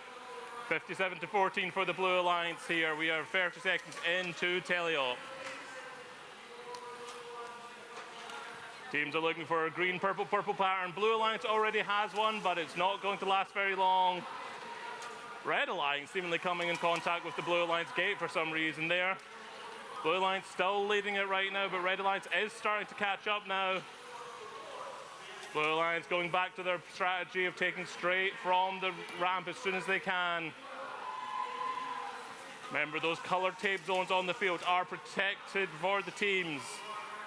57-14 for the Blue Alliance here. We are 30 seconds into teleop. Teams are looking for a green, purple, purple pattern. Blue Alliance already has one, but it's not going to last very long. Red Alliance seemingly coming in contact with the Blue Alliance gate for some reason there. Blue Alliance still leading it right now, but Red Alliance is starting to catch up now. Blue Alliance going back to their strategy of taking straight from the ramp as soon as they can. Remember, those colored tape zones on the field are protected for the teams.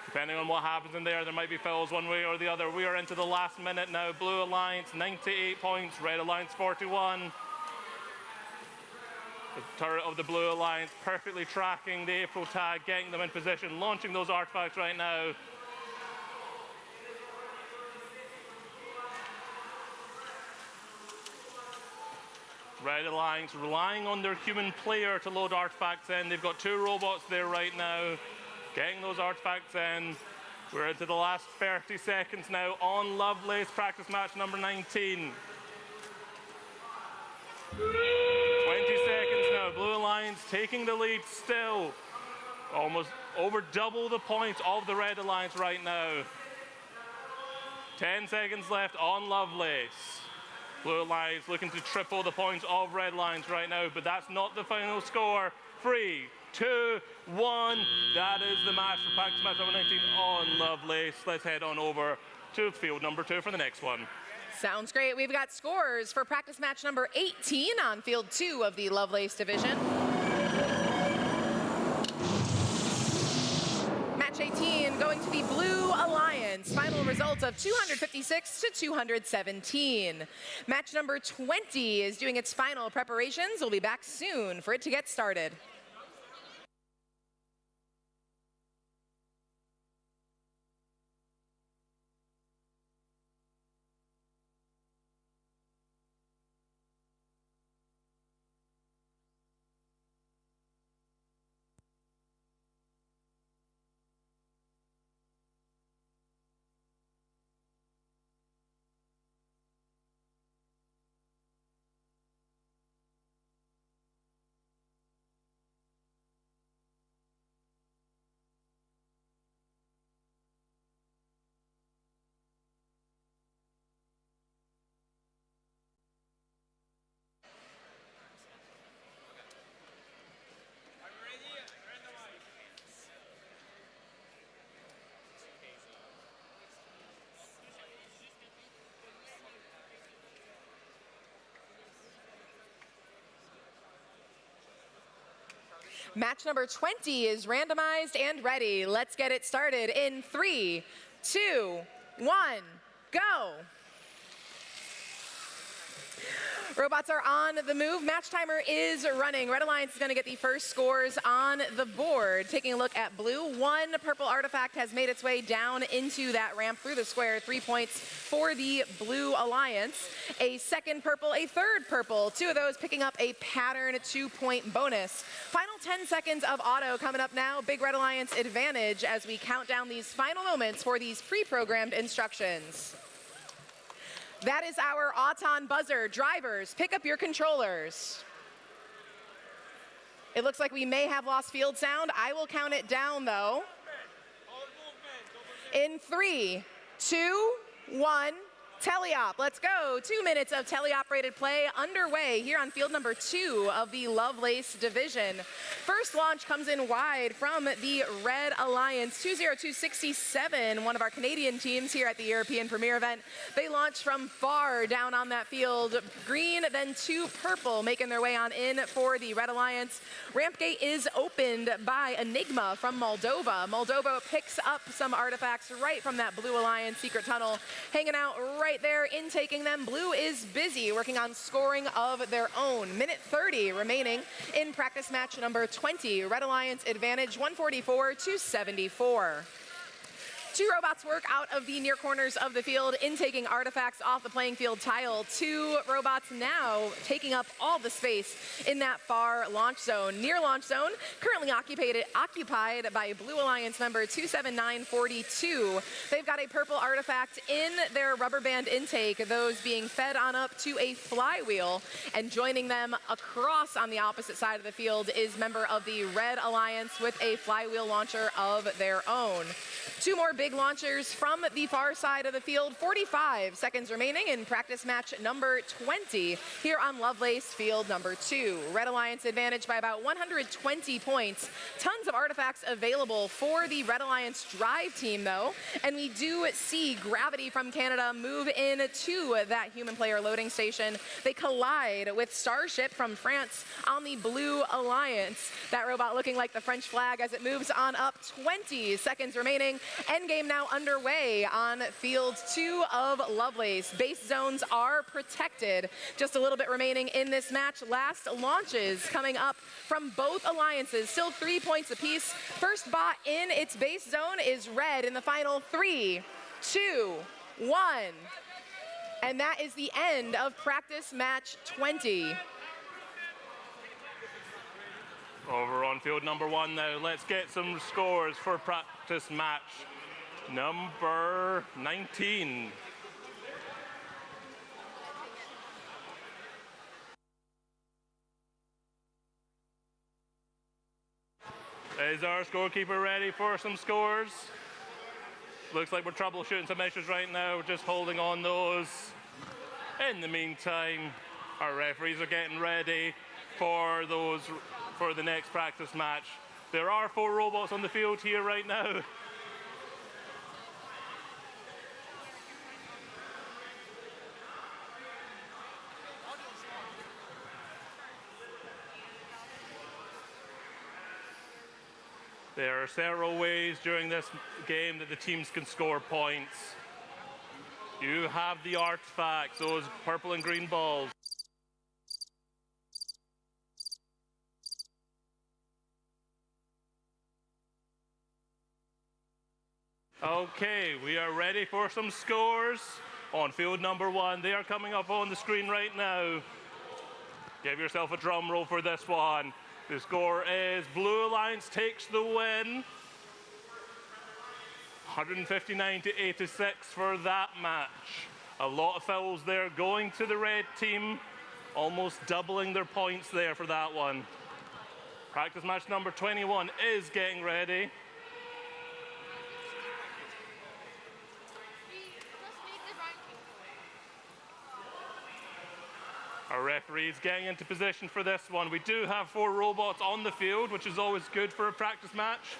Depending on what happens in there, there might be fouls one way or the other. We are into the last minute now. Blue Alliance, 98 points. Red Alliance, 41. The turret of the Blue Alliance perfectly tracking the April tag, getting them in position, launching those artifacts right now. Red Alliance relying on their human player to load artifacts in. They've got 2 robots there right now, getting those artifacts in. We're into the last 30 seconds now on Lovelace, practice match number 19. 20 seconds now, Blue Alliance taking the lead still. Almost over double the points of the Red Alliance right now. 10 seconds left on Lovelace. Blue Alliance looking to triple the points of Red Alliance right now, but that's not the final score. 3, 2, 1. That is the match for practice match number 19 on Lovelace. Let's head on over to field number 2 for the next one. Sounds great. We've got scores for practice match number 18 on field 2 of the Lovelace division. Match 18 going to the Blue Alliance. Final result of 256 to 217. Match number 20 is doing its final preparations. We'll be back soon for it to get started. Match number 20 is randomized and ready. Let's get it started in 3, 2, 1, go. Robots are on the move. Match timer is running. Red Alliance is going to get the first scores on the board. Taking a look at blue, 1 purple artifact has made its way down into that ramp through the square. 3 points for the Blue Alliance. A second purple, a third purple. 2 of those picking up a pattern 2-point bonus. Final 10 seconds of auto coming up now. Big Red Alliance advantage as we count down these final moments for these pre-programmed instructions. That is our Auton buzzer. Drivers, pick up your controllers. It looks like we may have lost field sound. I will count it down though. In 3, 2, 1, teleop. Let's go. 2 minutes of teleoperated play underway here on field number 2 of the Lovelace division. First launch comes in wide from the Red Alliance, 20267, one of our Canadian teams here at the European Premier event. They launch from far down on that field. Green, then 2 purple, making their way on in for the Red Alliance. Ramp gate is opened by Enigma from Moldova. Moldova picks up some artifacts right from that Blue Alliance secret tunnel, hanging out right there, intaking them. Blue is busy working on scoring of their own. Minute 30 remaining in practice match number 20. Red Alliance advantage 144 to 74. Two robots work out of the near corners of the field, intaking artifacts off the playing field tile. Two robots now taking up all the space in that far launch zone. Near launch zone, currently occupied by Blue Alliance member 27942. They've got a purple artifact in their rubber band intake, those being fed on up to a flywheel. And joining them across on the opposite side of the field is member of the Red Alliance with a flywheel launcher of their own. Two more big launchers from the far side of the field. 45 seconds remaining in practice match number 20 here on Lovelace field number 2. Red Alliance advantage by about 120 points. Tons of artifacts available for the Red Alliance drive team though, and we do see Gravity from Canada move in to that human player loading station. They collide with Starship from France on the Blue Alliance. That robot looking like the French flag as it moves on up. 20 seconds remaining. Endgame now underway on field 2 of Lovelace. Base zones are protected. Just a little bit remaining in this match. Last launches coming up from both alliances. Still 3 points apiece. First bot in its base zone is Red in the final 3, 2, 1. And that is the end of practice match 20. Over on field number 1 now, let's get some scores for practice match number 19. Is our scorekeeper ready for some scores? Looks like we're troubleshooting some issues right now, we're just holding on those. In the meantime, our referees are getting ready for the next practice match. There are 4 robots on the field here right now. There are several ways during this game that the teams can score points. You have the artifacts, those purple and green balls. Okay, we are ready for some scores on field number 1. They are coming up on the screen right now. Give yourself a drum roll for this one. The score is Blue Alliance takes the win. 159 to 86 for that match. A lot of fouls there going to the red team, almost doubling their points there for that one. Practice match number 21 is getting ready. Our referee's getting into position for this one. We do have 4 robots on the field, which is always good for a practice match.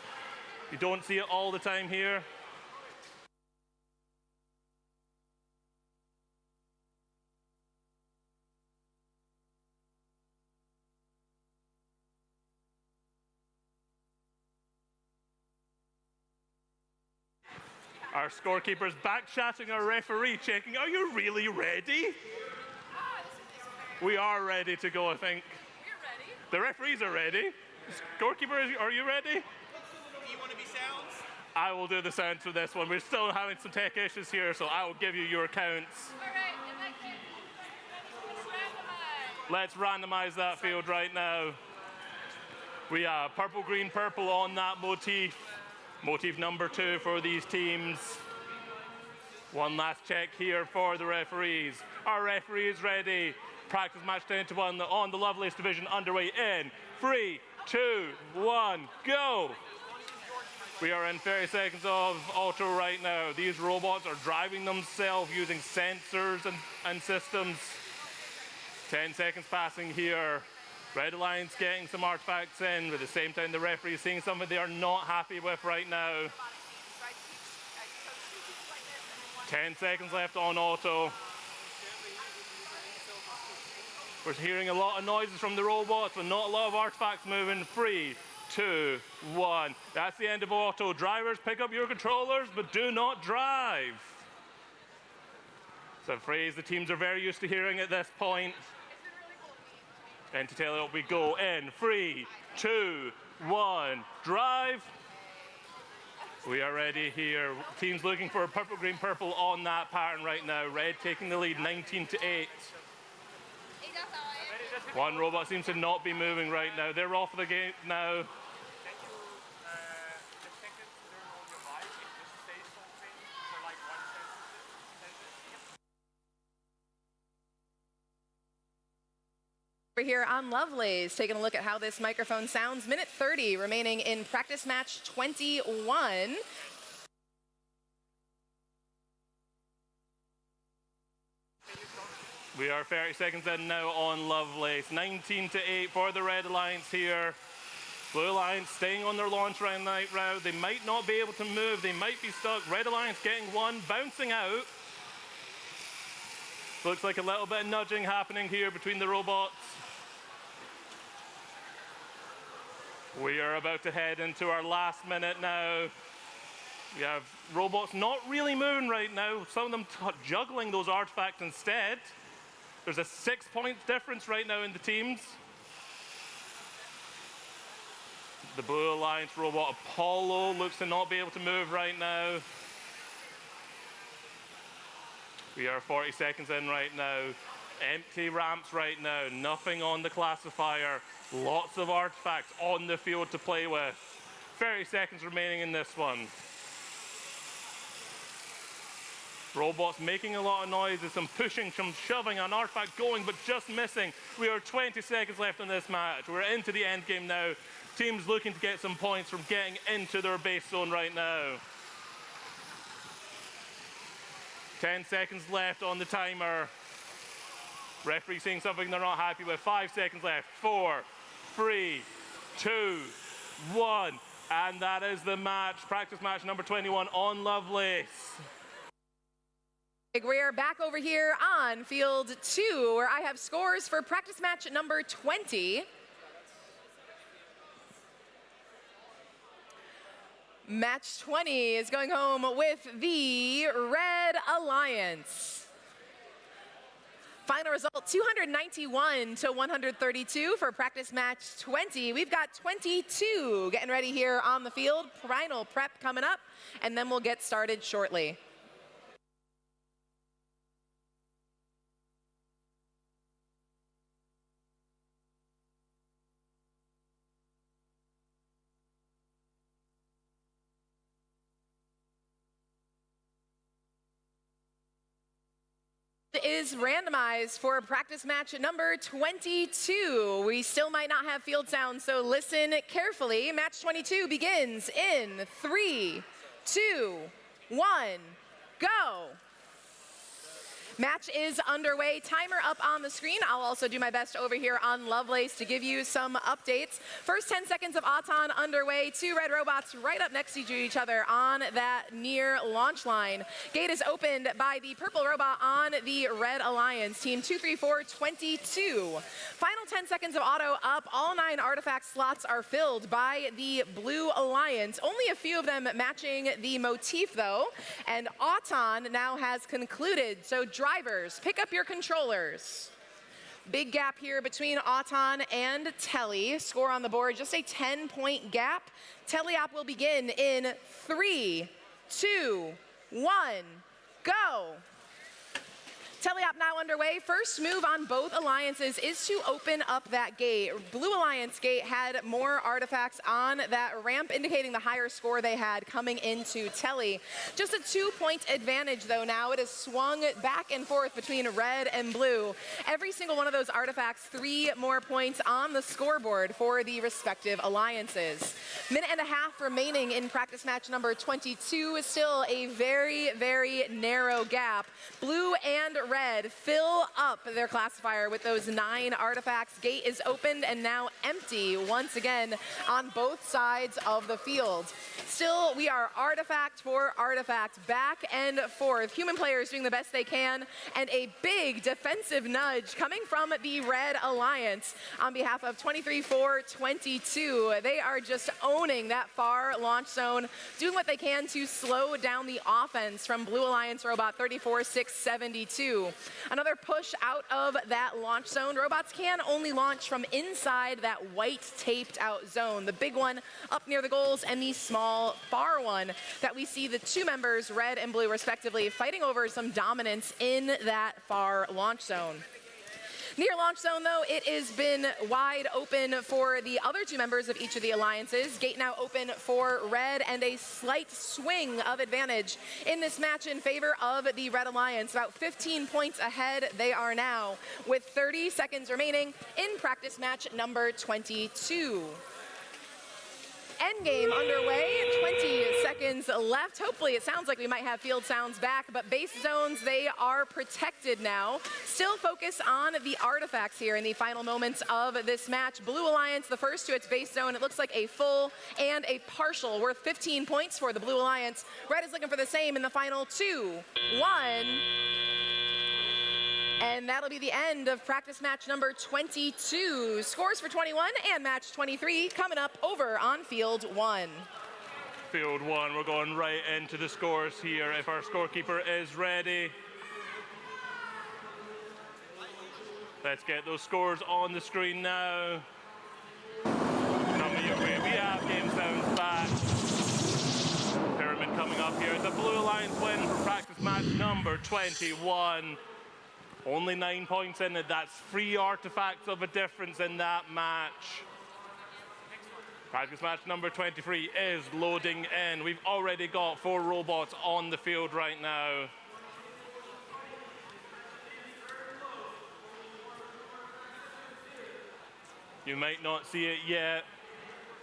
You don't see it all the time here. Our scorekeeper's back chatting our referee, checking, are you really ready? We are ready to go, I think. We're ready. The referees are ready. Scorekeeper, are you ready? Do you want to be sounds? I will do the sounds for this one. We're still having some tech issues here, so I will give you your counts. All right, in that case, let's randomize. Let's randomize that field right now. We have purple, green, purple on that motif. Motif number 2 for these teams. One last check here for the referees. Our referee is ready. Practice match 10-1 on the Lovelace division underway in 3, 2, 1, go! We are in 30 seconds of auto right now. These robots are driving themselves using sensors and systems. 10 seconds passing here. Red Alliance getting some artifacts in, but at the same time the referee is seeing something they are not happy with right now. 10 seconds left on auto. We're hearing a lot of noises from the robots, but not a lot of artifacts moving. 3, 2, 1. That's the end of auto. Drivers, pick up your controllers, but do not drive. It's a phrase the teams are very used to hearing at this point. And to tell it, we go in 3, 2, 1, drive. We are ready here. Teams looking for purple, green, purple on that pattern right now. Red taking the lead, 19 to 8. One robot seems to not be moving right now. They're off the gate now. Over here on Lovelace, taking a look at how this microphone sounds. Minute 30 remaining in practice match 21. We are 30 seconds in now on Lovelace. 19 to 8 for the Red Alliance here. Blue Alliance staying on their launch round night route. They might not be able to move. They might be stuck. Red Alliance getting one, bouncing out. Looks like a little bit of nudging happening here between the robots. We are about to head into our last minute now. We have robots not really moving right now. Some of them juggling those artifacts instead. There's a 6-point difference right now in the teams. The Blue Alliance robot Apollo looks to not be able to move right now. We are 40 seconds in right now. Empty ramps right now, nothing on the classifier. Lots of artifacts on the field to play with. 30 seconds remaining in this one. Robots making a lot of noise. There's some pushing, some shoving, an artifact going but just missing. We are 20 seconds left in this match. We're into the end game now. Teams looking to get some points from getting into their base zone right now. 10 seconds left on the timer. Referee saying something they're not happy with. 5 seconds left. 4, 3, 2, 1. And that is the match. Practice match number 21 on Lovelace. We're back over here on field 2, where I have scores for practice match number 20. Match 20 is going home with the Red Alliance. Final result, 291 to 132 for practice match 20. We've got 22 getting ready here on the field. Final prep coming up, and then we'll get started shortly. Is randomized for practice match number 22. We still might not have field sound, so listen carefully. Match 22 begins in 3, 2, 1, go. Match is underway. Timer up on the screen. I'll also do my best over here on Lovelace to give you some updates. First 10 seconds of Auton underway. 2 red robots right up next to each other on that near launch line. Gate is opened by the purple robot on the Red Alliance. Team 234-22. Final 10 seconds of auto up. All 9 artifact slots are filled by the Blue Alliance. Only a few of them matching the motif though. And Auton now has concluded. So drivers, pick up your controllers. Big gap here between Auton and Telly. Score on the board, just a 10-point gap. Teleop will begin in 3, 2, 1, go. Teleop now underway. First move on both alliances is to open up that gate. Blue Alliance gate had more artifacts on that ramp, indicating the higher score they had coming into Telly. Just a 2-point advantage though now. It is swung back and forth between red and blue. Every single one of those artifacts, 3 more points on the scoreboard for the respective alliances. Minute and a half remaining in practice match number 22 is still a very, very narrow gap. Blue and red fill up their classifier with those 9 artifacts. Gate is opened and now empty once again on both sides of the field. Still, we are artifact for artifact, back and forth. Human players doing the best they can, and a big defensive nudge coming from the Red Alliance on behalf of 23-4-22. They are just owning that far launch zone, doing what they can to slow down the offense from Blue Alliance robot 34-6-72. 22. Another push out of that launch zone. Robots can only launch from inside that white taped out zone. The big one up near the goals and the small far one that we see the two members, red and blue respectively, fighting over some dominance in that far launch zone. Near launch zone, though, it has been wide open for the other two members of each of the alliances. Gate now open for red, and a slight swing of advantage in this match in favor of the Red Alliance. About 15 points ahead they are now, with 30 seconds remaining in practice match number 22. Endgame underway, 20 seconds left. Hopefully, it sounds like we might have field sounds back, but base zones, they are protected now. Still focus on the artifacts here in the final moments of this match. Blue Alliance, the first to its base zone. It looks like a full and a partial, worth 15 points for the Blue Alliance. Red is looking for the same in the final 2, 1. And that'll be the end of practice match number 22. Scores for 21 and match 23 coming up over on field 1. Field 1, we're going right into the scores here if our scorekeeper is ready. Let's get those scores on the screen now. Coming your way, we have game sounds back. Pyramid coming up here. The Blue Alliance win for practice match number 21. Only 9 points in it. That's 3 artifacts of a difference in that match. Practice match number 23 is loading in. We've already got 4 robots on the field right now. You might not see it yet.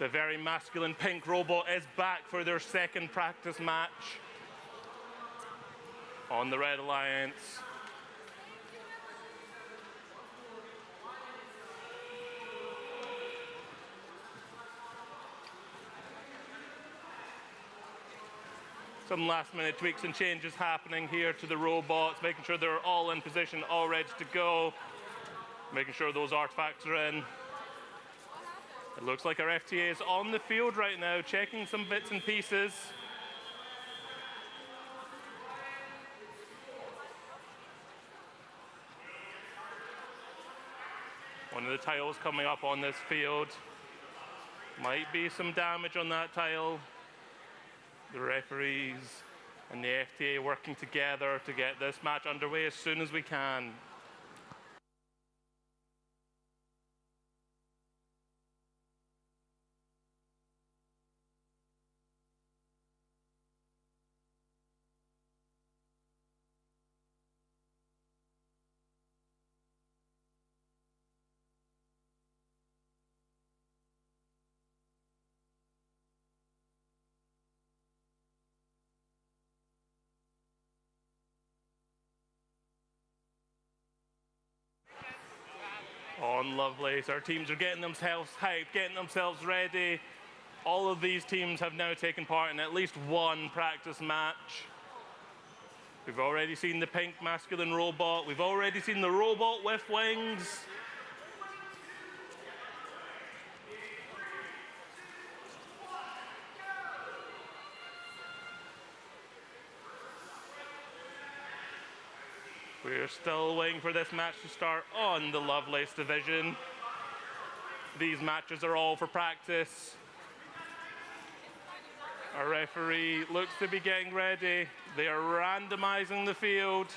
The very masculine pink robot is back for their second practice match on the Red Alliance. Some last minute tweaks and changes happening here to the robots, making sure they're all in position, all ready to go, making sure those artifacts are in. It looks like our FTA is on the field right now, checking some bits and pieces. One of the tiles coming up on this field. Might be some damage on that tile. The referees and the FTA working together to get this match underway as soon as we can. On Lovelace, our teams are getting themselves hyped, getting themselves ready. All of these teams have now taken part in at least one practice match. We've already seen the pink masculine robot. We've already seen the robot with wings. We're still waiting for this match to start on the Lovelace division. These matches are all for practice. Our referee looks to be getting ready. They are randomizing the field.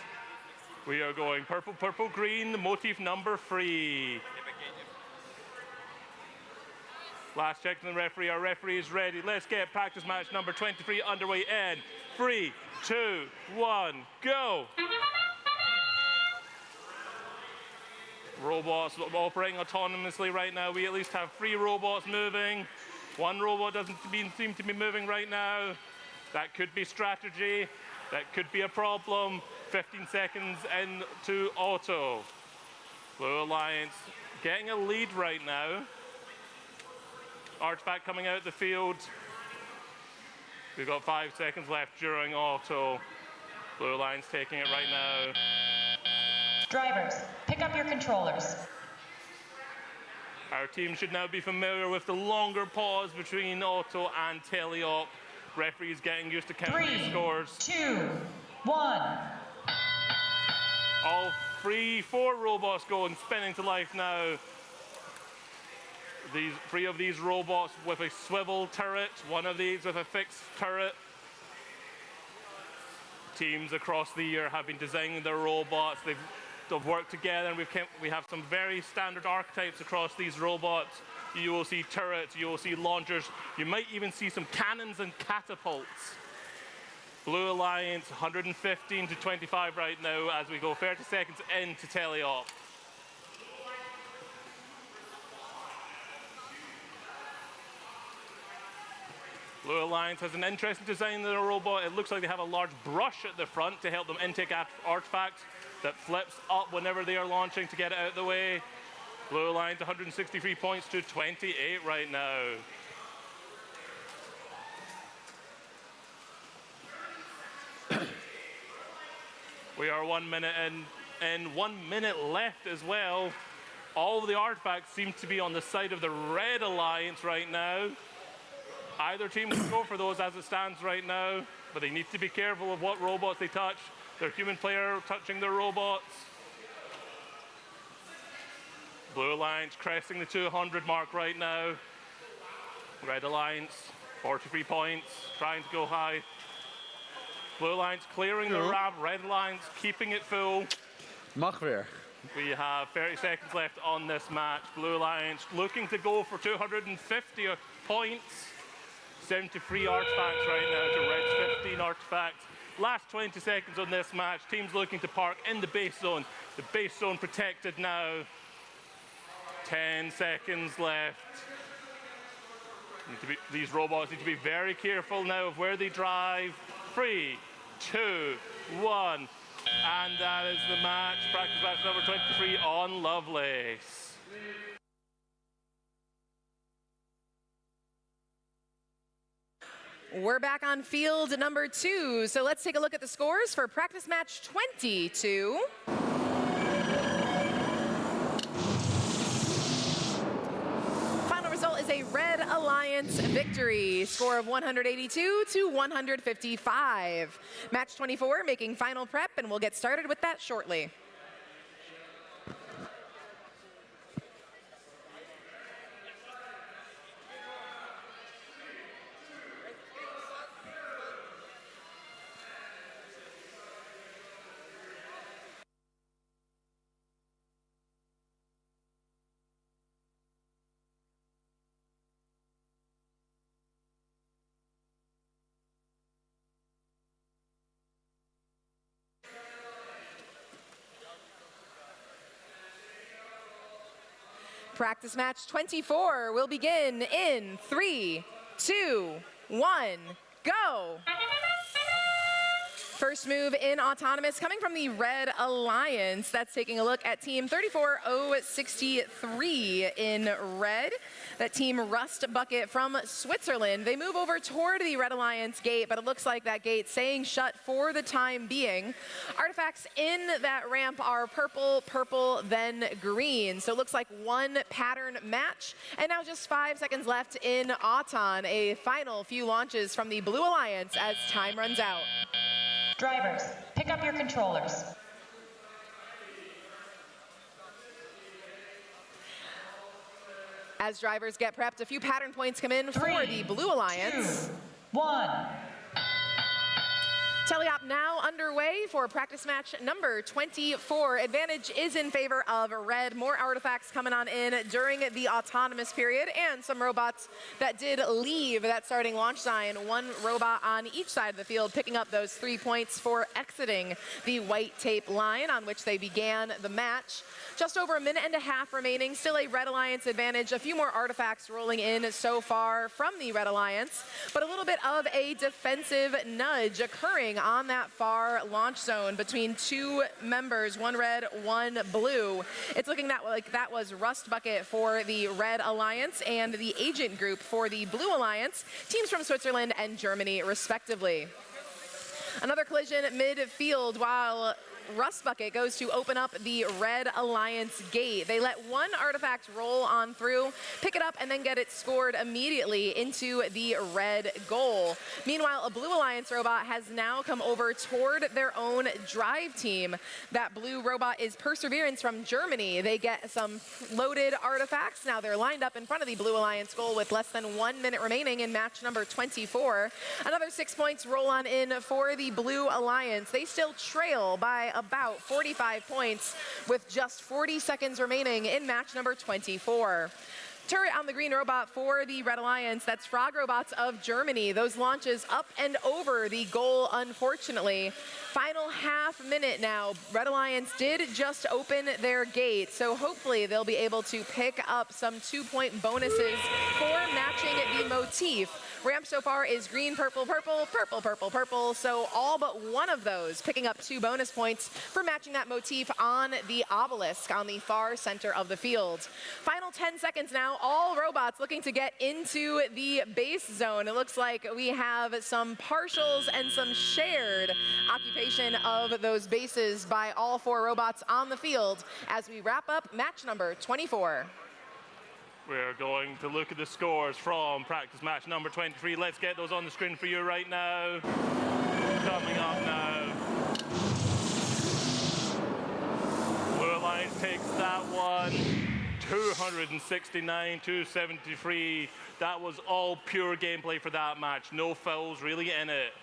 We are going purple, purple, green, motif number 3. Last check from the referee. Our referee is ready. Let's get practice match number 23 underway in 3, 2, 1, go. Robots operating autonomously right now. We at least have 3 robots moving. 1 robot doesn't seem to be moving right now. That could be strategy. That could be a problem. 15 seconds into auto. Blue Alliance getting a lead right now. Artifact coming out the field. We've got 5 seconds left during auto. Blue Alliance taking it right now. Drivers, pick up your controllers. Our team should now be familiar with the longer pause between auto and teleop. Referees getting used to counting these scores. 3, 2, 1. All four robots going, spinning to life now. Three of these robots with a swivel turret, one of these with a fixed turret. Teams across the year have been designing their robots. They've worked together, and we have some very standard archetypes across these robots. You will see turrets, you will see launchers, you might even see some cannons and catapults. Blue Alliance 115 to 25 right now as we go 30 seconds into teleop. Blue Alliance has an interesting design in their robot. It looks like they have a large brush at the front to help them intake artifacts that flips up whenever they are launching to get it out of the way. Blue Alliance 163 points to 28 right now. We are 1 minute in, and 1 minute left as well. All of the artifacts seem to be on the side of the Red Alliance right now. Either team can go for those as it stands right now, but they need to be careful of what robots they touch. Their human player touching their robots. Blue Alliance cresting the 200 mark right now. Red Alliance, 43 points, trying to go high. Blue Alliance clearing the ramp, Red Alliance keeping it full. Mag weer. We have 30 seconds left on this match. Blue Alliance looking to go for 250 points. 73 artifacts right now to Red's 15 artifacts. Last 20 seconds on this match. Teams looking to park in the base zone. The base zone protected now. 10 seconds left. These robots need to be very careful now of where they drive. 3, 2, 1. And that is the match. Practice match number 23 on Lovelace. We're back on field number 2, so let's take a look at the scores for practice match 22. Final result is a Red Alliance victory, score of 182 to 155. Match 24 making final prep, and we'll get started with that shortly. Practice match 24 will begin in 3, 2, 1, go. First move in autonomous coming from the Red Alliance. That's taking a look at team 34063 in red. That team Rust Bucket from Switzerland. They move over toward the Red Alliance gate, but it looks like that gate's staying shut for the time being. Artifacts in that ramp are purple, purple, then green. So it looks like one pattern match. And now just 5 seconds left in Auton. A final few launches from the Blue Alliance as time runs out. Drivers, pick up your controllers. As drivers get prepped, a few pattern points come in for the Blue Alliance. 2, 1. Teleop now underway for practice match number 24. Advantage is in favor of red. More artifacts coming on in during the autonomous period, and some robots that did leave that starting launch sign. One robot on each side of the field picking up those 3 points for exiting the white tape line on which they began the match. Just over a minute and a half remaining, still a Red Alliance advantage. A few more artifacts rolling in so far from the Red Alliance, but a little bit of a defensive nudge occurring on that far launch zone between two members, one red, one blue. It's looking like that was Rust Bucket for the Red Alliance and the Agent Group for the Blue Alliance, teams from Switzerland and Germany respectively. Another collision midfield while Rust Bucket goes to open up the Red Alliance gate. They let one artifact roll on through, pick it up, and then get it scored immediately into the red goal. Meanwhile, a Blue Alliance robot has now come over toward their own drive team. That blue robot is Perseverance from Germany. They get some loaded artifacts. Now they're lined up in front of the Blue Alliance goal with less than 1 minute remaining in match number 24. Another 6 points roll on in for the Blue Alliance. They still trail by about 45 points with just 40 seconds remaining in match number 24. Turret on the green robot for the Red Alliance. That's Frog Robots of Germany. Those launches up and over the goal, unfortunately. Final half minute now. Red Alliance did just open their gate, so hopefully they'll be able to pick up some 2-point bonuses for matching the motif. Ramp so far is green, purple, purple, purple, purple, purple. So all but one of those picking up 2 bonus points for matching that motif on the obelisk on the far center of the field. Final 10 seconds now. All robots looking to get into the base zone. It looks like we have some partials and some shared occupation of those bases by all 4 robots on the field as we wrap up match number 24. We're going to look at the scores from practice match number 23. Let's get those on the screen for you right now. Coming up now. Blue Alliance takes that one. 269-273. That was all pure gameplay for that match. No fouls really in it.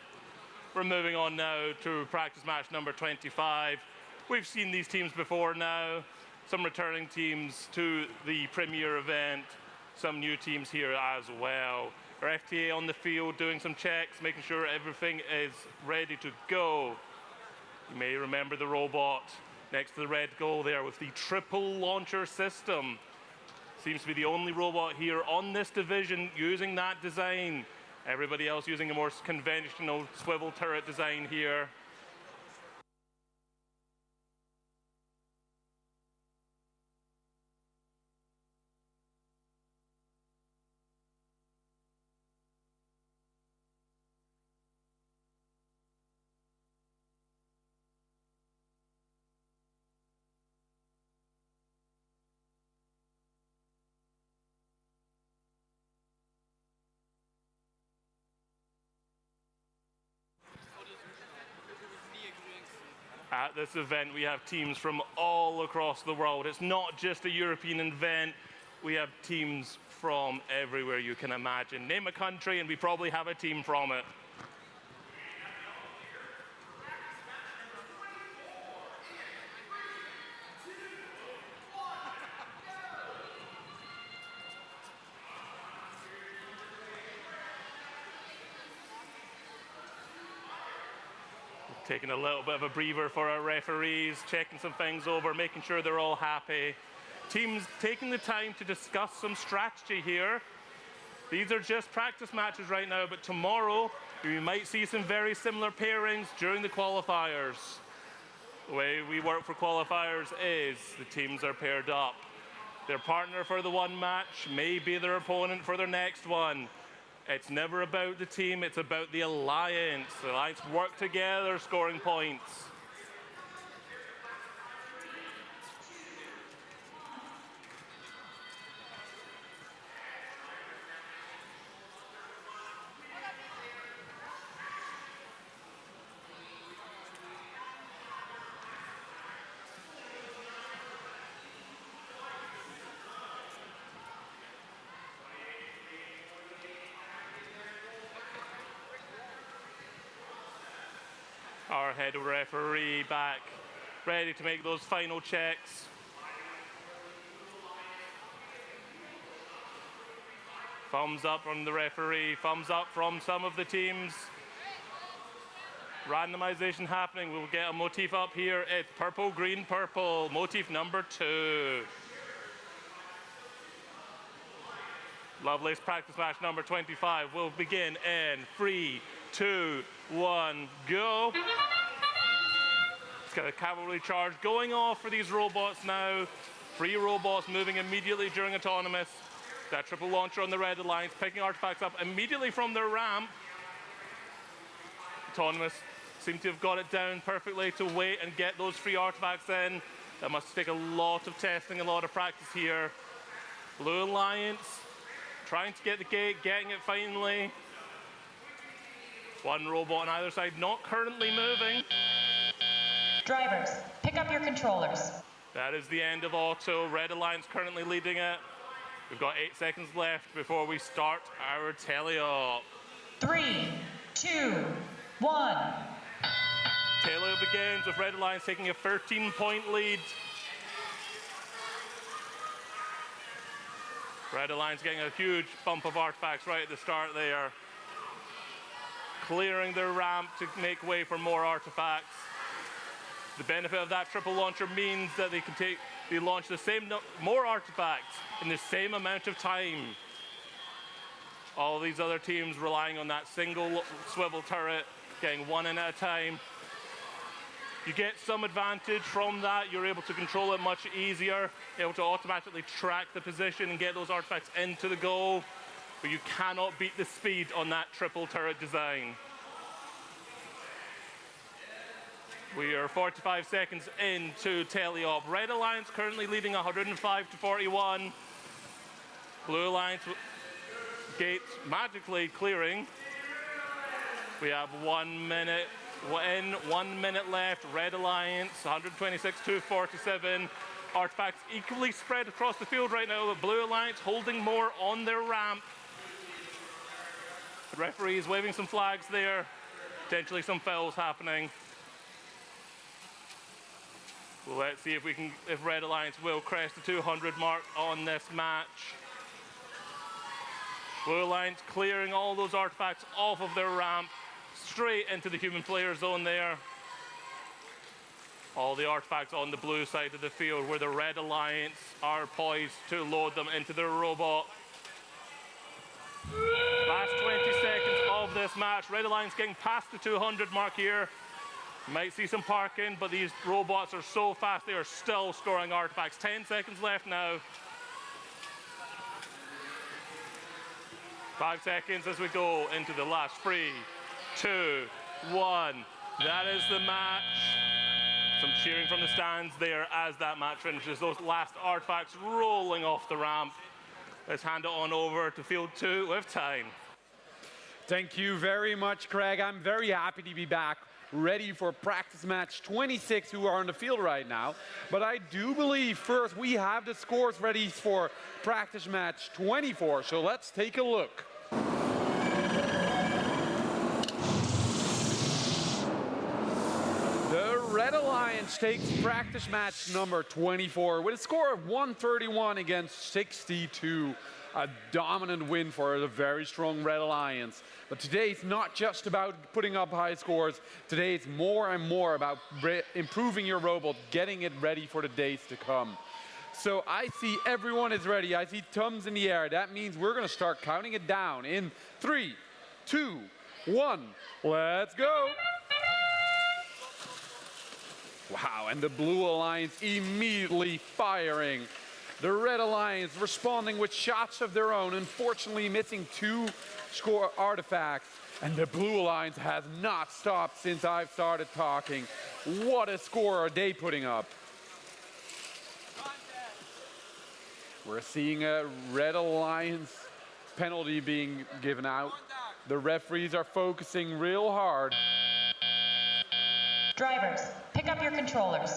We're moving on now to practice match number 25. We've seen these teams before now. Some returning teams to the premier event, some new teams here as well. Our FTA on the field doing some checks, making sure everything is ready to go. You may remember the robot next to the red goal there with the triple launcher system. Seems to be the only robot here on this division using that design. Everybody else using a more conventional swivel turret design here. At this event, we have teams from all across the world. It's not just a European event. We have teams from everywhere you can imagine. Name a country and we probably have a team from it. Taking a little bit of a breather for our referees, checking some things over, making sure they're all happy. Teams taking the time to discuss some strategy here. These are just practice matches right now, but tomorrow we might see some very similar pairings during the qualifiers. The way we work for qualifiers is the teams are paired up. Their partner for the one match may be their opponent for their next one. It's never about the team, it's about the alliance. The alliance work together, scoring points. Our head referee back, ready to make those final checks. Thumbs up from the referee, thumbs up from some of the teams. Randomization happening. We'll get a motif up here. It's purple, green, purple. Motif number 2. Lovelace practice match number 25 will begin in 3, 2, 1, go. It's got a cavalry charge going off for these robots now. 3 robots moving immediately during autonomous. That triple launcher on the Red Alliance, picking artifacts up immediately from their ramp. Autonomous seem to have got it down perfectly to wait and get those free artifacts in. That must take a lot of testing, a lot of practice here. Blue Alliance trying to get the gate, getting it finally. One robot on either side, not currently moving. Drivers, pick up your controllers. That is the end of auto. Red Alliance currently leading it. We've got 8 seconds left before we start our teleop. 3, 2, 1. Teleop begins with Red Alliance taking a 13-point lead. Red Alliance getting a huge bump of artifacts right at the start there. Clearing their ramp to make way for more artifacts. The benefit of that triple launcher means that they launch the same more artifacts in the same amount of time. All these other teams relying on that single swivel turret, getting one in at a time. You get some advantage from that. You're able to control it much easier, able to automatically track the position and get those artifacts into the goal. But you cannot beat the speed on that triple turret design. We are 45 seconds into teleop. Red Alliance currently leading 105 to 41. Blue Alliance gates magically clearing. We have 1 minute in, 1 minute left. Red Alliance 126 to 47. Artifacts equally spread across the field right now. The Blue Alliance holding more on their ramp. The referee is waving some flags there. Potentially some fouls happening. Well, let's see if Red Alliance will crest the 200 mark on this match. Blue Alliance clearing all those artifacts off of their ramp, straight into the human player zone there. All the artifacts on the blue side of the field where the Red Alliance are poised to load them into their robot. Last 20 seconds of this match. Red Alliance getting past the 200 mark here. Might see some parking, but these robots are so fast, they are still scoring artifacts. 10 seconds left now. 5 seconds as we go into the last 3, 2, 1. That is the match. Some cheering from the stands there as that match finishes. Those last artifacts rolling off the ramp. Let's hand it on over to field 2 with time. Thank you very much, Craig. I'm very happy to be back, ready for practice match 26 who are on the field right now. But I do believe first we have the scores ready for practice match 24. So let's take a look. The Red Alliance takes practice match number 24 with a score of 131 against 62. A dominant win for the very strong Red Alliance. But today it's not just about putting up high scores. Today it's more and more about improving your robot, getting it ready for the days to come. So I see everyone is ready. I see thumbs in the air. That means we're going to start counting it down in 3, 2, 1. Let's go. Wow, and the Blue Alliance immediately firing. The Red Alliance responding with shots of their own, unfortunately missing 2 score artifacts. And the Blue Alliance has not stopped since I've started talking. What a score are they putting up? We're seeing a Red Alliance penalty being given out. The referees are focusing real hard. Drivers, pick up your controllers.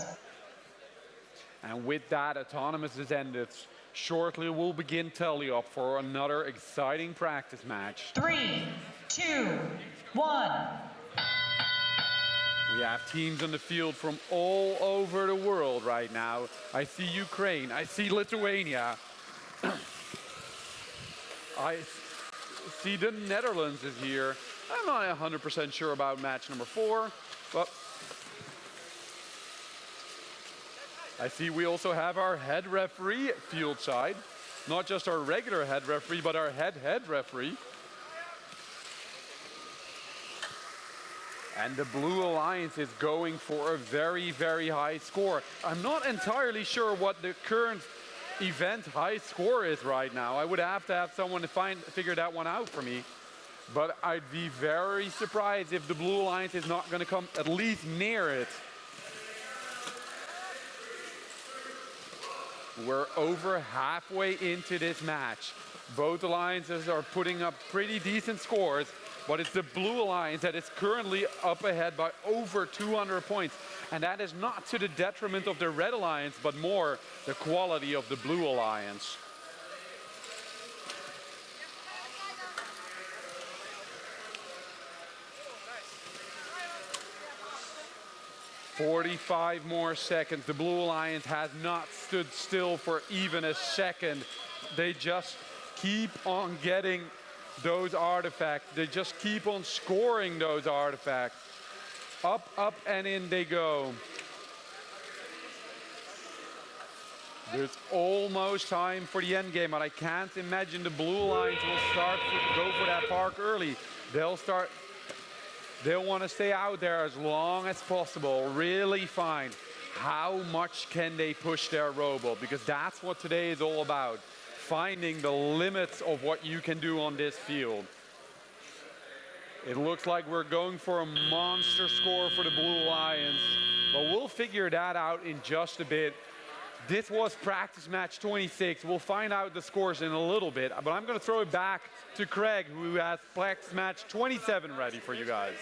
And with that, autonomous is ended. Shortly we'll begin teleop for another exciting practice match. 3, 2, 1. We have teams on the field from all over the world right now. I see Ukraine, I see Lithuania. I see the Netherlands is here. I'm not 100% sure about match number 4, but I see we also have our head referee field side. Not just our regular head referee, but our head referee. And the Blue Alliance is going for a very, very high score. I'm not entirely sure what the current event high score is right now. I would have to have someone to figure that one out for me. but I'd be very surprised if the Blue Alliance is not going to come at least near it. We're over halfway into this match. Both alliances are putting up pretty decent scores, but it's the Blue Alliance that is currently up ahead by over 200 points. And that is not to the detriment of the Red Alliance, but more the quality of the Blue Alliance. 45 more seconds. The Blue Alliance has not stood still for even a second. They just keep on getting those artifacts. They just keep on scoring those artifacts. Up, up, and in they go. There's almost time for the end game, but I can't imagine the Blue Alliance will go for that park early. They'll want to stay out there as long as possible, really find how much can they push their robot, because that's what today is all about, finding the limits of what you can do on this field. It looks like we're going for a monster score for the Blue Alliance, but we'll figure that out in just a bit. This was practice match 26. We'll find out the scores in a little bit, but I'm going to throw it back to Craig, who has practice match 27 ready for you guys.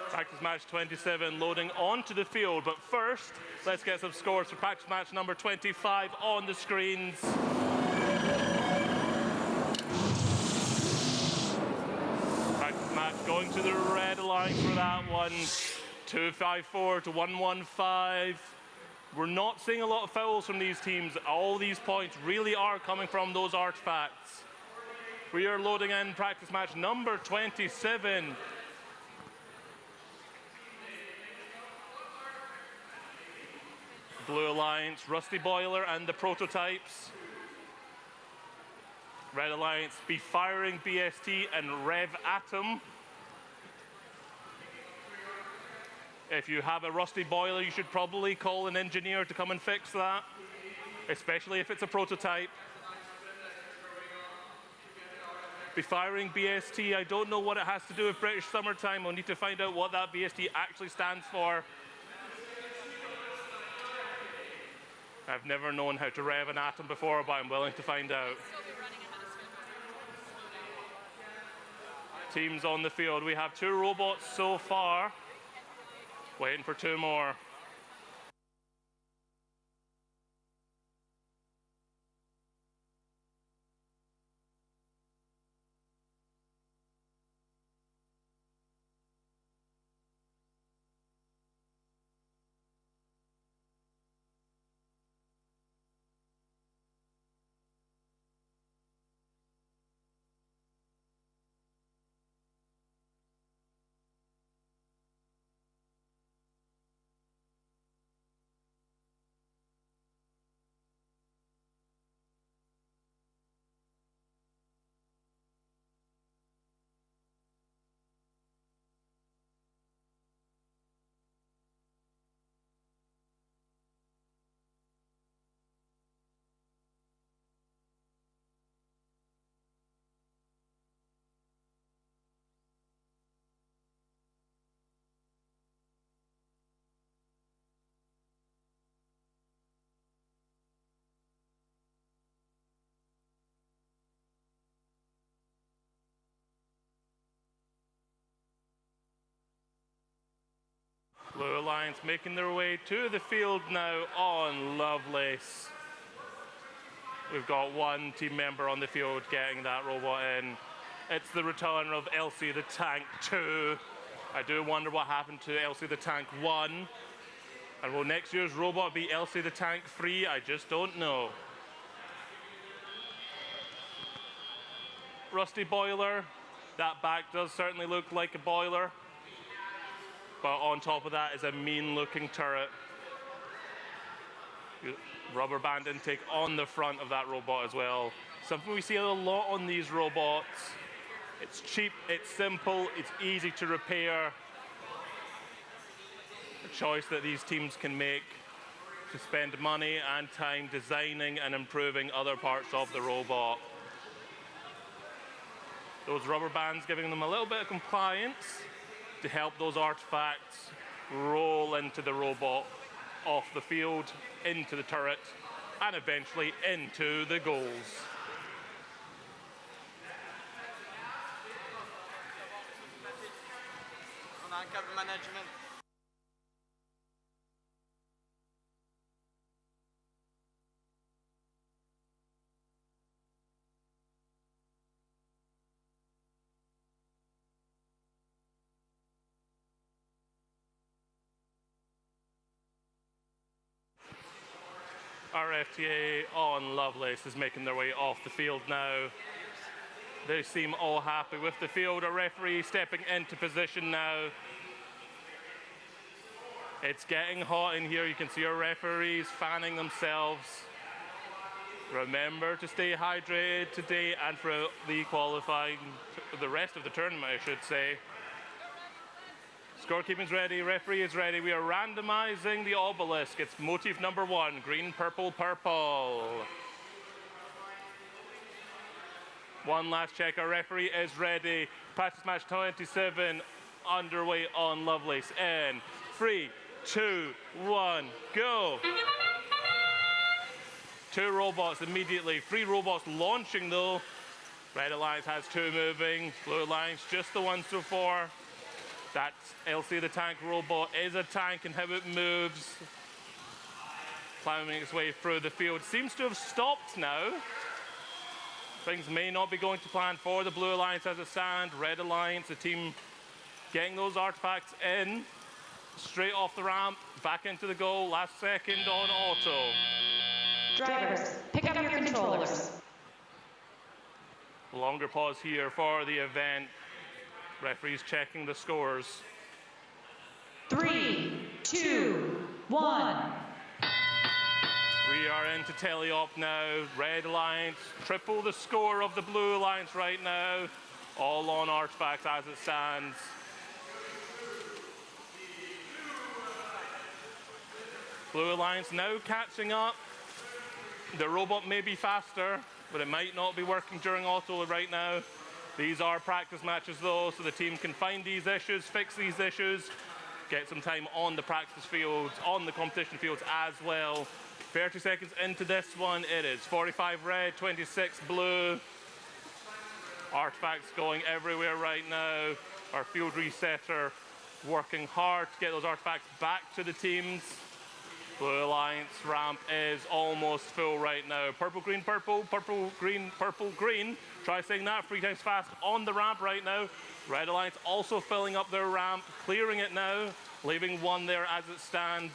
Practice match 27 loading onto the field, but first, let's get some scores for practice match number 25 on the screens. Practice match going to the Red Alliance for that one. 254 to 115. We're not seeing a lot of fouls from these teams. All these points really are coming from those artifacts. We are loading in practice match number 27. Blue Alliance, Rusty Boiler and the prototypes. Red Alliance, Be Firing BST and Rev Atom. If you have a rusty boiler, you should probably call an engineer to come and fix that, especially if it's a prototype. Be Firing BST, I don't know what it has to do with British summertime. We'll need to find out what that BST actually stands for. I've never known how to rev an atom before, but I'm willing to find out. Teams on the field. We have 2 robots so far. Waiting for 2 more. Blue Alliance making their way to the field now on Lovelace. We've got 1 team member on the field getting that robot in. It's the return of Elsie the Tank 2. I do wonder what happened to Elsie the Tank 1. And will next year's robot be Elsie the Tank 3? I just don't know. Rusty Boiler. That back does certainly look like a boiler. But on top of that is a mean-looking turret. Rubber band intake on the front of that robot as well. Something we see a lot on these robots. It's cheap, it's simple, it's easy to repair. A choice that these teams can make to spend money and time designing and improving other parts of the robot. Those rubber bands giving them a little bit of compliance to help those artifacts roll into the robot, off the field, into the turret, and eventually into the goals. On cabin management. Our FTA on Lovelace is making their way off the field now. They seem all happy with the field. A referee stepping into position now. It's getting hot in here. You can see our referees fanning themselves. Remember to stay hydrated today and for the qualifying, the rest of the tournament, I should say. Scorekeeping's ready, referee is ready. We are randomizing the obelisk. It's motif number 1, green, purple, purple. One last check, our referee is ready. Practice match 27 underway on Lovelace. In 3, 2, 1, go. 2 robots immediately, 3 robots launching though. Red Alliance has 2 moving, Blue Alliance just the 1 so far. That LC the tank robot is a tank and how it moves. Climbing its way through the field. Seems to have stopped now. Things may not be going to plan for the Blue Alliance as it stands. Red Alliance, the team getting those artifacts in. Straight off the ramp, back into the goal. Last second on auto. Drivers, pick up your controllers. Longer pause here for the event. Referees checking the scores. 3, 2, 1. We are into teleop now. Red Alliance, triple the score of the Blue Alliance right now. All on artifacts as it stands. Blue Alliance now catching up. The robot may be faster, but it might not be working during auto right now. These are practice matches though, so the team can find these issues, fix these issues, get some time on the practice fields, on the competition fields as well. 30 seconds into this one, it is 45 red, 26 blue. Artifacts going everywhere right now. Our field resetter working hard to get those artifacts back to the teams. Blue Alliance ramp is almost full right now. Purple, green, purple, purple, green, purple, green. Try saying that 3 times fast on the ramp right now. Red Alliance also filling up their ramp, clearing it now, leaving 1 there as it stands.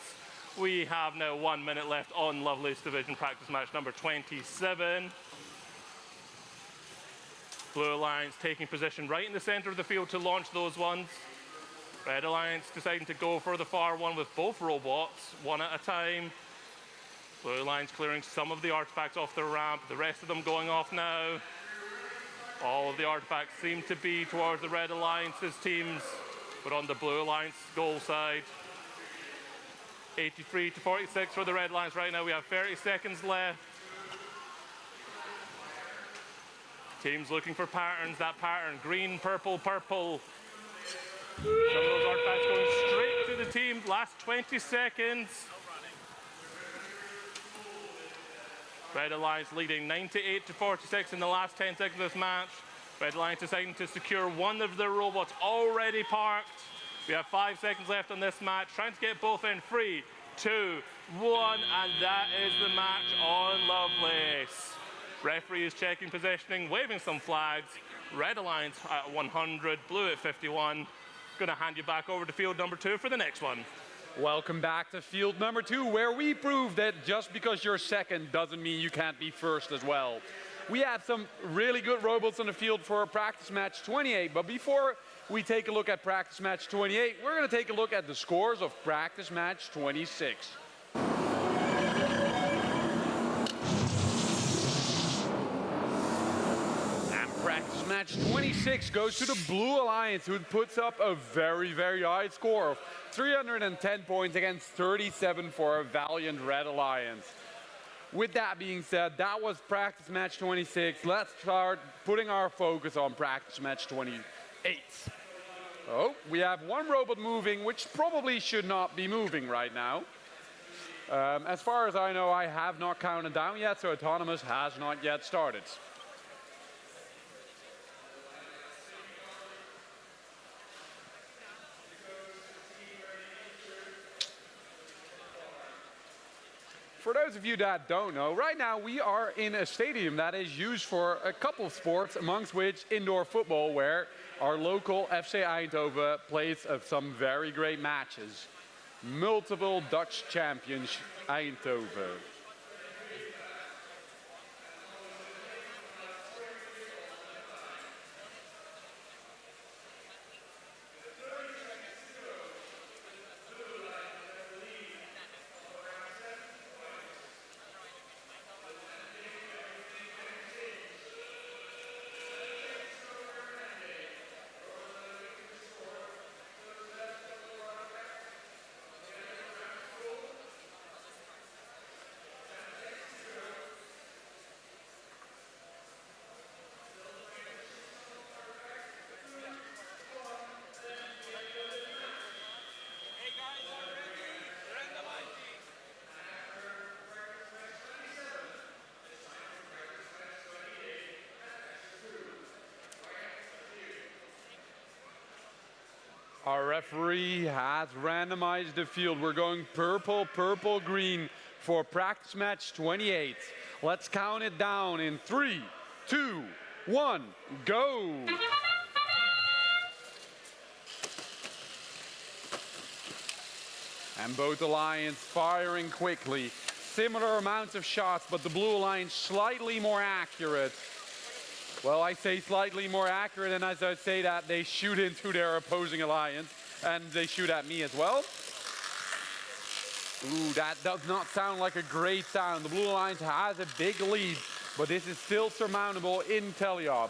We have now 1 minute left on Lovelace Division practice match number 27. Blue Alliance taking position right in the center of the field to launch those ones. Red Alliance deciding to go for the far one with both robots, 1 at a time. Blue Alliance clearing some of the artifacts off the ramp, the rest of them going off now. All of the artifacts seem to be towards the Red Alliance's teams, but on the Blue Alliance goal side. 83 to 46 for the Red Alliance right now. We have 30 seconds left. Teams looking for patterns, that pattern, green, purple, purple. Some of those artifacts going straight to the team. Last 20 seconds. Red Alliance leading 98 to 46 in the last 10 seconds of this match. Red Alliance deciding to secure 1 of their robots already parked. We have 5 seconds left on this match. Trying to get both in. 3, 2, 1, and that is the match on Lovelace. Referee is checking positioning, waving some flags. Red Alliance at 100, blue at 51. Going to hand you back over to field number 2 for the next one. Welcome back to field number 2, where we prove that just because you're second doesn't mean you can't be first as well. We had some really good robots on the field for practice match 28, but before we take a look at practice match 28, we're going to take a look at the scores of practice match 26. Practice match 26 goes to the Blue Alliance, who puts up a very, very high score of 310 points against 37 for a valiant Red Alliance. With that being said, that was practice match 26. Let's start putting our focus on practice match 28. Oh, we have one robot moving, which probably should not be moving right now. As far as I know, I have not counted down yet, so autonomous has not yet started. For those of you that don't know, right now we are in a stadium that is used for a couple of sports, amongst which indoor football, where our local FC Eindhoven plays some very great matches. Multiple Dutch champions, Eindhoven. Hey guys, are you ready? Randomizing. Our referee has randomized the field. We're going purple, purple, green for practice match 28. Let's count it down in 3, 2, 1, go! And both alliance firing quickly. Similar amounts of shots, but the blue alliance slightly more accurate. Well, I say slightly more accurate, and as I say that, they shoot into their opposing alliance, and they shoot at me as well. Ooh, that does not sound like a great sound. The blue alliance has a big lead, but this is still surmountable in teleop.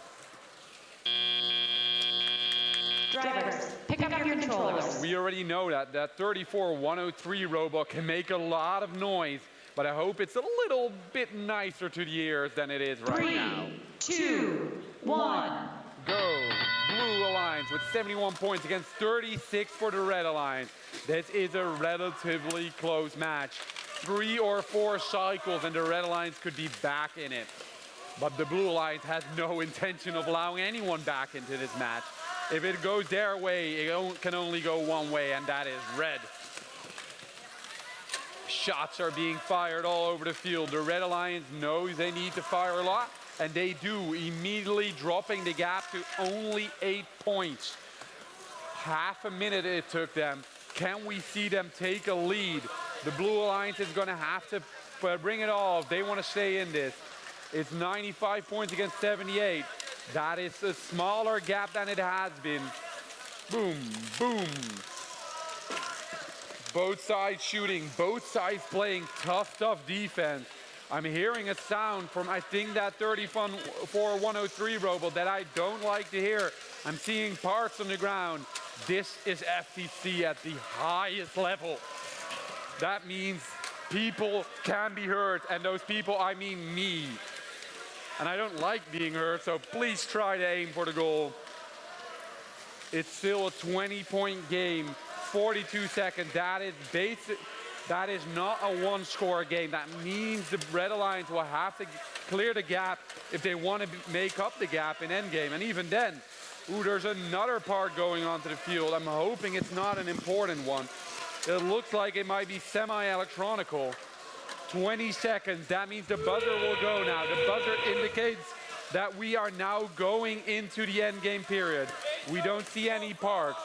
Drivers, pick up your controllers. We already know that 34103 robot can make a lot of noise, but I hope it's a little bit nicer to the ears than it is right now. 3, 2, 1. Go. Blue Alliance with 71 points against 36 for the Red Alliance. This is a relatively close match. 3 or 4 cycles and the Red Alliance could be back in it. But the Blue Alliance has no intention of allowing anyone back into this match. If it goes their way, it can only go one way, and that is red. Shots are being fired all over the field. The Red Alliance knows they need to fire a lot, and they do, immediately dropping the gap to only 8 points. Half a minute it took them. Can we see them take a lead? The Blue Alliance is going to have to bring it all if they want to stay in this. It's 95 points against 78. That is a smaller gap than it has been. Boom, boom. Both sides shooting, both sides playing tough, tough defense. I'm hearing a sound from, I think, that 34103 robot that I don't like to hear. I'm seeing parts on the ground. This is FTC at the highest level. That means people can be hurt, and those people, I mean me. And I don't like being hurt, so please try to aim for the goal. It's still a 20-point game, 42 seconds. That is basic. That is not a one-score game. That means the Red Alliance will have to clear the gap if they want to make up the gap in endgame. And even then, ooh, there's another part going onto the field. I'm hoping it's not an important one. It looks like it might be semi-electronical. 20 seconds, that means the buzzer will go now. The buzzer indicates that we are now going into the end game period. We don't see any parks.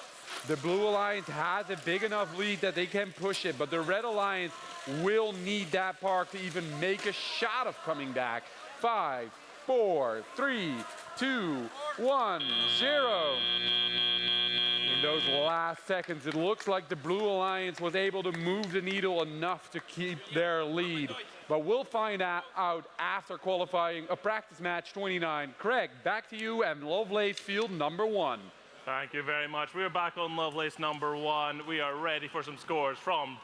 The Blue Alliance has a big enough lead that they can push it, but the Red Alliance will need that park to even make a shot of coming back. 5, 4, 3, 2, 1, 0. In those last seconds, it looks like the Blue Alliance was able to move the needle enough to keep their lead. But we'll find out after qualifying a practice match 29. Craig, back to you and Lovelace field number 1. Thank you very much. We're back on Lovelace number 1. We are ready for some scores from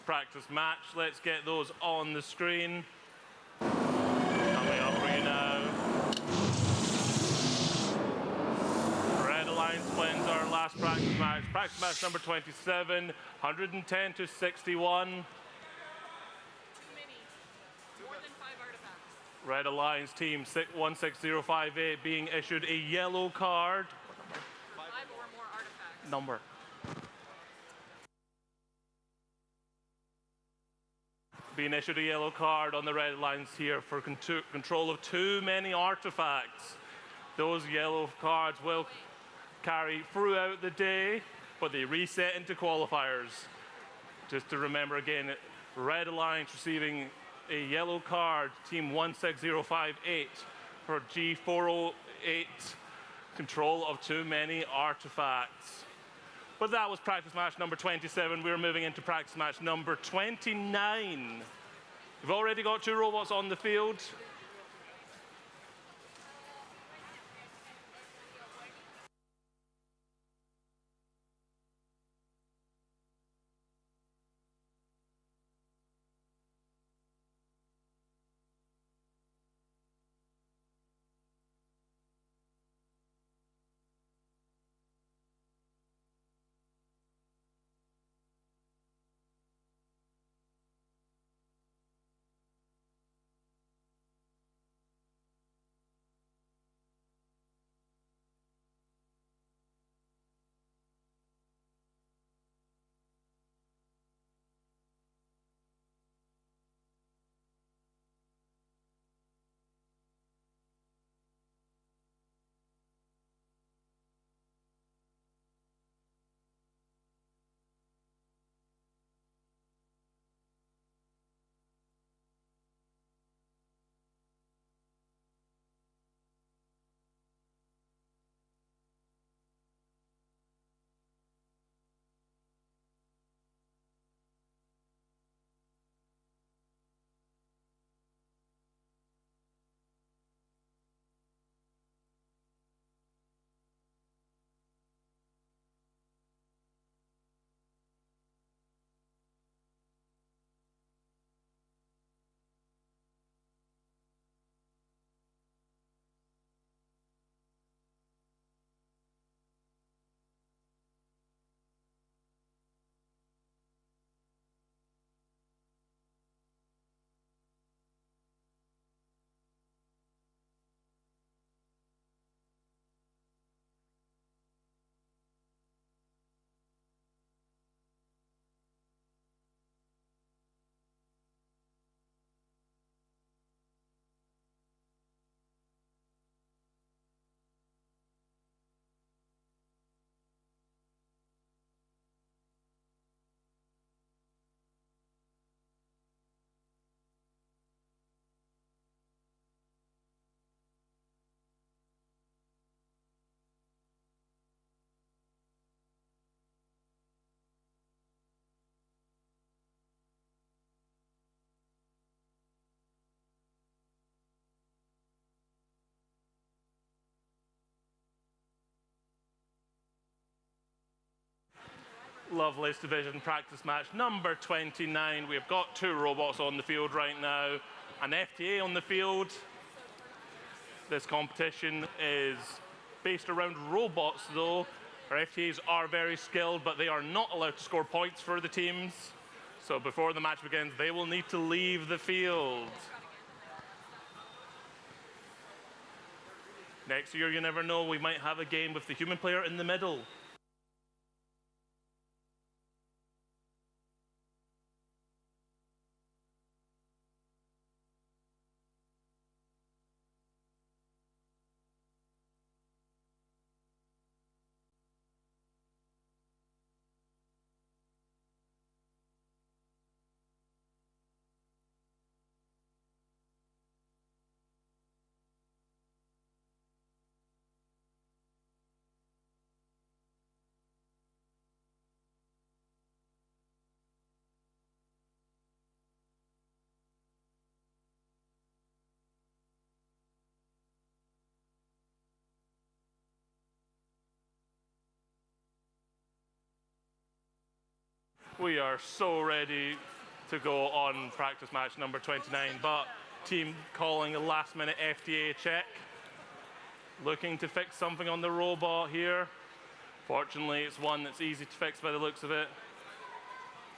practice match. Let's get those on the screen. our last practice match. Practice match number 27, 110 to 61. Too many. More than 5 artifacts. Red Alliance team 16058 being issued a yellow card. 5 or more artifacts. Number. Being issued a yellow card on the Red Alliance here for control of too many artifacts. Those yellow cards will carry throughout the day, but they reset into qualifiers. Just to remember again, Red Alliance receiving a yellow card, team 16058 for G408, control of too many artifacts. But that was practice match number 27. We're moving into practice match number 29. We've already got 2 robots on the field. Lovelace Division practice match number 29. We've got 2 robots on the field right now, an FTA on the field. This competition is based around robots though. Our FTAs are very skilled, but they are not allowed to score points for the teams. So before the match begins, they will need to leave the field. Next year, you never know, we might have a game with the human player in the middle. We are so ready to go on practice match number 29, but team calling a last-minute FTA check. Looking to fix something on the robot here. Fortunately, it's one that's easy to fix by the looks of it.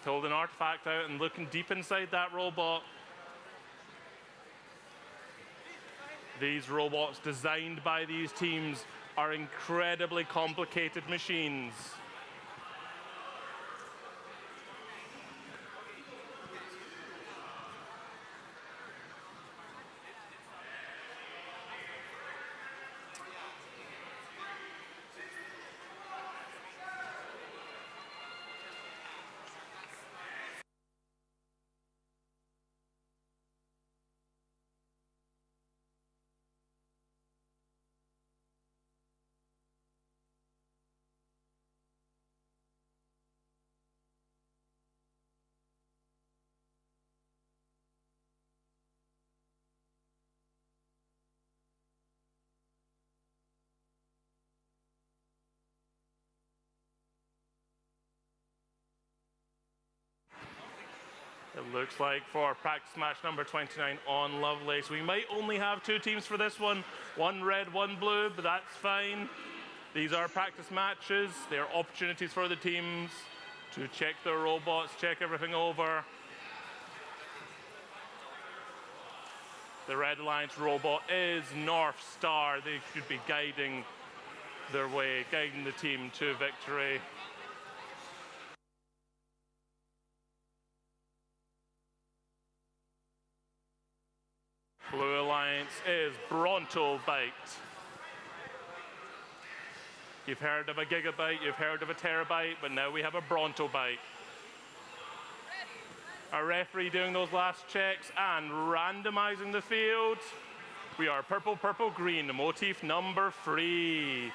Pulled an artifact out and looking deep inside that robot. These robots designed by these teams are incredibly complicated machines. It looks like for practice match number 29 on Lovelace, we might only have 2 teams for this one. One red, one blue, but that's fine. These are practice matches. They're opportunities for the teams to check their robots, check everything over. The Red Alliance robot is North Star. They should be guiding their way, guiding the team to victory. Blue Alliance is Bronto Byte. You've heard of a gigabyte, you've heard of a terabyte, but now we have a Bronto Byte. Our referee doing those last checks and randomizing the field. We are purple, purple, green, motif number 3.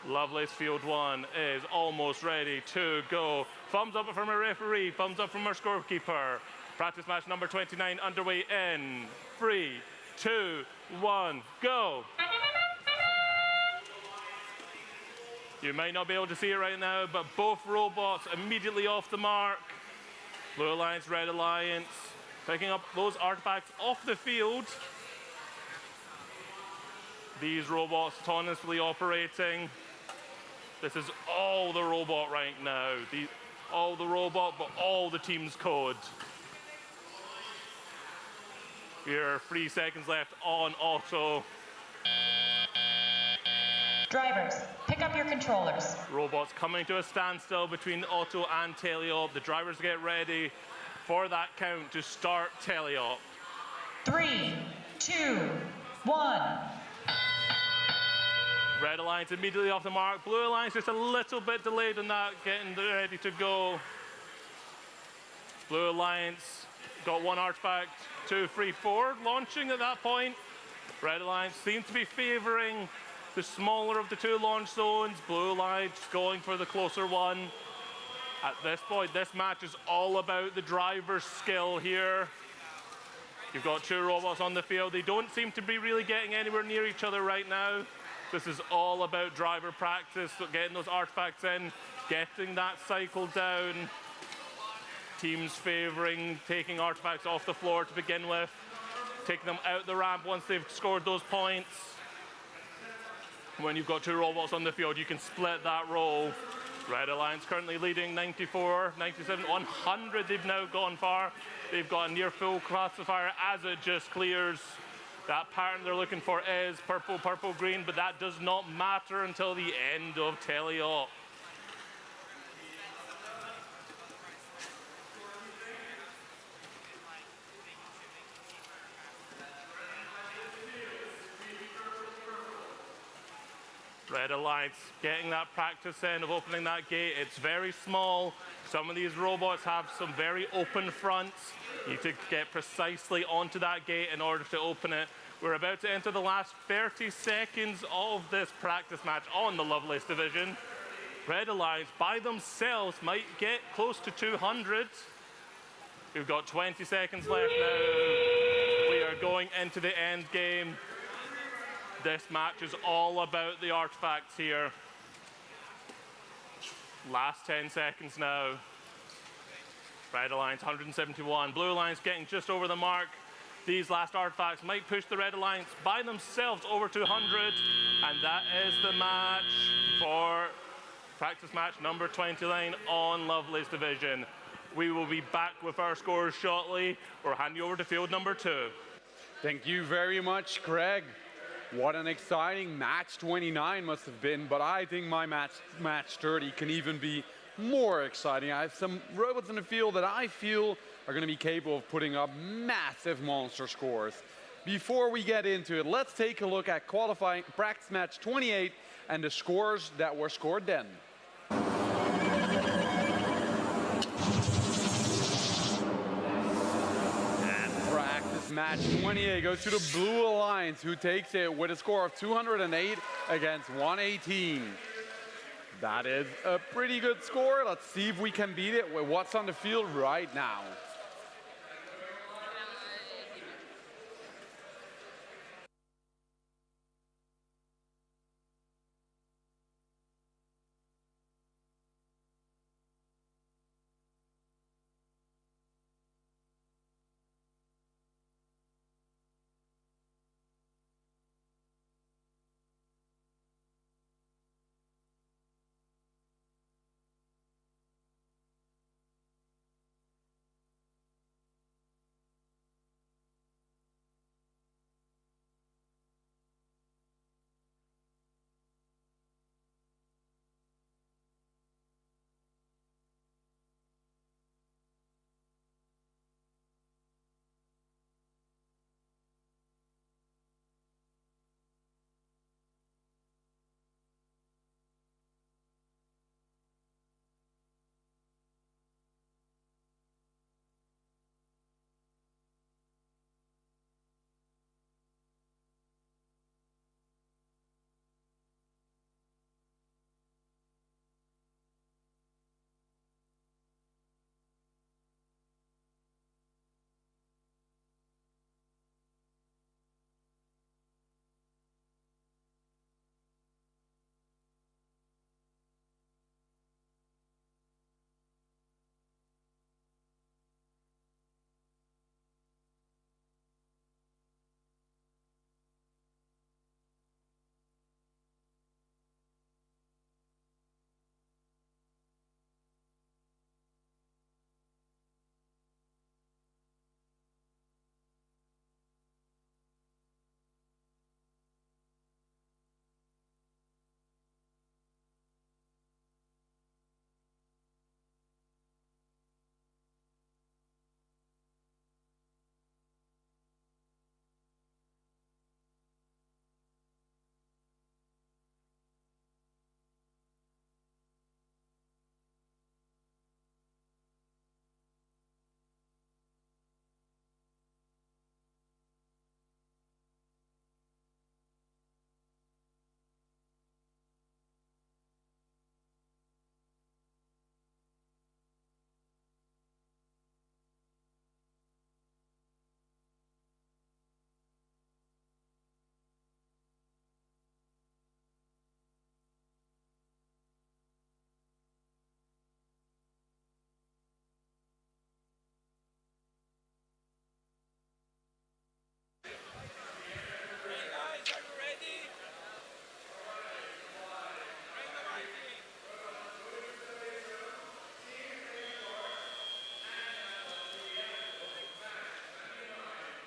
Lovelace Field 1 is almost ready to go. Thumbs up from our referee, thumbs up from our scorekeeper. Practice match number 29 underway in 3, 2, 1, go. You might not be able to see it right now, but both robots immediately off the mark. Blue Alliance, Red Alliance, picking up those artifacts off the field. These robots autonomously operating. This is all the robot right now. All the robot, but all the team's code. Here, 3 seconds left on auto. Drivers, pick up your controllers. Robots coming to a standstill between auto and teleop. The drivers get ready for that count to start teleop. 3, 2, 1. Red Alliance immediately off the mark. Blue Alliance just a little bit delayed on that, getting ready to go. Blue Alliance got 1 artifact, 2, 3, 4 launching at that point. Red Alliance seems to be favoring the smaller of the 2 launch zones. Blue Alliance going for the closer one. At this point, this match is all about the driver's skill here. You've got 2 robots on the field. They don't seem to be really getting anywhere near each other right now. This is all about driver practice, so getting those artifacts in, getting that cycle down. Teams favoring taking artifacts off the floor to begin with, taking them out the ramp once they've scored those points. When you've got 2 robots on the field, you can split that role. Red Alliance currently leading 94, 97, 100 they've now gone far. They've got a near full classifier as it just clears. That pattern they're looking for is purple, purple, green, but that does not matter until the end of teleop. Red Alliance getting that practice in of opening that gate. It's very small. Some of these robots have some very open fronts. You need to get precisely onto that gate in order to open it. We're about to enter the last 30 seconds of this practice match on the Lovelace division. Red Alliance by themselves might get close to 200. We've got 20 seconds left now. We are going into the end game. This match is all about the artifacts here. Last 10 seconds now. Red Alliance 171. Blue Alliance getting just over the mark. These last artifacts might push the Red Alliance by themselves over 200. And that is the match for practice match number 29 on Lovelace division. We will be back with our scores shortly. We'll hand you over to field number 2. Thank you very much, Craig. What an exciting match 29 must have been, but I think my match 30 can even be more exciting. I have some robots in the field that I feel are going to be capable of putting up massive monster scores. Before we get into it, let's take a look at qualifying practice match 28 and the scores that were scored then. And practice match 28 goes to the Blue Alliance, who takes it with a score of 208 against 118. That is a pretty good score. Let's see if we can beat it with what's on the field right now.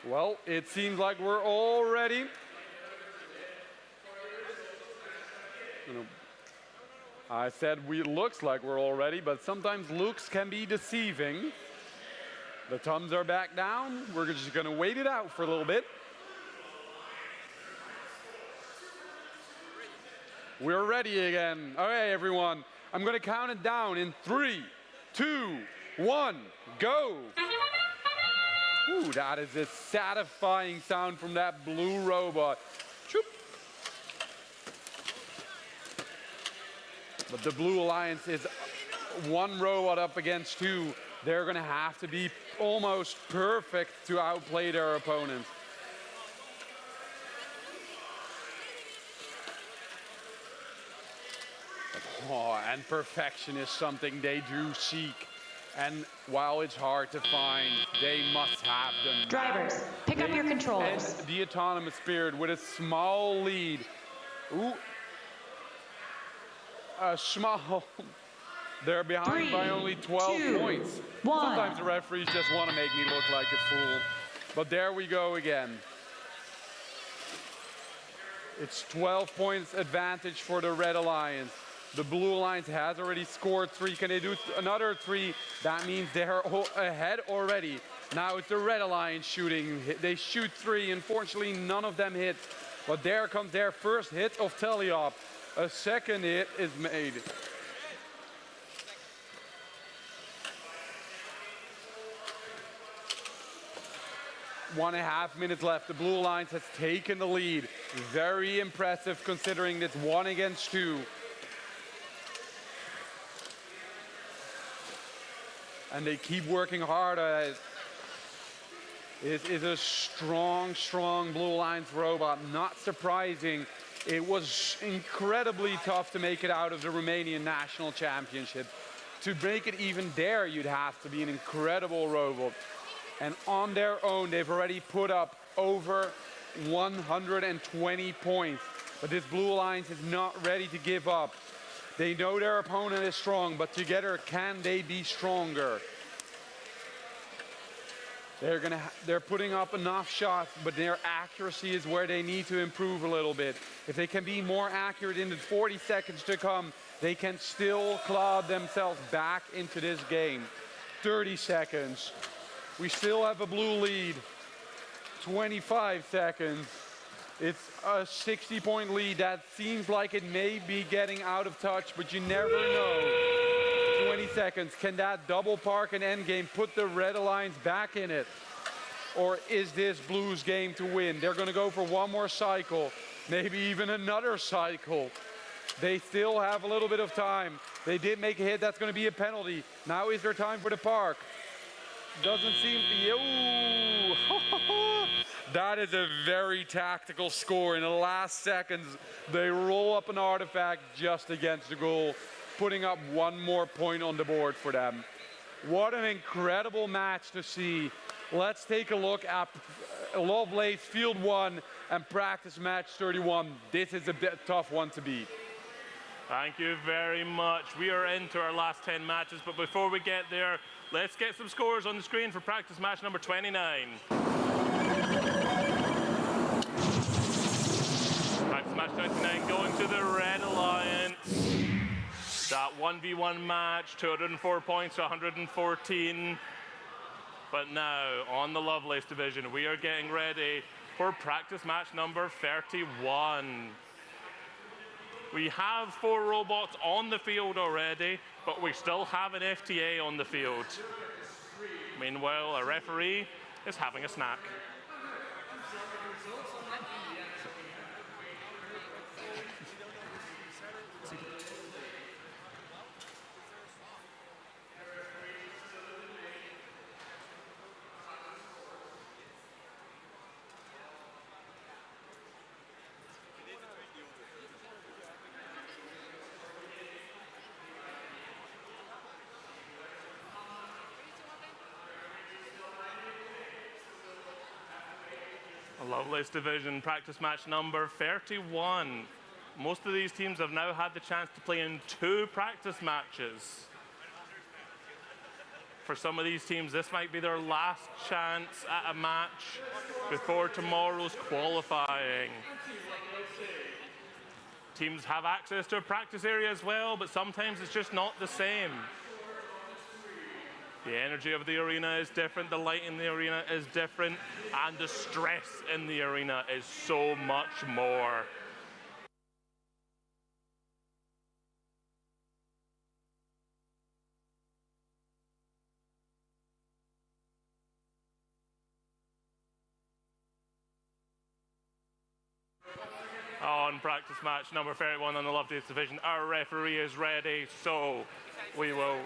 Well, it seems like we're all ready. I said we looks like we're all ready, but sometimes looks can be deceiving. The thumbs are back down. We're just going to wait it out for a little bit. We're ready again. Okay, everyone. I'm going to count it down in 3, 2, 1, go. Ooh, that is a satisfying sound from that blue robot. Choop. But the Blue Alliance is one robot up against two. They're going to have to be almost perfect to outplay their opponents. Oh, and perfection is something they do seek. And while it's hard to find, they must have them. Drivers, pick up your controllers. And the autonomous spirit with a small lead. Ooh. small. They're behind by only 12 points. Sometimes the referees just want to make me look like a fool. But there we go again. It's 12 points advantage for the Red Alliance. The Blue Alliance has already scored 3. Can they do another 3? That means they're ahead already. Now it's the Red Alliance shooting. They shoot 3. Unfortunately, none of them hit. But there comes their first hit of Teleop. A second hit is made. One and a half minutes left. The Blue Alliance has taken the lead. Very impressive considering it's 1 against 2. And they keep working hard at it. It is a strong, strong Blue Alliance robot. Not surprising. It was incredibly tough to make it out of the Romanian National Championship. To make it even there, you'd have to be an incredible robot. And on their own, they've already put up over 120 points. But this Blue Alliance is not ready to give up. They know their opponent is strong, but together, can they be stronger? They're putting up enough shots, but their accuracy is where they need to improve a little bit. If they can be more accurate in the 40 seconds to come, they can still claw themselves back into this game. 30 seconds. We still have a blue lead. 25 seconds. It's a 60-point lead. That seems like it may be getting out of touch, but you never know. 20 seconds. Can that double park and endgame put the Red Alliance back in it? Or is this Blue's game to win? They're going to go for one more cycle, maybe even another cycle. They still have a little bit of time. They did make a hit. That's going to be a penalty. Now is there time for the park? Doesn't seem. That is a very tactical score. In the last seconds, they roll up an artifact just against the goal, putting up one more point on the board for them. What an incredible match to see. Let's take a look at Lovelace Field 1 and practice match 31. This is a tough one to beat. Thank you very much. We are into our last 10 matches, but before we get there, let's get some scores on the screen for practice match number 29. Practice match 29 going to the Red Alliance. That 1v1 match, 204 points to 114. But now, on the Lovelace division, we are getting ready for practice match number 31. We have 4 robots on the field already, but we still have an FTA on the field. Meanwhile, a referee is having a snack. Lovelace division, practice match number 31. Most of these teams have now had the chance to play in 2 practice matches. For some of these teams, this might be their last chance at a match before tomorrow's qualifying. Teams have access to a practice area as well, but sometimes it's just not the same. The energy of the arena is different, the light in the arena is different, and the stress in the arena is so much more. On practice match number 31 on the Lovelace division, our referee is ready, so we will.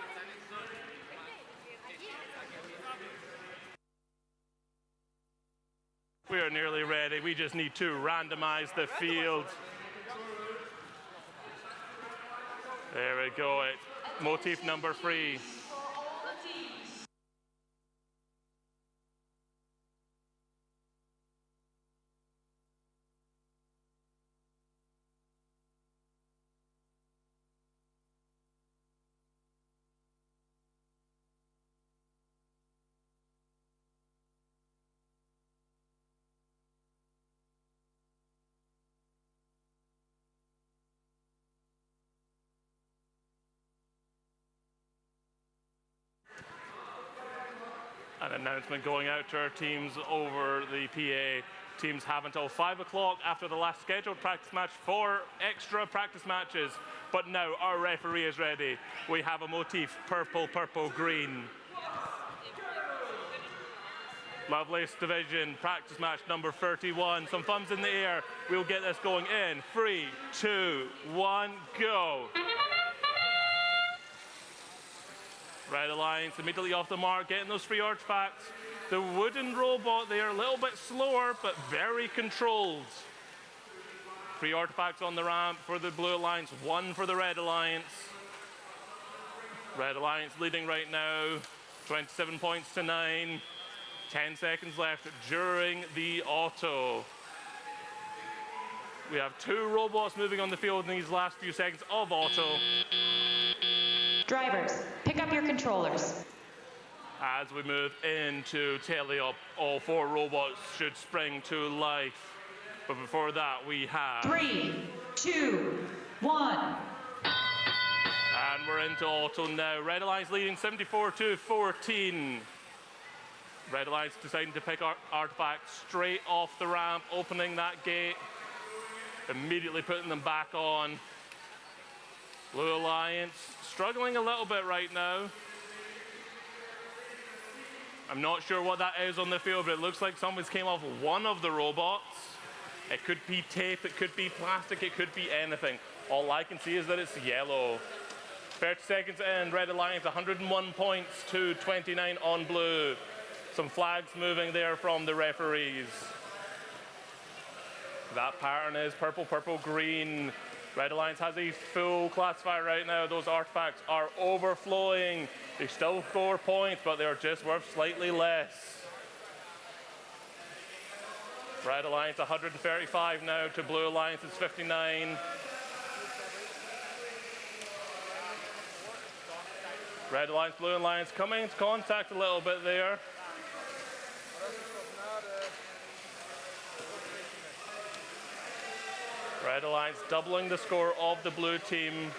We are nearly ready. We just need to randomize the field. There we go. Motif number 3. An announcement going out to our teams over the PA. Teams have until 5 o'clock after the last scheduled practice match for extra practice matches. But now our referee is ready. We have a motif, purple, purple, green. Lovelace Division, practice match number 31. Some thumbs in the air. We'll get this going in 3, 2, 1, go. Red Alliance immediately off the mark, getting those free artifacts. The wooden robot, they are a little bit slower, but very controlled. Free artifacts on the ramp for the Blue Alliance, 1 for the Red Alliance. Red Alliance leading right now, 27 points to 9. 10 seconds left during the auto. We have 2 robots moving on the field in these last few seconds of auto. Drivers, pick up your controllers. As we move into tele-op, all 4 robots should spring to life. But before that, we have... 3, 2, 1. And we're into auto now. Red Alliance leading 74-14. Red Alliance deciding to pick artifacts straight off the ramp, opening that gate, immediately putting them back on. Blue Alliance struggling a little bit right now. I'm not sure what that is on the field, but it looks like someone's came off one of the robots. It could be tape, it could be plastic, it could be anything. All I can see is that it's yellow. 30 seconds in, Red Alliance 101 points to 29 on blue. Some flags moving there from the referees. That pattern is purple, purple, green. Red Alliance has a full classifier right now. Those artifacts are overflowing. They still score points, but they're just worth slightly less. Red Alliance 135 now to Blue Alliance's 59. Red Alliance, Blue Alliance coming into contact a little bit there. Red Alliance doubling the score of the blue team.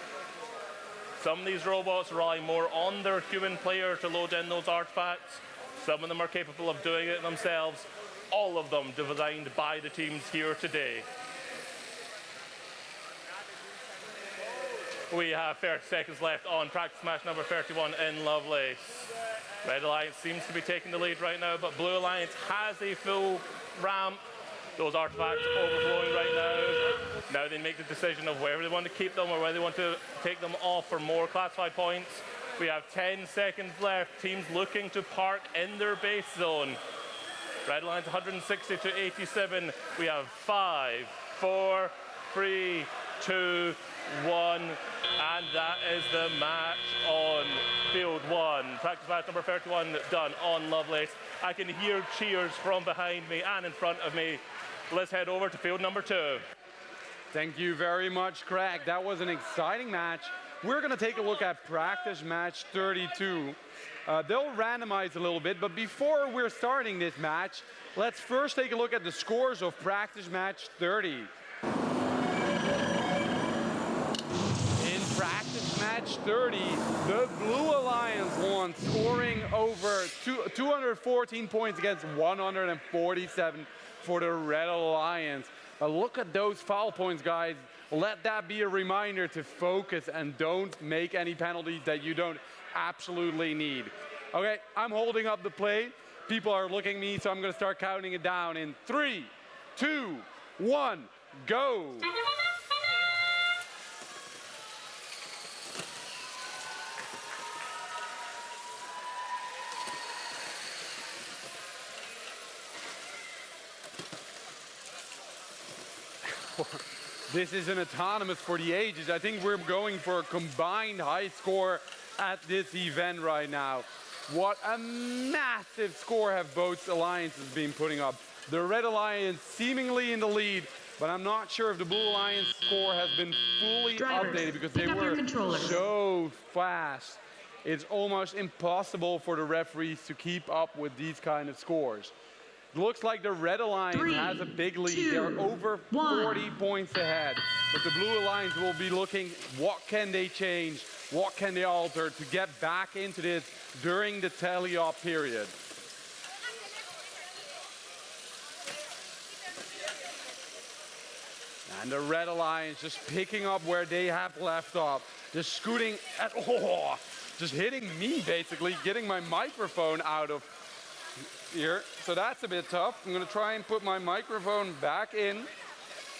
Some of these robots rely more on their human player to load in those artifacts. Some of them are capable of doing it themselves. All of them designed by the teams here today. We have 30 seconds left on practice match number 31 in Lovelace. Red Alliance seems to be taking the lead right now, but Blue Alliance has a full ramp. Those artifacts overflowing right now. Now they make the decision of whether they want to keep them or whether they want to take them off for more classified points. We have 10 seconds left. Teams looking to park in their base zone. Red Alliance 160 to 87. We have 5, 4, 3, 2, 1. And that is the match on field 1. Practice match number 31 done on Lovelace. I can hear cheers from behind me and in front of me. Let's head over to field number 2. Thank you very much, Craig. That was an exciting match. We're going to take a look at practice match 32. They'll randomize a little bit, but before we're starting this match, let's first take a look at the scores of practice match 30. In practice match 30, the Blue Alliance won, scoring over 214 points against 147 for the Red Alliance. Look at those foul points, guys. Let that be a reminder to focus and don't make any penalties that you don't absolutely need. Okay, I'm holding up the play. People are looking at me, so I'm going to start counting it down in 3, 2, 1, go. This is an autonomous for the ages. I think we're going for a combined high score at this event right now. What a massive score have both alliances been putting up. The Red Alliance seemingly in the lead, but I'm not sure if the Blue Alliance score has been fully updated because they were so fast. It's almost impossible for the referees to keep up with these kind of scores. Looks like the Red Alliance has a big lead. They're over 40 points ahead. But the Blue Alliance will be looking, what can they change? What can they alter to get back into this during the tele-op period? And the Red Alliance just picking up where they have left off. Just scooting at, just hitting me basically, getting my microphone out of here. So that's a bit tough. I'm gonna try and put my microphone back in.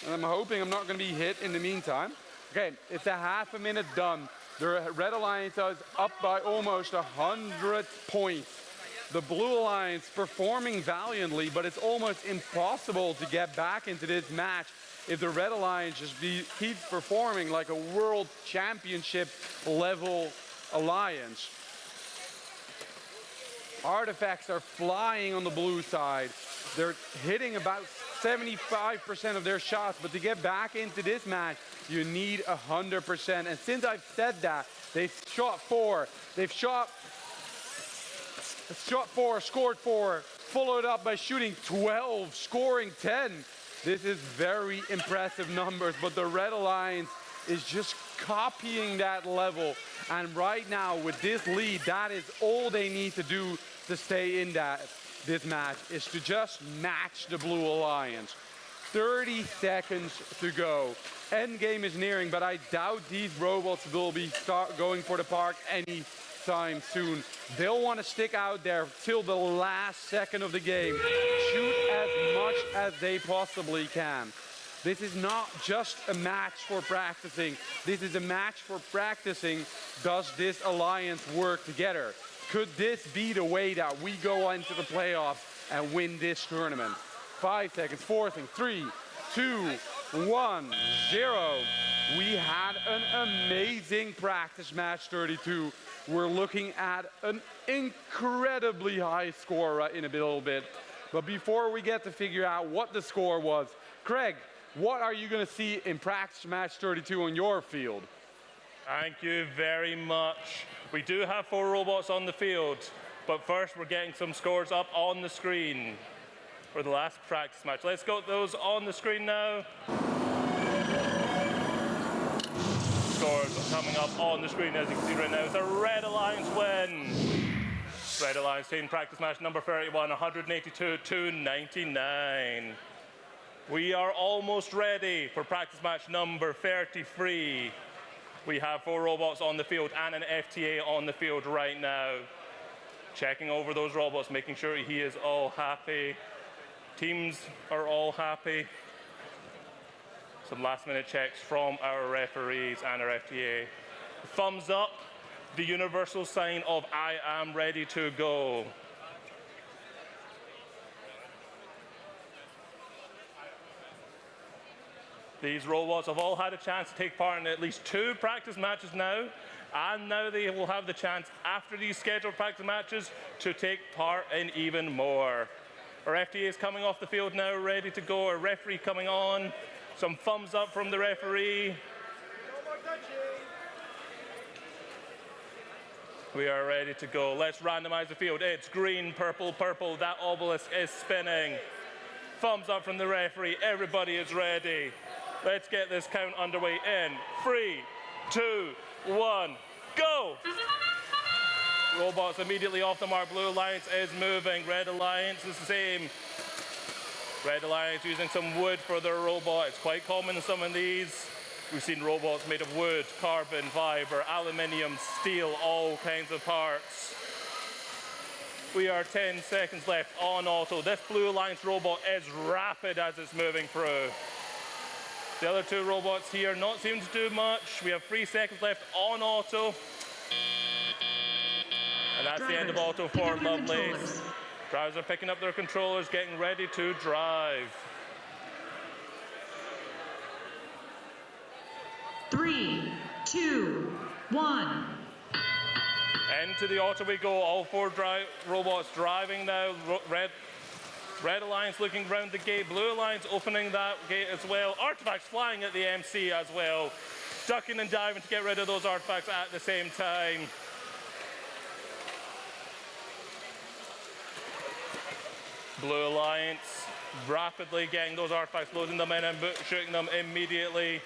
And I'm hoping I'm not gonna be hit in the meantime. Okay, it's a half a minute done. The Red Alliance is up by almost 100 points. The Blue Alliance performing valiantly, but it's almost impossible to get back into this match if the Red Alliance just keeps performing like a world championship level alliance. Artifacts are flying on the blue side. They're hitting about 75% of their shots, but to get back into this match, you need 100%. And since I've said that, they've shot 4. They've shot 4, scored 4, followed up by shooting 12, scoring 10. This is very impressive numbers, but the Red Alliance is just copying that level. And right now, with this lead, that is all they need to do to stay in this match, is to just match the Blue Alliance. 30 seconds to go. Endgame is nearing, but I doubt these robots will be going for the park anytime soon. They'll want to stick out there till the last second of the game. Shoot as much as they possibly can. This is not just a match for practicing. This is a match for practicing. Does this alliance work together? Could this be the way that we go into the playoffs and win this tournament? 5 seconds, 4 things, 3, 2, 1, 0. We had an amazing practice match 32. We're looking at an incredibly high score in a little bit. But before we get to figure out what the score was, Craig, what are you going to see in practice match 32 on your field? Thank you very much. We do have 4 robots on the field, but first we're getting some scores up on the screen for the last practice match. Let's get those on the screen now. Scores coming up on the screen, as you can see right now. It's a Red Alliance win. Red Alliance team practice match number 31, 182 to 99. We are almost ready for practice match number 33. We have 4 robots on the field and an FTA on the field right now. Checking over those robots, making sure he is all happy. Teams are all happy. Some last-minute checks from our referees and our FTA. Thumbs up, the universal sign of I am ready to go. These robots have all had a chance to take part in at least 2 practice matches now, and now they will have the chance after these scheduled practice matches to take part in even more. Our FTA is coming off the field now, ready to go. Our referee coming on. Some thumbs up from the referee. We are ready to go. Let's randomize the field. It's green, purple, purple. That obelisk is spinning. Thumbs up from the referee. Everybody is ready. Let's get this count underway in 3, 2, 1, go! Robots immediately off the mark. Blue Alliance is moving. Red Alliance is the same. Red Alliance using some wood for their robot. It's quite common in some of these. We've seen robots made of wood, carbon, fiber, aluminium, steel, all kinds of parts. We are 10 seconds left on auto. This Blue Alliance robot is rapid as it's moving through. The other 2 robots here not seeming to do much. We have 3 seconds left on auto. And that's the end of auto for Lovelace. Drivers are picking up their controllers, getting ready to drive. 3, 2, 1. Into the auto we go. All 4 robots driving now. Red Alliance looking around the gate. Blue Alliance opening that gate as well. Artifacts flying at the MC as well. Ducking and diving to get rid of those artifacts at the same time. Blue Alliance rapidly getting those artifacts, loading them in and shooting them immediately.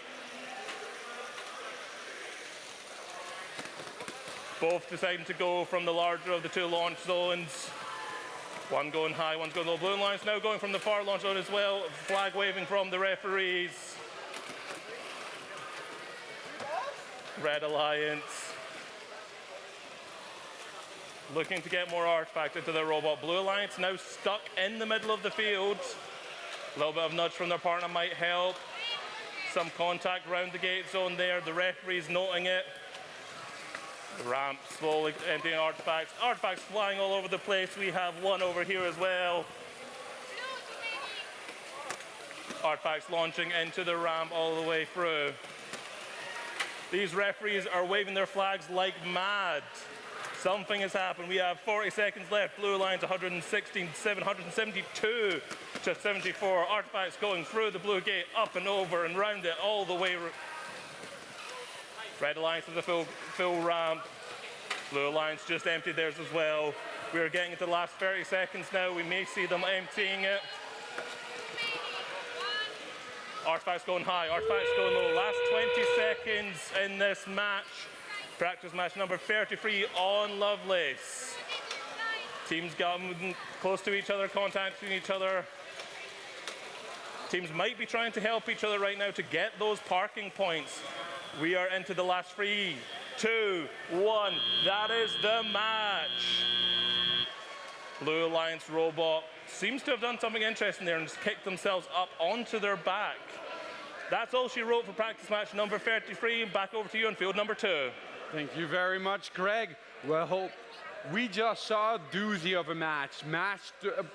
Both deciding to go from the larger of the 2 launch zones. One going high, one's going low. Blue Alliance now going from the far launch zone as well. Flag waving from the referees. Red Alliance looking to get more artifacts into their robot. Blue Alliance now stuck in the middle of the field. A little bit of nudge from their partner might help. Some contact around the gate zone there. The referee's noting it. The ramp slowly emptying artifacts. Artifacts flying all over the place. We have one over here as well. Artifacts launching into the ramp all the way through. These referees are waving their flags like mad. Something has happened. We have 40 seconds left. Blue Alliance 116, 172 to 74. Artifacts going through the blue gate, up and over and round it all the way. Red Alliance with the full ramp. Blue Alliance just emptied theirs as well. We are getting into the last 30 seconds now. We may see them emptying it. Artifacts going high, artifacts going low. Last 20 seconds in this match. Practice match number 33 on Lovelace. Teams getting close to each other, contacting each other. Teams might be trying to help each other right now to get those parking points. We are into the last 3, 2, 1. That is the match. Blue Alliance robot seems to have done something interesting there and just kicked themselves up onto their back. That's all she wrote for practice match number 33. Back over to you on field number 2. Thank you very much, Greg. Well, we just saw a doozy of a match.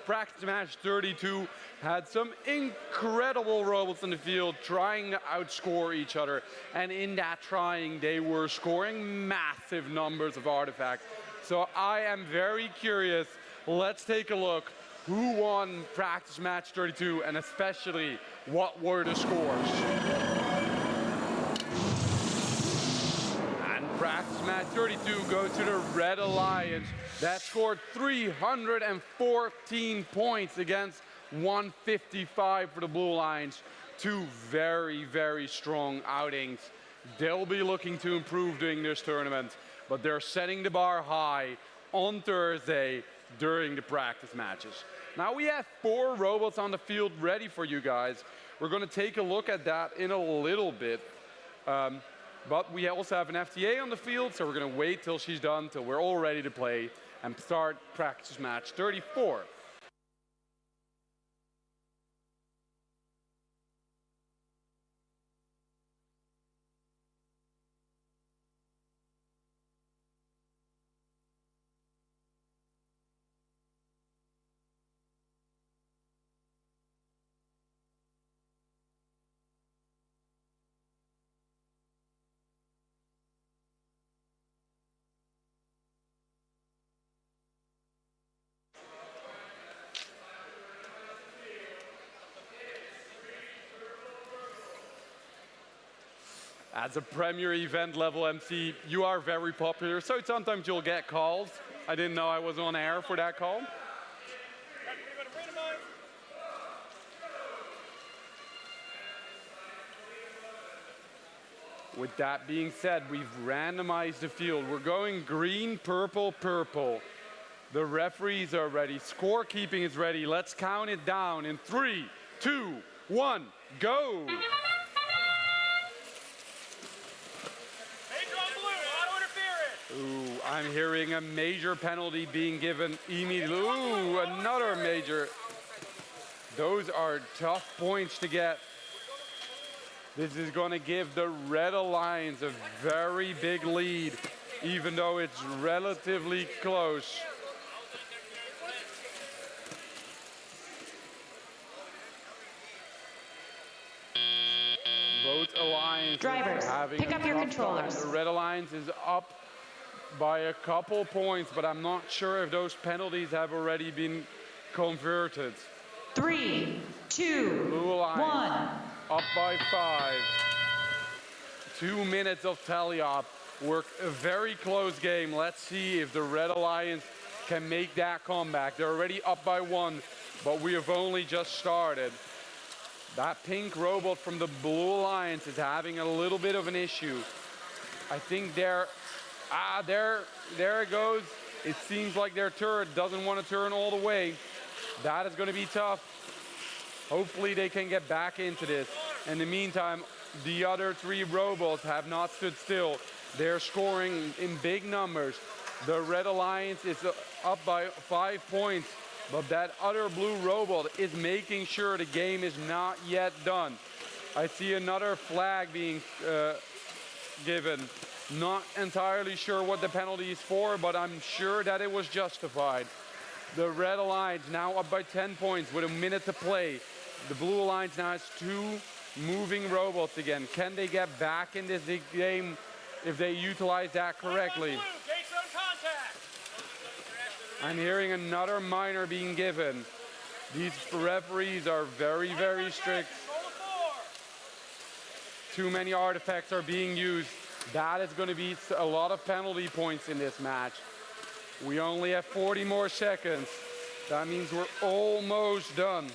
Practice match 32 had some incredible robots in the field trying to outscore each other. And in that trying, they were scoring massive numbers of artifacts. So I am very curious. Let's take a look. Who won practice match 32, and especially what were the scores? And practice match 32 goes to the Red Alliance that scored 314 points against 155 for the Blue Alliance. Two very, very strong outings. They'll be looking to improve during this tournament, but they're setting the bar high on Thursday during the practice matches. Now we have 4 robots on the field ready for you guys. We're going to take a look at that in a little bit. But we also have an FTA on the field, so we're going to wait till she's done, till we're all ready to play and start practice match 34. As a premier event level MC, you are very popular, so sometimes you'll get calls. I didn't know I was on air for that call. With that being said, we've randomized the field. We're going green, purple, purple. The referees are ready. Scorekeeping is ready. Let's count it down in 3, 2, 1, go! Ooh, I'm hearing a major penalty being given immediately. Ooh, another major. Those are tough points to get. This is going to give the Red Alliance a very big lead, even though it's relatively close. Both alliances Drivers, having pick a up your tough controllers. time. The Red Alliance is up by a couple points, but I'm not sure if those penalties have already been converted. 3, 2, Blue Alliance 1. up by 5. 2 minutes of tally up. We're a very close game. Let's see if the Red Alliance can make that comeback. They're already up by 1, but we have only just started. That pink robot from the Blue Alliance is having a little bit of an issue. I think there it goes. It seems like their turret doesn't want to turn all the way. That is going to be tough. Hopefully they can get back into this. In the meantime, the other 3 robots have not stood still. They're scoring in big numbers. The Red Alliance is up by 5 points, but that other blue robot is making sure the game is not yet done. I see another flag being given. Not entirely sure what the penalty is for, but I'm sure that it was justified. The Red Alliance now up by 10 points with a minute to play. The Blue Alliance now has 2 moving robots again. Can they get back in this game if they utilize that correctly? I'm hearing another minor being given. These referees are very, very strict. Too many artifacts are being used. That is going to be a lot of penalty points in this match. We only have 40 more seconds. That means we're almost done.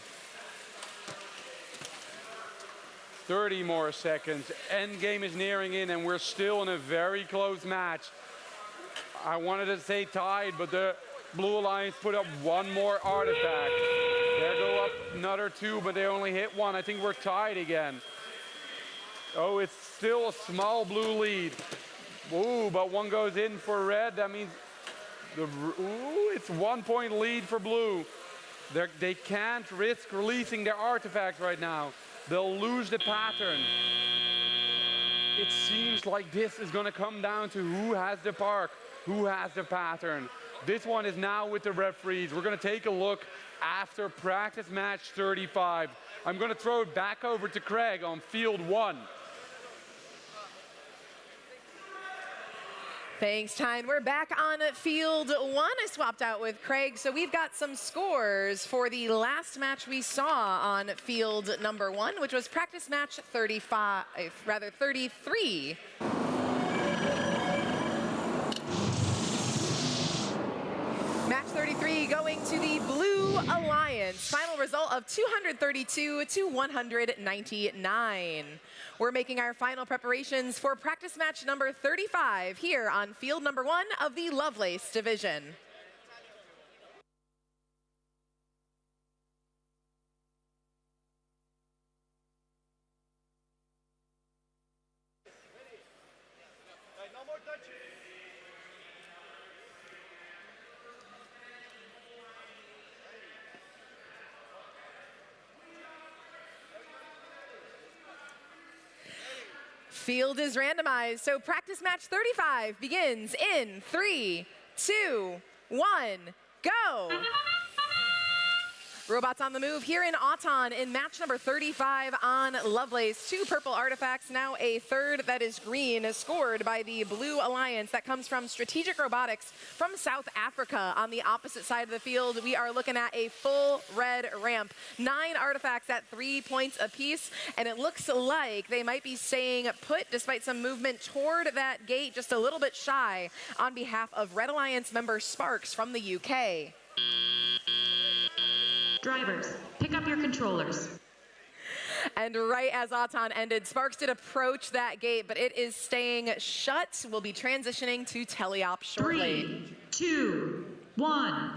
30 more seconds. End game is nearing in and we're still in a very close match. I wanted to say tied, but the Blue Alliance put up 1 more artifact. They go up another 2, but they only hit 1. I think we're tied again. Oh, it's still a small blue lead. Ooh, but 1 goes in for red. That means it's 1 point lead for blue. They can't risk releasing their artifacts right now. They'll lose the pattern. It seems like this is going to come down to who has the park, who has the pattern. This one is now with the referees. We're going to take a look after practice match 35. I'm going to throw it back over to Craig on field 1. Thanks, Tyne. We're back on field 1. I swapped out with Craig, so we've got some scores for the last match we saw on field number 1, which was practice match 33. Match 33 going to the Blue Alliance. Final result of 232 to 199. We're making our final preparations for practice match number 35 here on field number 1 of the Lovelace division. Field is randomized, so practice match 35 begins in 3, 2, 1, go! Robots on the move here in Auton in match number 35 on Lovelace. 2 purple artifacts, now a 3rd that is green, scored by the Blue Alliance. That comes from Strategic Robotics from South Africa. On the opposite side of the field, we are looking at a full red ramp. 9 artifacts at 3 points apiece, and it looks like they might be staying put despite some movement toward that gate, just a little bit shy on behalf of Red Alliance member Sparks from the UK. Drivers, pick up your controllers. And right as Auton ended, Sparks did approach that gate, but it is staying shut. We'll be transitioning to teleop shortly. 3, 2, 1.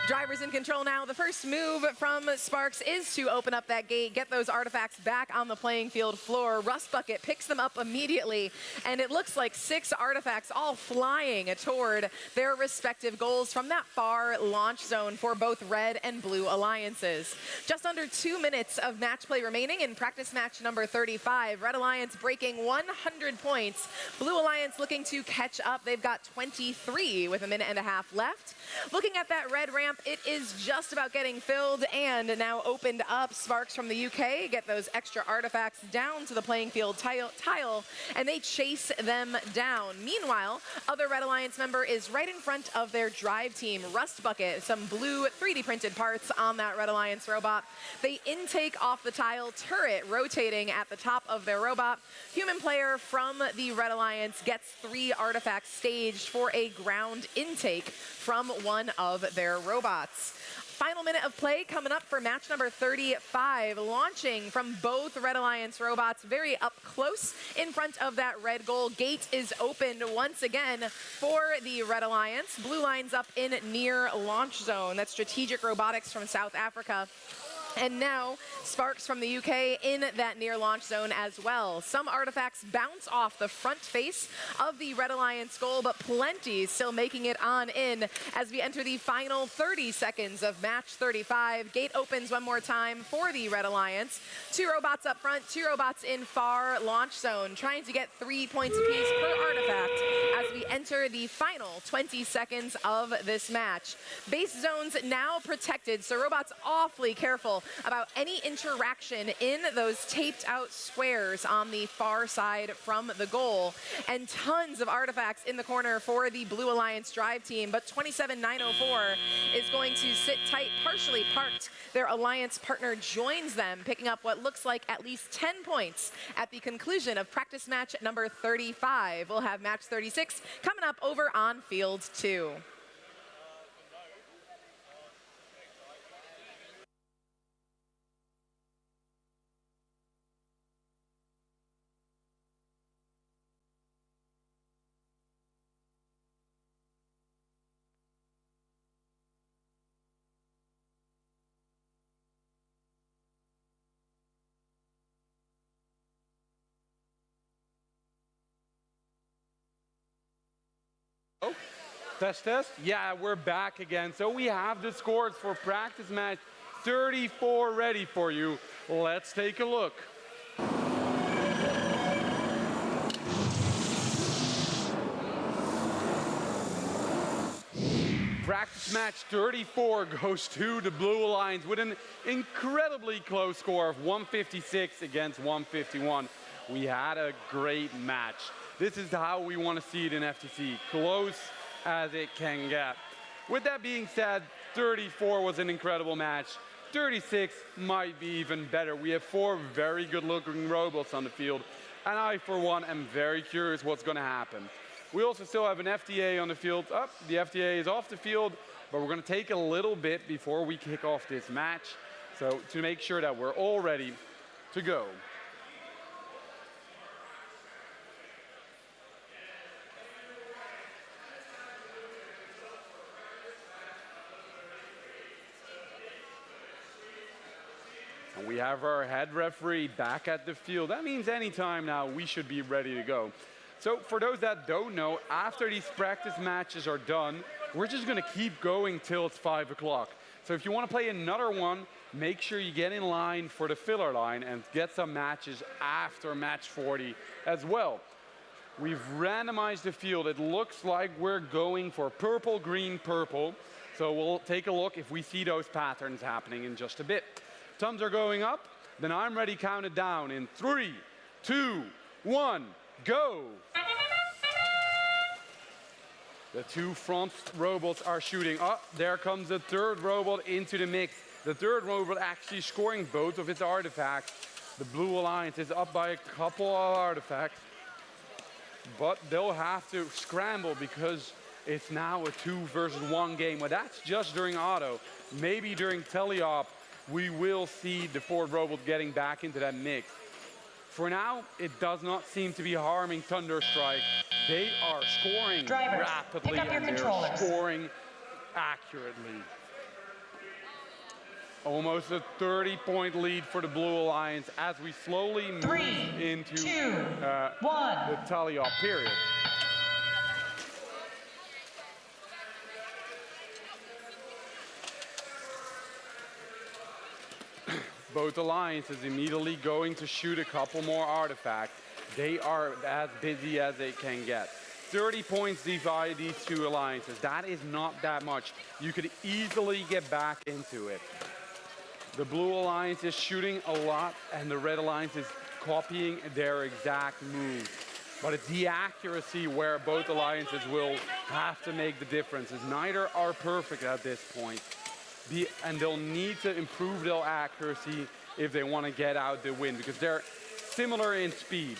Drivers in control now. The first move from Sparks is to open up that gate, get those artifacts back on the playing field floor. Rust Bucket picks them up immediately, and it looks like 6 artifacts all flying toward their respective goals from that far launch zone for both red and blue alliances. Just under 2 minutes of match play remaining in practice match number 35. Red Alliance breaking 100 points. Blue Alliance looking to catch up. They've got 23 with a minute and a half left. Looking at that red ramp, it is just about getting filled and now opened up. Sparks from the UK get those extra artifacts down to the playing field tile, and they chase them down. Meanwhile, other Red Alliance member is right in front of their drive team, Rust Bucket. Some blue 3D printed parts on that Red Alliance robot. They intake off the tile, turret rotating at the top of their robot. Human player from the Red Alliance gets 3 artifacts staged for a ground intake from one of their robots. Final minute of play coming up for match number 35, launching from both Red Alliance robots, very up close in front of that red goal. Gate is opened once again for the Red Alliance. Blue lines up in near launch zone. That's Strategic Robotics from South Africa. And now, sparks from the UK in that near launch zone as well. Some artifacts bounce off the front face of the Red Alliance goal, but plenty still making it on in as we enter the final 30 seconds of match 35. Gate opens one more time for the Red Alliance. 2 robots up front, 2 robots in far launch zone, trying to get 3 points apiece per artifact as we enter the final 20 seconds of this match. Base zones now protected, so robots awfully careful about any interaction in those taped out squares on the far side from the goal. And tons of artifacts in the corner for the Blue Alliance drive team, but 27904 is going to sit tight, partially parked. Their alliance partner joins them, picking up what looks like at least 10 points at the conclusion of practice match number 35. We'll have match 36 coming up over on field 2. Test, test. Yeah, we're back again. So we have the scores for practice match 34 ready for you. Let's take a look. Practice match 34 goes to the Blue Alliance with an incredibly close score of 156 against 151. We had a great match. This is how we want to see it in FTC, close as it can get. With that being said, 34 was an incredible match. 36 might be even better. We have 4 very good-looking robots on the field, and I, for one, am very curious what's going to happen. We also still have an FDA on the field. Oh, the FDA is off the field, but we're going to take a little bit before we kick off this match, so to make sure that we're all ready to go. And we have our head referee back at the field. That means anytime now we should be ready to go. So for those that don't know, after these practice matches are done, we're just going to keep going till it's 5 o'clock. So if you want to play another one, make sure you get in line for the filler line and get some matches after match 40 as well. We've randomized the field. It looks like we're going for purple, green, purple. So we'll take a look if we see those patterns happening in just a bit. Thumbs are going up, then I'm ready, count it down in 3, 2, 1, go. The 2 front robots are shooting up. There comes the 3rd robot into the mix. The 3rd robot actually scoring both of its artifacts. The Blue Alliance is up by a couple of artifacts, but they'll have to scramble because it's now a 2 versus 1 game. Well, that's just during auto. Maybe during teleop, we will see the 4th robot getting back into that mix. For now, it does not seem to be harming Thunderstrike. They are scoring Drivers, rapidly pick up your and they're controllers. scoring accurately. Almost a 30-point lead for the Blue Alliance as we slowly move 3, into 2, the 1. teleop period. Both alliances immediately going to shoot a couple more artifacts. They are as busy as they can get. 30 points divide these 2 alliances. That is not that much. You could easily get back into it. The Blue Alliance is shooting a lot, and the Red Alliance is copying their exact moves. But it's the accuracy where both alliances will have to make the difference, as neither are perfect at this point. And they'll need to improve their accuracy if they want to get out the win, because they're similar in speed.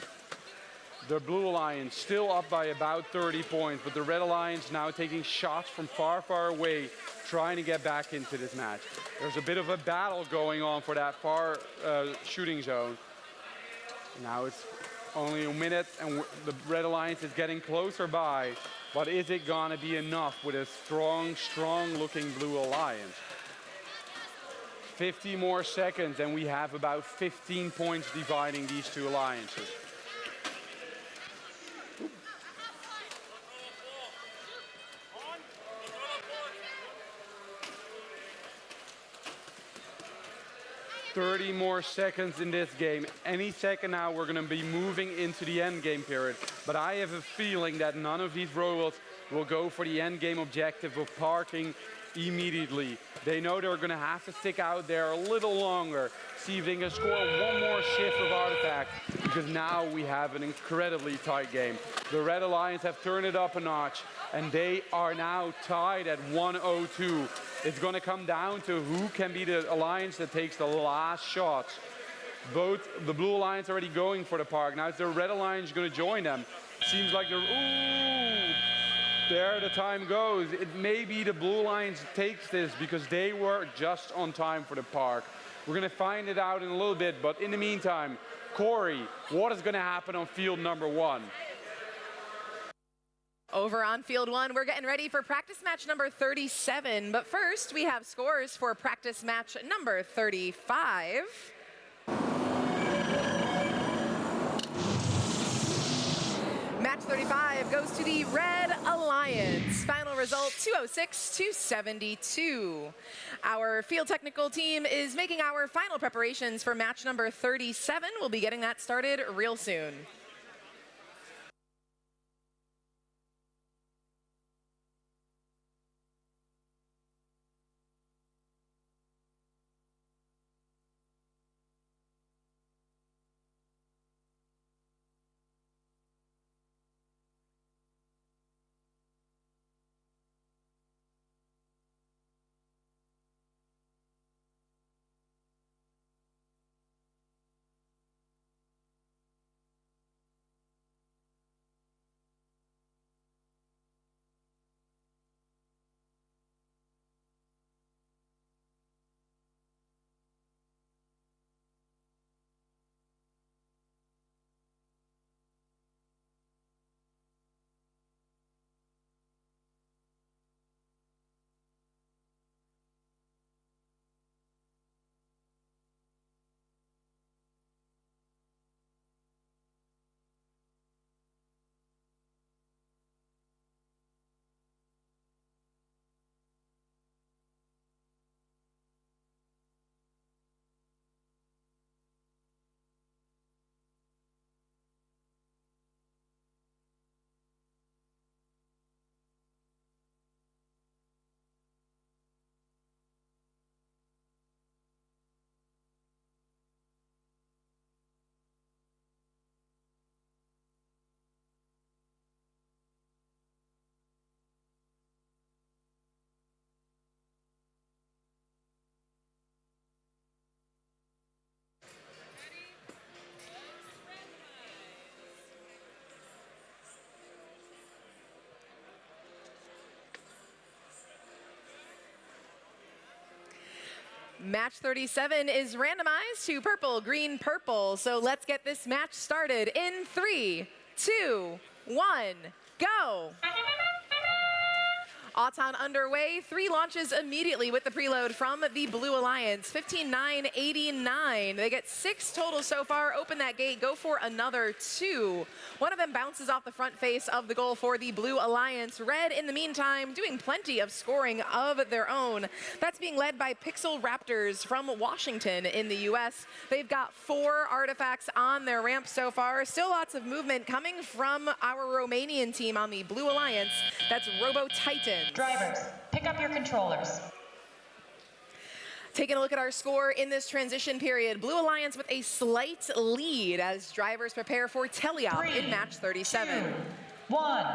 The Blue Alliance still up by about 30 points, but the Red Alliance now taking shots from far, far away, trying to get back into this match. There's a bit of a battle going on for that far shooting zone. Now it's only a minute, and the Red Alliance is getting closer by, but is it gonna be enough with a strong, strong-looking Blue Alliance? 50 more seconds, and we have about 15 points dividing these two alliances. "30 more seconds in this game. Any second now, we're going to be moving into the end game period. But I have a feeling that none of these robots will go for the end game objective of parking immediately. They know they're going to have to stick out there a little longer, see if they can score one more shift of artifact, because now we have an incredibly tight game. The Red Alliance have turned it up a notch, and they are now tied at 102. It's going to come down to who can be the alliance that takes the last shots. Both the Blue Alliance already going for the park. Now it's the Red Alliance going to join them. Seems like they're, ooh, there the time goes. It may be the Blue Alliance takes this because they were just on time for the park. We're going to find it out in a little bit, but in the meantime, Corey, what is going to happen on field number 1? Over on field 1, we're getting ready for practice match number 37. But first, we have scores for practice match number 35. Match 35 goes to the Red Alliance. Final result, 206-72. Our field technical team is making our final preparations for match number 37. We'll be getting that started real soon. Match 37 is randomized to purple, green, purple. So let's get this match started in 3, 2, 1, go. Auton underway, 3 launches immediately with the preload from the Blue Alliance, 15,989. They get 6 total so far, open that gate, go for another 2. One of them bounces off the front face of the goal for the Blue Alliance. Red, in the meantime, doing plenty of scoring of their own. That's being led by Pixel Raptors from Washington in the US. They've got 4 artifacts on their ramp so far. Still lots of movement coming from our Romanian team on the Blue Alliance. That's Robo Titan. Drivers, pick up your controllers. Taking a look at our score in this transition period, Blue Alliance with a slight lead as drivers prepare for Teleop in match 37. 2, 1.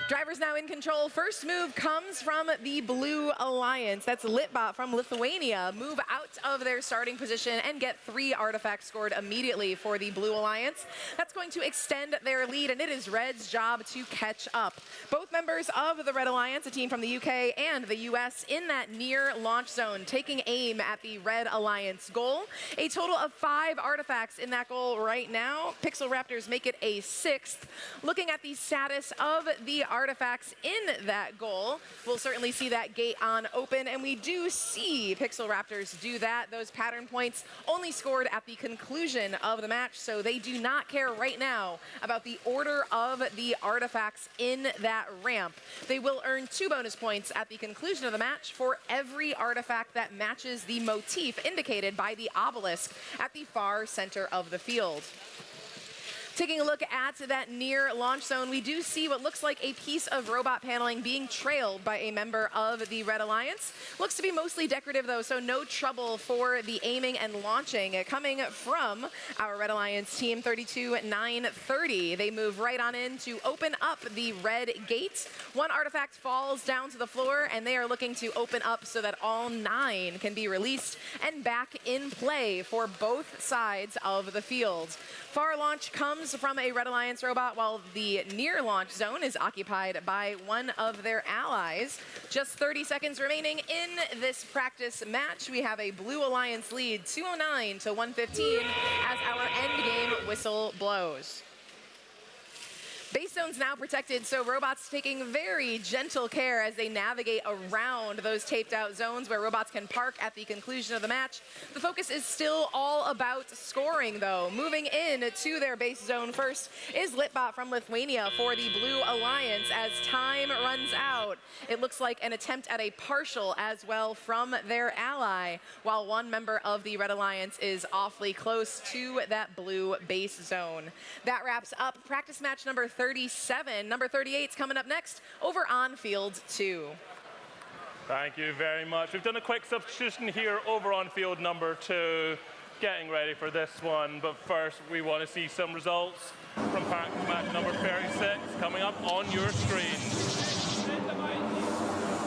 Drivers now in control. First move comes from the Blue Alliance. That's Litbot from Lithuania. Move out of their starting position and get 3 artifacts scored immediately for the Blue Alliance. That's going to extend their lead, and it is Red's job to catch up. Both members of the Red Alliance, a team from the UK and the US, in that near launch zone, taking aim at the Red Alliance goal. A total of 5 artifacts in that goal right now. Pixel Raptors make it a 6th. Looking at the status of the artifacts, artifacts in that goal. We'll certainly see that gate on open, and we do see Pixel Raptors do that. Those pattern points only scored at the conclusion of the match, so they do not care right now about the order of the artifacts in that ramp. They will earn 2 bonus points at the conclusion of the match for every artifact that matches the motif indicated by the obelisk at the far center of the field. Taking a look at that near launch zone, we do see what looks like a piece of robot paneling being trailed by a member of the Red Alliance. Looks to be mostly decorative though, so no trouble for the aiming and launching coming from our Red Alliance team 32-930. They move right on in to open up the red gate. 1 artifact falls down to the floor, and they are looking to open up so that all 9 can be released and back in play for both sides of the field. Far launch comes from a Red Alliance robot, while the near launch zone is occupied by one of their allies. Just 30 seconds remaining in this practice match. We have a Blue Alliance lead, 209 to 115, as our end game whistle blows. Base zone's now protected, so robots taking very gentle care as they navigate around those taped out zones where robots can park at the conclusion of the match. The focus is still all about scoring though. Moving in to their base zone first is Litbot from Lithuania for the Blue Alliance as time runs out. It looks like an attempt at a partial as well from their ally, while one member of the Red Alliance is awfully close to that blue base zone. That wraps up practice match number 37. Number 38's coming up next over on field 2. Thank you very much. We've done a quick substitution here over on field number 2, getting ready for this one. But first, we want to see some results from practice match number 36 coming up on your screen.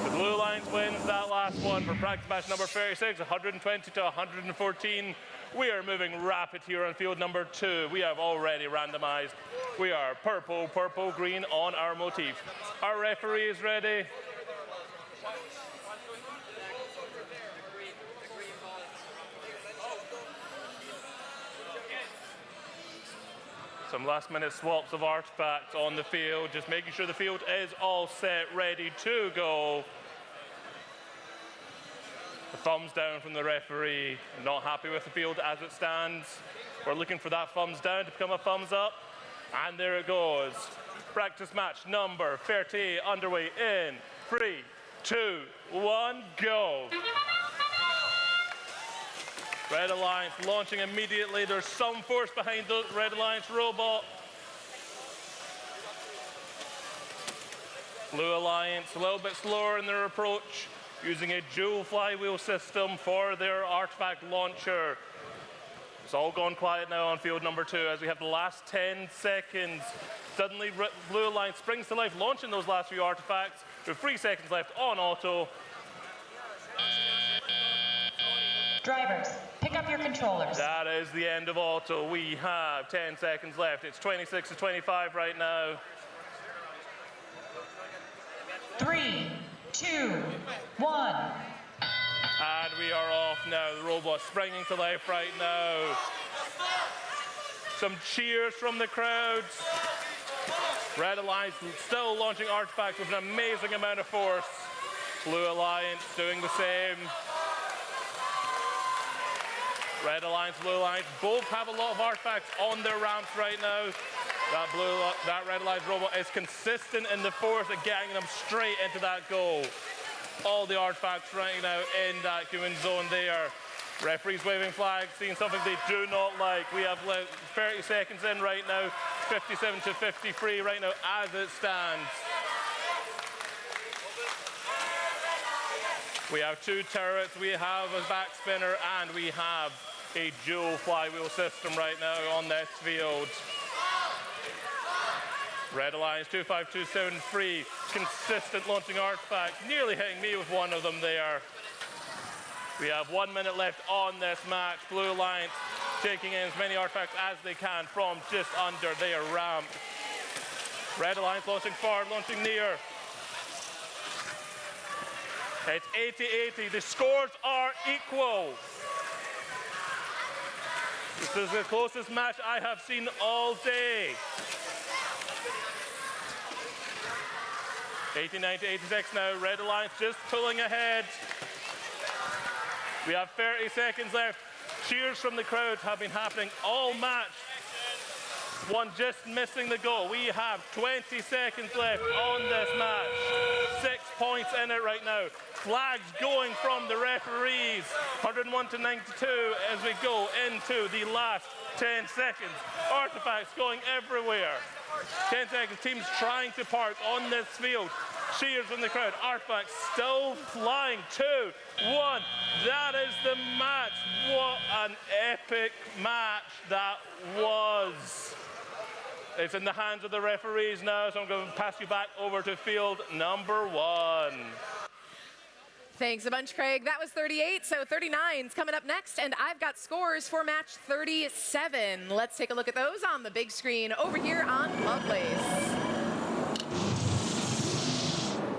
The Blue Alliance wins that last one for practice match number 36, 120 to 114. We are moving rapid here on field number 2. We have already randomized. We are purple, purple, green on our motif. Our referee is ready. Some last minute swaps of artifacts on the field, just making sure the field is all set, ready to go. The thumbs down from the referee. Not happy with the field as it stands. We're looking for that thumbs down to become a thumbs up. And there it goes. Practice match number 38 underway in 3, 2, 1, go. Red Alliance launching immediately. There's some force behind the Red Alliance robot. Blue Alliance a little bit slower in their approach, using a dual flywheel system for their artifact launcher. It's all gone quiet now on field number 2 as we have the last 10 seconds. Suddenly, Blue Alliance springs to life, launching those last few artifacts with 3 seconds left on auto. Drivers, pick up your controllers. That is the end of auto. We have 10 seconds left. It's 26 to 25 right now. 3, 2, 1. And we are off now. The robot springing to life right now. Some cheers from the crowds. Red Alliance still launching artifacts with an amazing amount of force. Blue Alliance doing the same. Red Alliance, Blue Alliance both have a lot of artifacts on their ramps right now. That Red Alliance robot is consistent in the force of getting them straight into that goal. All the artifacts right now in that human zone there. Referees waving flags, seeing something they do not like. We have 30 seconds in right now, 57 to 53 right now as it stands. We have 2 turrets, we have a back spinner, and we have a dual flywheel system right now on this field. Red Alliance 25273, consistent launching artifacts, nearly hitting me with one of them there. We have 1 minute left on this match. Blue Alliance taking in as many artifacts as they can from just under their ramp. Red Alliance launching far, launching near. It's 80-80. The scores are equal. This is the closest match I have seen all day. 89 to 86 now. Red Alliance just pulling ahead. We have 30 seconds left. Cheers from the crowd have been happening all match. One just missing the goal. We have 20 seconds left on this match. 6 points in it right now. Flags going from the referees. 101 to 92 as we go into the last 10 seconds. Artifacts going everywhere. 10 seconds. Teams trying to park on this field. Cheers from the crowd. Artifacts still flying. 2, 1. That is the match. What an epic match that was. It's in the hands of the referees now, so I'm going to pass you back over to field number 1. Thanks a bunch, Craig. That was 38, so 39's coming up next, and I've got scores for match 37. Let's take a look at those on the big screen over here on Lovelace.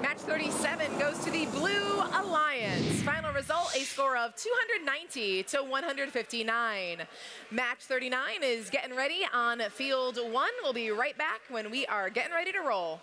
Match 37 goes to the Blue Alliance. Final result, a score of 290 to 159. Match 39 is getting ready on field 1. We'll be right back when we are getting ready to roll.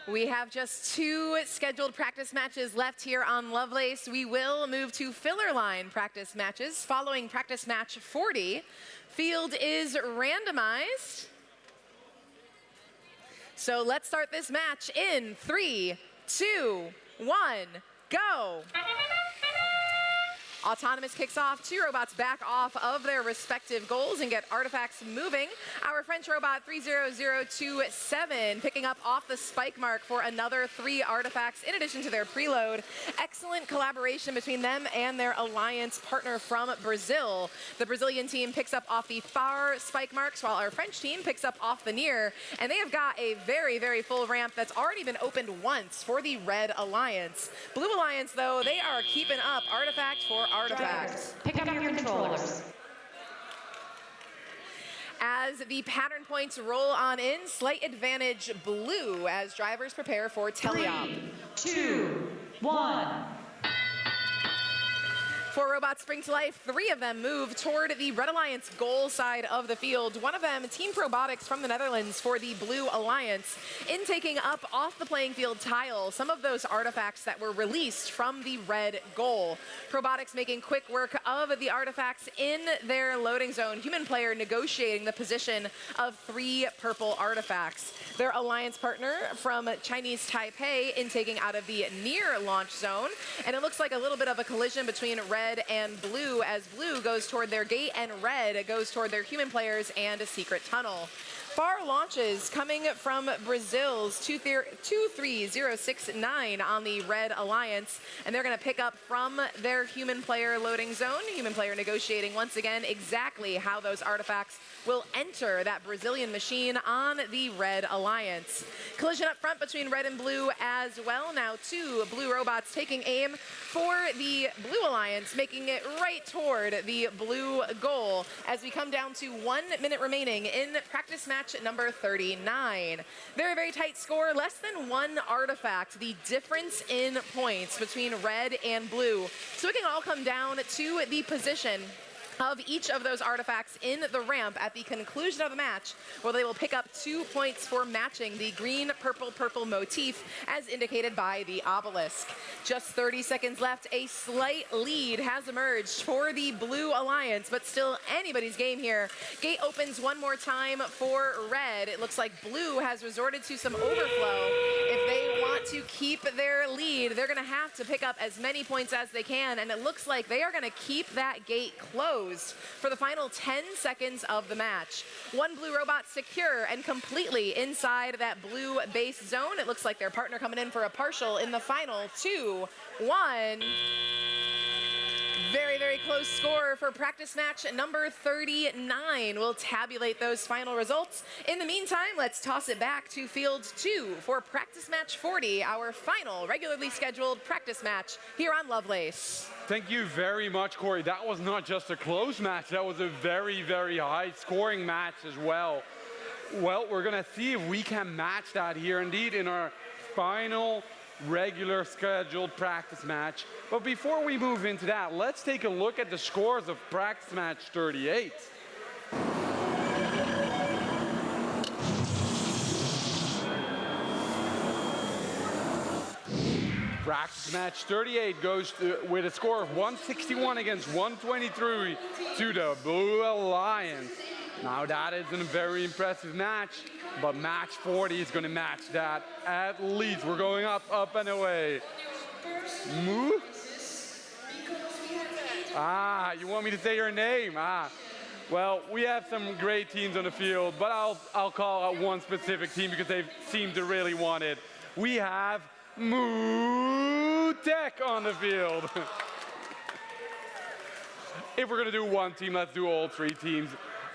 We have just 2 scheduled practice matches left here on Lovelace. We will move to filler line practice matches following practice match 40. Field is randomized. So let's start this match in 3, 2, 1, go. Autonomous kicks off. 2 robots back off of their respective goals and get artifacts moving. Our French robot 30027 picking up off the spike mark for another 3 artifacts in addition to their preload. Excellent collaboration between them and their alliance partner from Brazil. The Brazilian team picks up off the far spike marks while our French team picks up off the near. And they have got a very, very full ramp that's already been opened once for the Red Alliance. Blue Alliance, though, they are keeping up artifact for artifacts. Pick up your controllers. As the pattern points roll on in, slight advantage blue as drivers prepare for teleop. 3, 2, 1. 4 robots spring to life. 3 of them move toward the Red Alliance goal side of the field. One of them, Team Probotics from the Netherlands for the Blue Alliance, in taking up off the playing field tile some of those artifacts that were released from the red goal. Probotics making quick work of the artifacts in their loading zone. Human player negotiating the position of 3 purple artifacts. Their alliance partner from Chinese Taipei in taking out of the near launch zone. And it looks like a little bit of a collision between red and blue as blue goes toward their gate and red goes toward their human players and a secret tunnel. Far launches coming from Brazil's 23069 on the Red Alliance, and they're going to pick up from their human player loading zone. Human player negotiating once again exactly how those artifacts will enter that Brazilian machine on the Red Alliance. Collision up front between red and blue as well. Now 2 blue robots taking aim for the Blue Alliance, making it right toward the blue goal as we come down to 1 minute remaining in practice match number 39. Very, very tight score, less than 1 artifact, the difference in points between red and blue. So it can all come down to the position of each of those artifacts in the ramp at the conclusion of the match, where they will pick up 2 points for matching the green, purple, purple motif as indicated by the obelisk. Just 30 seconds left. A slight lead has emerged for the Blue Alliance, but still anybody's game here. Gate opens one more time for red. It looks like blue has resorted to some overflow. If they want to keep their lead, they're going to have to pick up as many points as they can, and it looks like they are going to keep that gate closed for the final 10 seconds of the match. 1 blue robot secure and completely inside that blue base zone. It looks like their partner coming in for a partial in the final 2-1. Very, very close score for practice match number 39. We'll tabulate those final results. In the meantime, let's toss it back to field 2 for practice match 40, our final regularly scheduled practice match here on Lovelace. Thank you very much, Corey. That was not just a close match, that was a very, very high scoring match as well. Well, we're gonna see if we can match that here indeed in our final regular scheduled practice match. But before we move into that, let's take a look at the scores of practice match 38. Practice match 38 goes with a score of 161 against 123 to the Blue Alliance. Now that is a very impressive match, but match 40 is going to match that at least. We're going up, up and away. Move. You want me to say your name? Well, we have some great teams on the field, but I'll call out one specific team because they seem to really want it. We have Moo Tech on the field. If we're going to do one team, let's do all 3 teams.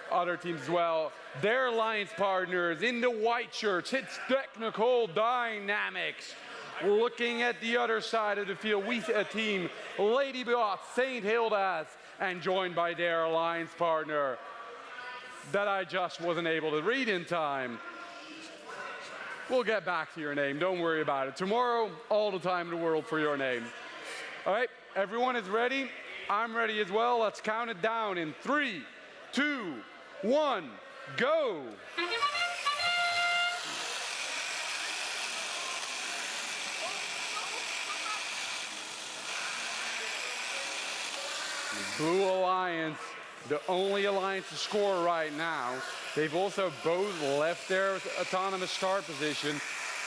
Other teams as well. Their alliance partners in the white shirts, it's Technical Dynamics. Looking at the other side of the field, we see a team, Ladybot, St. Hilda's, and joined by their alliance partner that I just wasn't able to read in time. We'll get back to your name, don't worry about it. Tomorrow, all the time in the world for your name. All right, everyone is ready? I'm ready as well. Let's count it down in 3, 2, 1, go! Blue Alliance, the only alliance to score right now. They've also both left their autonomous start position.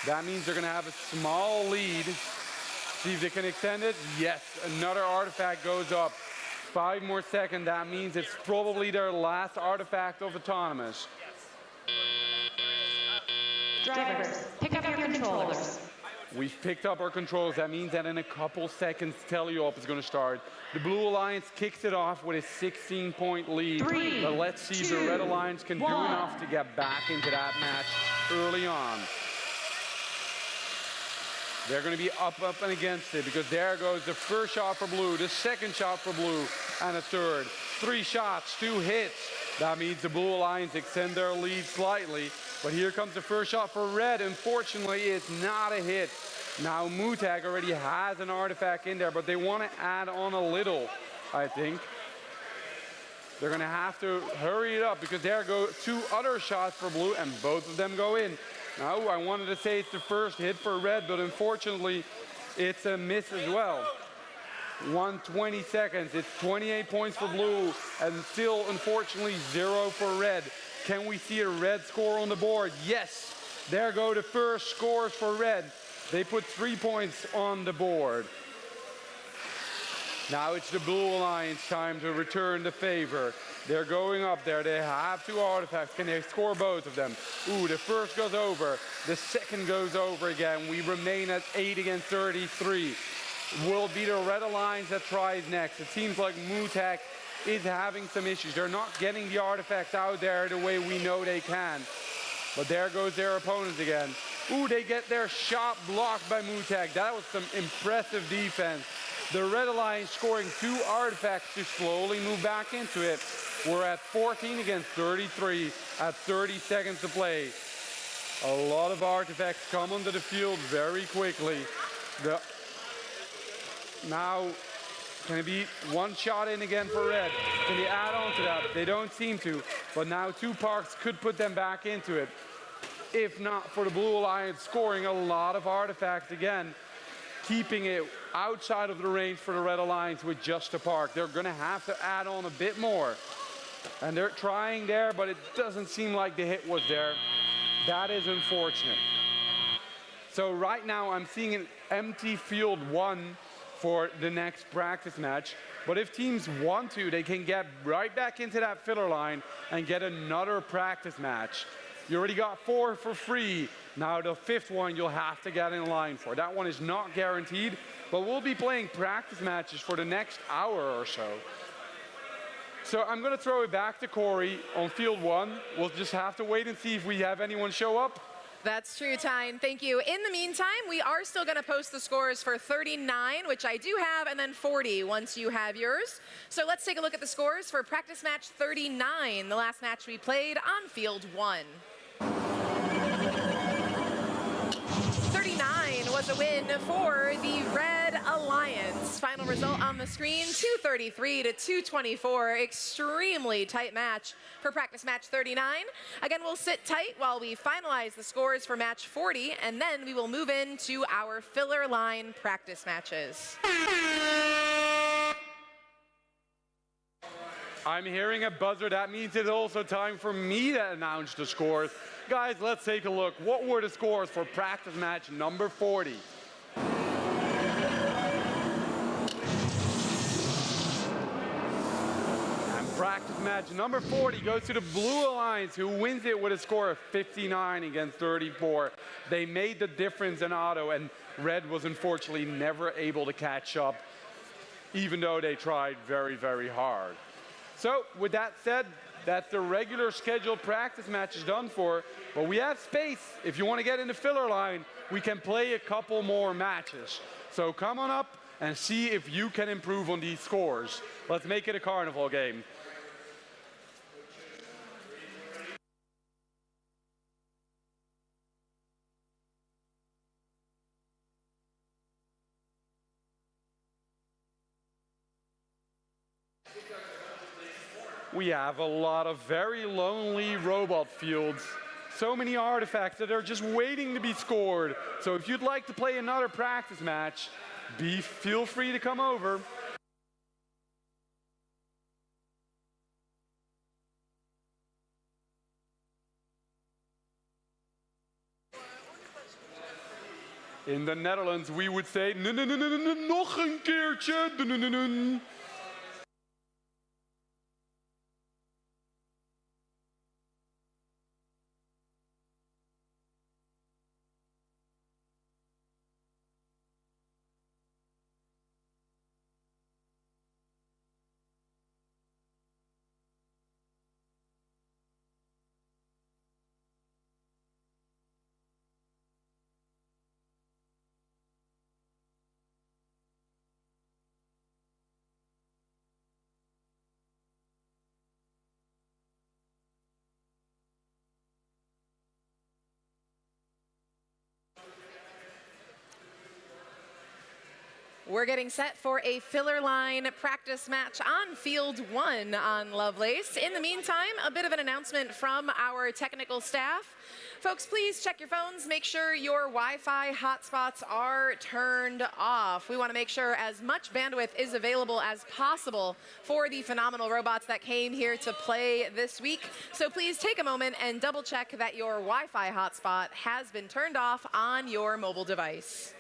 That means they're going to have a small lead. See if they can extend it. Yes, another artifact goes up. 5 more seconds, that means it's probably their last artifact of autonomous. Drivers, pick up your controllers. We've picked up our controls. That means that in a couple seconds, tele-op is going to start. The Blue Alliance kicks it off with a 16-point lead. 3, but let's see if the Red Alliance can do enough to get back into that match early on. They're going to be up and against it because there goes the first shot for blue, the second shot for blue, and a third. 3 shots, 2 hits. That means the Blue Alliance extend their lead slightly. But here comes the first shot for red. Unfortunately, it's not a hit. Now Mutag already has an artifact in there, but they want to add on a little, I think. They're going to have to hurry it up because there go 2 other shots for blue, and both of them go in. Now, I wanted to say it's the first hit for red, but unfortunately, it's a miss as well. 120 seconds, it's 28 points for blue, and still, unfortunately, 0 for red. Can we see a red score on the board? Yes, there go the first scores for red. They put 3 points on the board. Now it's the Blue Alliance time to return the favor. They're going up there. They have 2 artifacts. Can they score both of them? Ooh, the first goes over. The second goes over again. We remain at 8 against 33. Will be the Red Alliance that tries next. It seems like Mutek is having some issues. They're not getting the artifacts out there the way we know they can. But there goes their opponents again. Ooh, they get their shot blocked by Mutek. That was some impressive defense. The Red Alliance scoring 2 artifacts to slowly move back into it. We're at 14 against 33 at 30 seconds to play. A lot of artifacts come onto the field very quickly. Now, can it be 1 shot in again for Red? Can they add on to that? They don't seem to, but now 2 parks could put them back into it. If not for the Blue Alliance scoring a lot of artifacts again, keeping it outside of the range for the Red Alliance with just a park. They're going to have to add on a bit more. And they're trying there, but it doesn't seem like the hit was there. That is unfortunate. So right now I'm seeing an empty field 1 for the next practice match. But if teams want to, they can get right back into that filler line and get another practice match. You already got 4 for free. Now the 5th one you'll have to get in line for. That one is not guaranteed, but we'll be playing practice matches for the next hour or so. So I'm going to throw it back to Corey on field 1. We'll just have to wait and see if we have anyone show up. That's true, Tyne. Thank you. In the meantime, we are still going to post the scores for 39, which I do have, and then 40 once you have yours. So let's take a look at the scores for practice match 39, the last match we played on field 1. 39 was a win for the Red Alliance. Final result on the screen, 233 to 224. Extremely tight match for practice match 39. Again, we'll sit tight while we finalize the scores for match 40, and then we will move into our filler line practice matches. I'm hearing a buzzer. That means it's also time for me to announce the scores. Guys, let's take a look. What were the scores for practice match number 40? And practice match number 40 goes to the Blue Alliance, who wins it with a score of 59 against 34. They made the difference in auto, and Red was unfortunately never able to catch up, even though they tried very, very hard. So, with that said, that's the regular scheduled practice matches done for, but we have space. If you want to get in the filler line, we can play a couple more matches. So come on up and see if you can improve on these scores. Let's make it a carnival game. We have a lot of very lonely robot fields. So many artifacts that are just waiting to be scored. So if you'd like to play another practice match, feel free to come over. In the Netherlands, we would say, nog een keertje. We're getting set for a filler line practice match on field 1 on Lovelace. In the meantime, a bit of an announcement from our technical staff. Folks, please check your phones. Make sure your Wi-Fi hotspots are turned off. We want to make sure as much bandwidth is available as possible for the phenomenal robots that came here to play this week. So please take a moment and double check that your Wi-Fi hotspot has been turned off on your mobile device.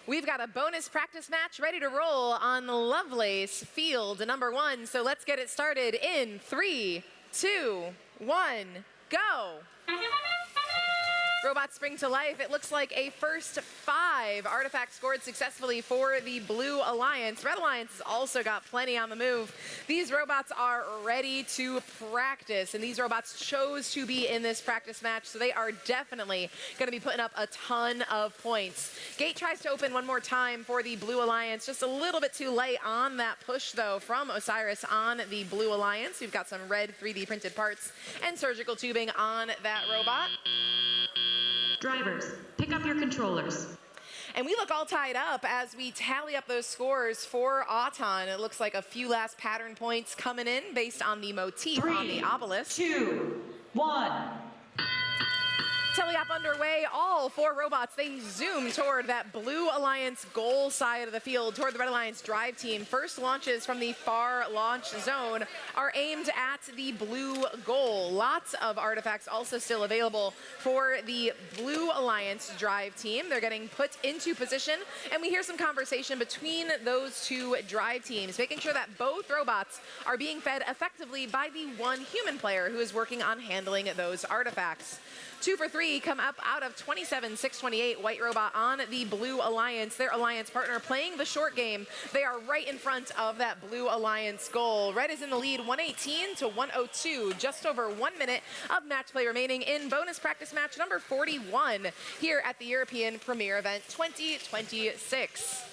We've got a bonus practice match ready to roll on Lovelace field number 1. So let's get it started in 3, 2, 1, go. Robots spring to life. It looks like a first 5 artifacts scored successfully for the Blue Alliance. Red Alliance has also got plenty on the move. These robots are ready to practice, and these robots chose to be in this practice match, so they are definitely going to be putting up a ton of points. Gate tries to open one more time for the Blue Alliance. Just a little bit too late on that push, though, from Osiris on the Blue Alliance. We've got some red 3D printed parts and surgical tubing on that robot. Drivers, pick up your controllers. And we look all tied up as we tally up those scores for Auton. It looks like a few last pattern points coming in based on the motif on the obelisk. 2, 1. Teleop underway, all 4 robots, they zoom toward that Blue Alliance goal side of the field, toward the Red Alliance drive team. First launches from the far launch zone are aimed at the blue goal. Lots of artifacts also still available for the Blue Alliance drive team. They're getting put into position, and we hear some conversation between those 2 drive teams, making sure that both robots are being fed effectively by the 1 human player who is working on handling those artifacts. 2 for 3 come up out of 27-628. White robot on the Blue Alliance. Their alliance partner playing the short game. They are right in front of that Blue Alliance goal. Red is in the lead, 118-102. Just over 1 minute of match play remaining in bonus practice match number 41 here at the European Premier Event 2026.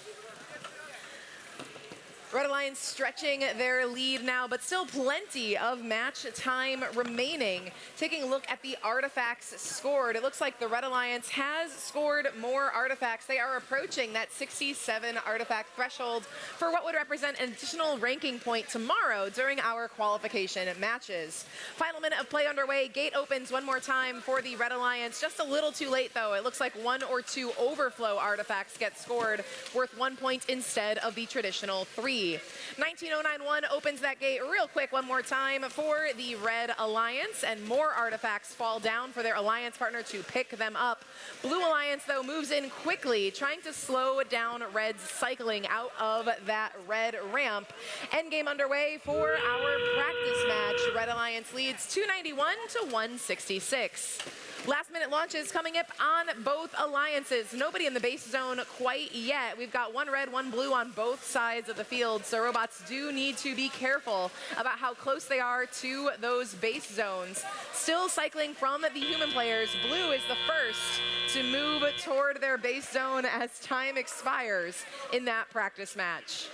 Red Alliance stretching their lead now, but still plenty of match time remaining. Taking a look at the artifacts scored, it looks like the Red Alliance has scored more artifacts. They are approaching that 67 artifact threshold for what would represent an additional ranking point tomorrow during our qualification matches. Final minute of play underway. Gate opens one more time for the Red Alliance. Just a little too late, though. It looks like 1 or 2 overflow artifacts get scored, worth 1 point instead of the traditional 3. 19091 opens that gate real quick one more time for the Red Alliance, and more artifacts fall down for their alliance partner to pick them up. Blue Alliance, though, moves in quickly, trying to slow down Red's cycling out of that red ramp. Endgame underway for our practice match. Red Alliance leads 291-166. Last minute launches coming up on both alliances. Nobody in the base zone quite yet. We've got 1 red, 1 blue on both sides of the field, so robots do need to be careful about how close they are to those base zones. Still cycling from the human players. Blue is the first to move toward their base zone as time expires in that practice match.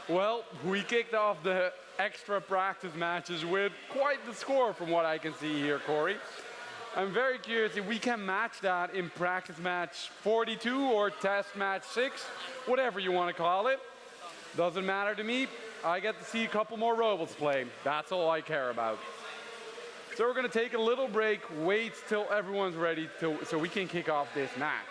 Well, we kicked off the extra practice matches with quite the score from what I can see here, Corey. I'm very curious if we can match that in practice match 42 or test match 6, whatever you want to call it. Doesn't matter to me. I get to see a couple more robots play. That's all I care about. So we're going to take a little break, wait till everyone's ready so we can kick off this match.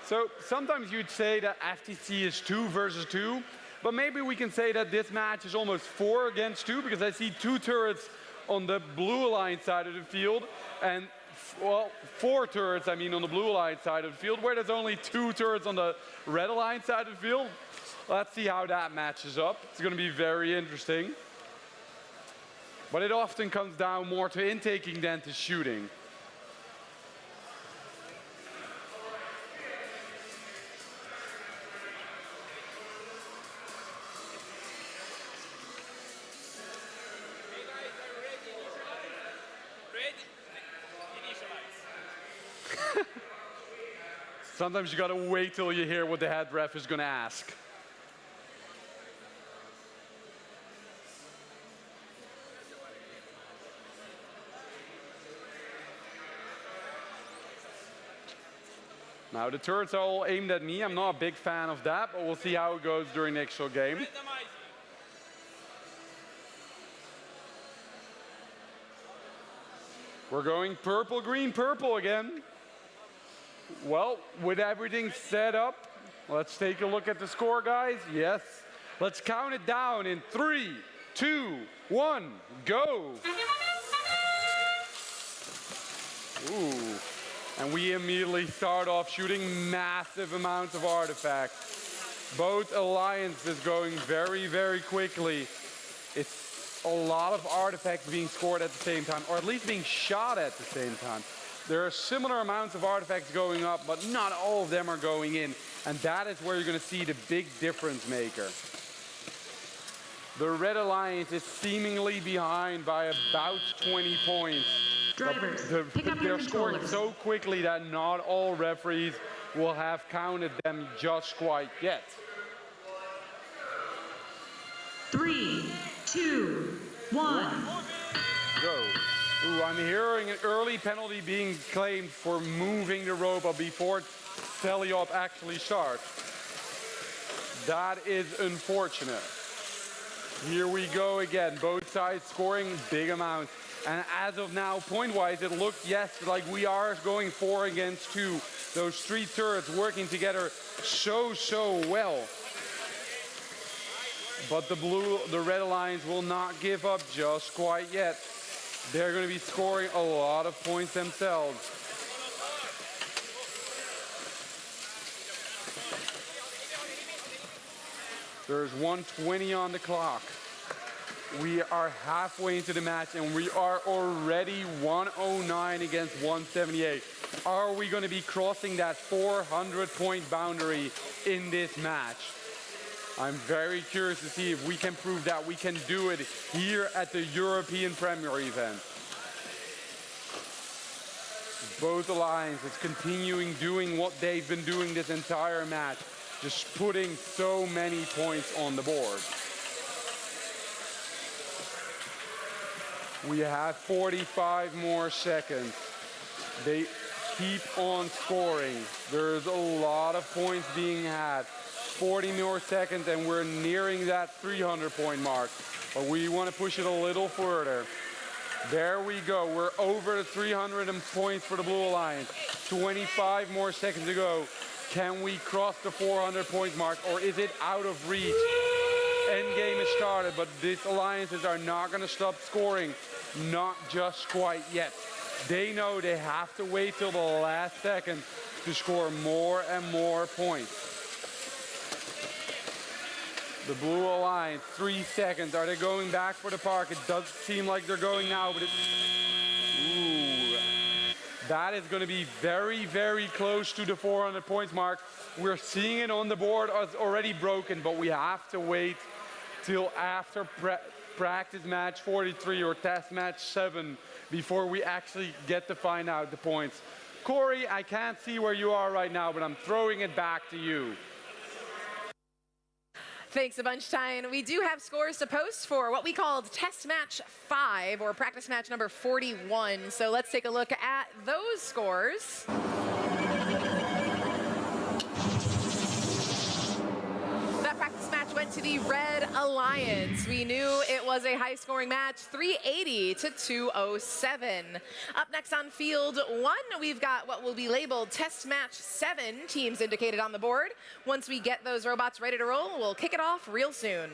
So sometimes you'd say that FTC is 2 versus 2, but maybe we can say that this match is almost 4 against 2, because I see 2 turrets on the Blue Alliance side of the field, and well, 4 turrets, I mean, on the Blue Alliance side of the field, where there's only 2 turrets on the Red Alliance side of the field. Let's see how that matches up. It's going to be very interesting. But it often comes down more to intaking than to shooting. Sometimes you gotta wait till you hear what the head ref is gonna ask. Now the turrets are all aimed at me. I'm not a big fan of that, but we'll see how it goes during the actual game. Randomize. We're going purple, green, purple again. Well, with everything set up, let's take a look at the score, guys. Yes. Let's count it down in 3, 2, 1, go. Ooh. And we immediately start off shooting massive amounts of artifacts. Both alliances going very, very quickly. It's a lot of artifacts being scored at the same time, or at least being shot at the same time. There are similar amounts of artifacts going up, but not all of them are going in. And that is where you're going to see the big difference maker. The Red Alliance is seemingly behind by about 20 points. Drivers, pick up your They're scoring controllers. so quickly that not all referees will have counted them just quite yet. 3, 2, 1. Go. Ooh, I'm hearing an early penalty being claimed for moving the robot before Celiop actually starts. That is unfortunate. Here we go again, both sides scoring big amounts. And as of now, point-wise, it looked, yes, like we are going 4 against 2. Those 3 turrets working together so well. But the Red Alliance will not give up just quite yet. They're going to be scoring a lot of points themselves. There's 1:20 on the clock. We are halfway into the match and we are already 109 against 178. Are we going to be crossing that 400-point boundary in this match? I'm very curious to see if we can prove that we can do it here at the European Premier event. Both alliances continuing doing what they've been doing this entire match, just putting so many points on the board. We have 45 more seconds. They keep on scoring. There's a lot of points being had. 40 more seconds and we're nearing that 300-point mark. But we want to push it a little further. There we go. We're over the 300 points for the Blue Alliance. 25 more seconds to go. Can we cross the 400-point mark or is it out of reach? Endgame has started, but these alliances are not going to stop scoring. Not just quite yet. They know they have to wait till the last second to score more and more points. The Blue Alliance, 3 seconds. Are they going back for the park? It does seem like they're going now, but ooh. That is going to be very, very close to the 400 points mark. We're seeing it on the board as already broken, but we have to wait till after practice match 43 or test match 7 before we actually get to find out the points. Corey, I can't see where you are right now, but I'm throwing it back to you. Thanks a bunch, Tyne. We do have scores to post for what we called test match 5 or practice match number 41. So let's take a look at those scores. That practice match went to the Red Alliance. We knew it was a high-scoring match, 380 to 207. Up next on field 1, we've got what will be labeled test match 7 teams indicated on the board. Once we get those robots ready to roll, we'll kick it off real soon.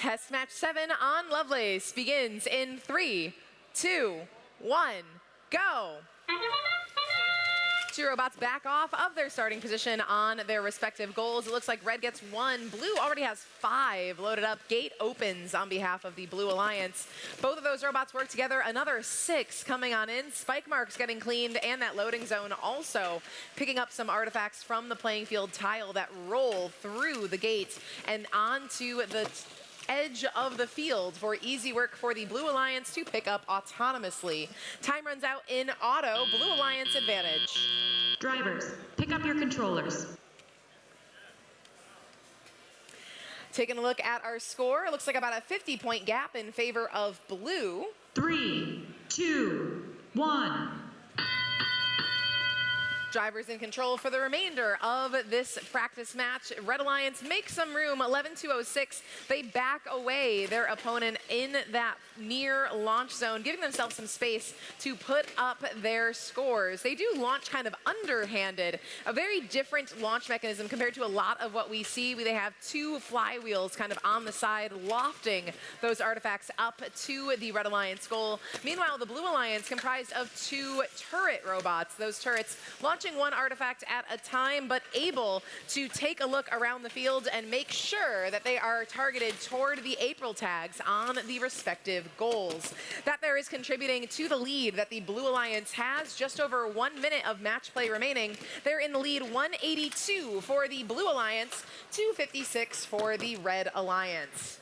Test match 7 on Lovelace begins in 3, 2, 1, go. Two robots back off of their starting position on their respective goals. It looks like red gets 1. Blue already has 5 loaded up. Gate opens on behalf of the Blue Alliance. Both of those robots work together. Another 6 coming on in. Spike marks getting cleaned, and that loading zone also picking up some artifacts from the playing field tile that roll through the gate and onto the edge of the field for easy work for the Blue Alliance to pick up autonomously. Time runs out in auto. Blue Alliance advantage. Drivers, pick up your controllers. Taking a look at our score, it looks like about a 50-point gap in favor of blue. 3, 2, 1. Drivers in control for the remainder of this practice match. Red Alliance makes some room, 11-2-06. They back away their opponent in that near launch zone, giving themselves some space to put up their scores. They do launch kind of underhanded, a very different launch mechanism compared to a lot of what we see. They have 2 flywheels kind of on the side, lofting those artifacts up to the Red Alliance goal. Meanwhile, the Blue Alliance, comprised of 2 turret robots. Those turrets launching 1 artifact at a time, but able to take a look around the field and make sure that they are targeted toward the April tags on the respective goals. That there is contributing to the lead that the Blue Alliance has. Just over 1 minute of match play remaining. They're in the lead, 182 for the Blue Alliance, 256 for the Red Alliance.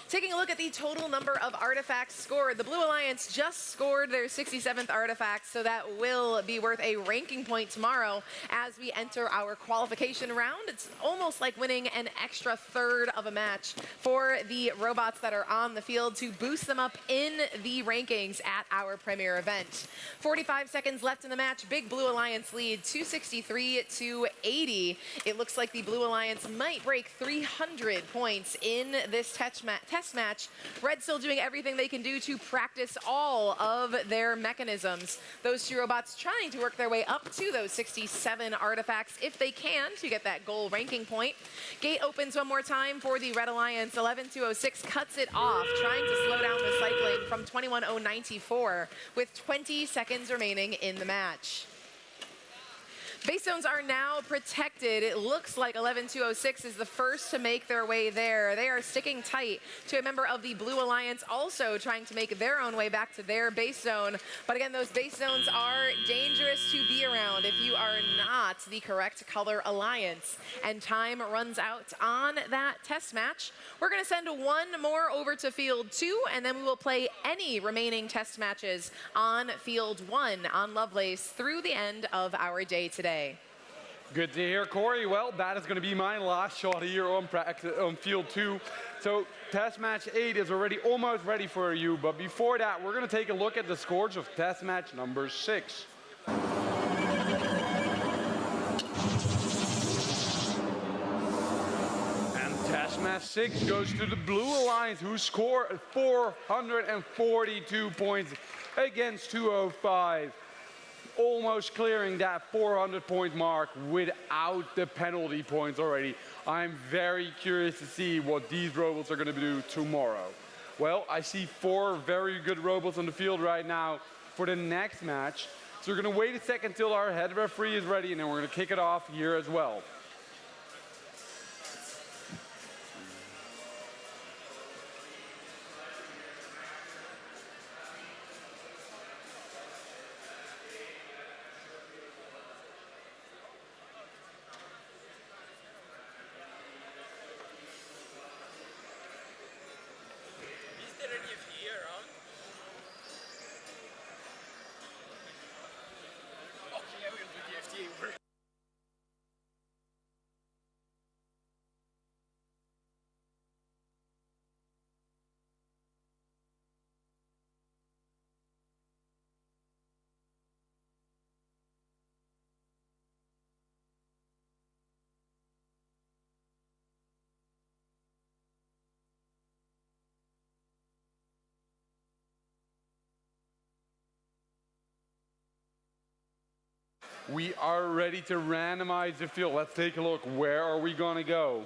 Taking a look at the total number of artifacts scored, the Blue Alliance just scored their 67th artifact, so that will be worth a ranking point tomorrow as we enter our qualification round. It's almost like winning an extra third of a match for the robots that are on the field to boost them up in the rankings at our premier event. 45 seconds left in the match. Big Blue Alliance lead, 263-80. It looks like the Blue Alliance might break 300 points in this test match. Red still doing everything they can do to practice all of their mechanisms. Those 2 robots trying to work their way up to those 67 artifacts if they can to get that goal ranking point. Gate opens one more time for the Red Alliance. 11-2-06 cuts it off, trying to slow down the cycling from 21-0-94 with 20 seconds remaining in the match. Base zones are now protected. It looks like 11-2-06 is the first to make their way there. They are sticking tight to a member of the Blue Alliance, also trying to make their own way back to their base zone. But again, those base zones are dangerous to be around if you are not the correct color alliance. And time runs out on that test match. We're going to send 1 more over to Field 2, and then we will play any remaining test matches on Field 1 on Lovelace through the end of our day today. Good to hear, Corey. Well, that is going to be my last shot here on Field 2. So test match 8 is already almost ready for you, but before that, we're going to take a look at the scores of test match number 6. Test match 6 goes to the Blue Alliance, who score 442 points against 205. Almost clearing that 400-point mark without the penalty points already. I'm very curious to see what these robots are going to do tomorrow. Well, I see 4 very good robots on the field right now for the next match. So we're going to wait a second till our head referee is ready, and then we're going to kick it off here as well. Is there any FTC around? Okay, I will do the FTC work. We are ready to randomize the field. Let's take a look. Where are we going to go?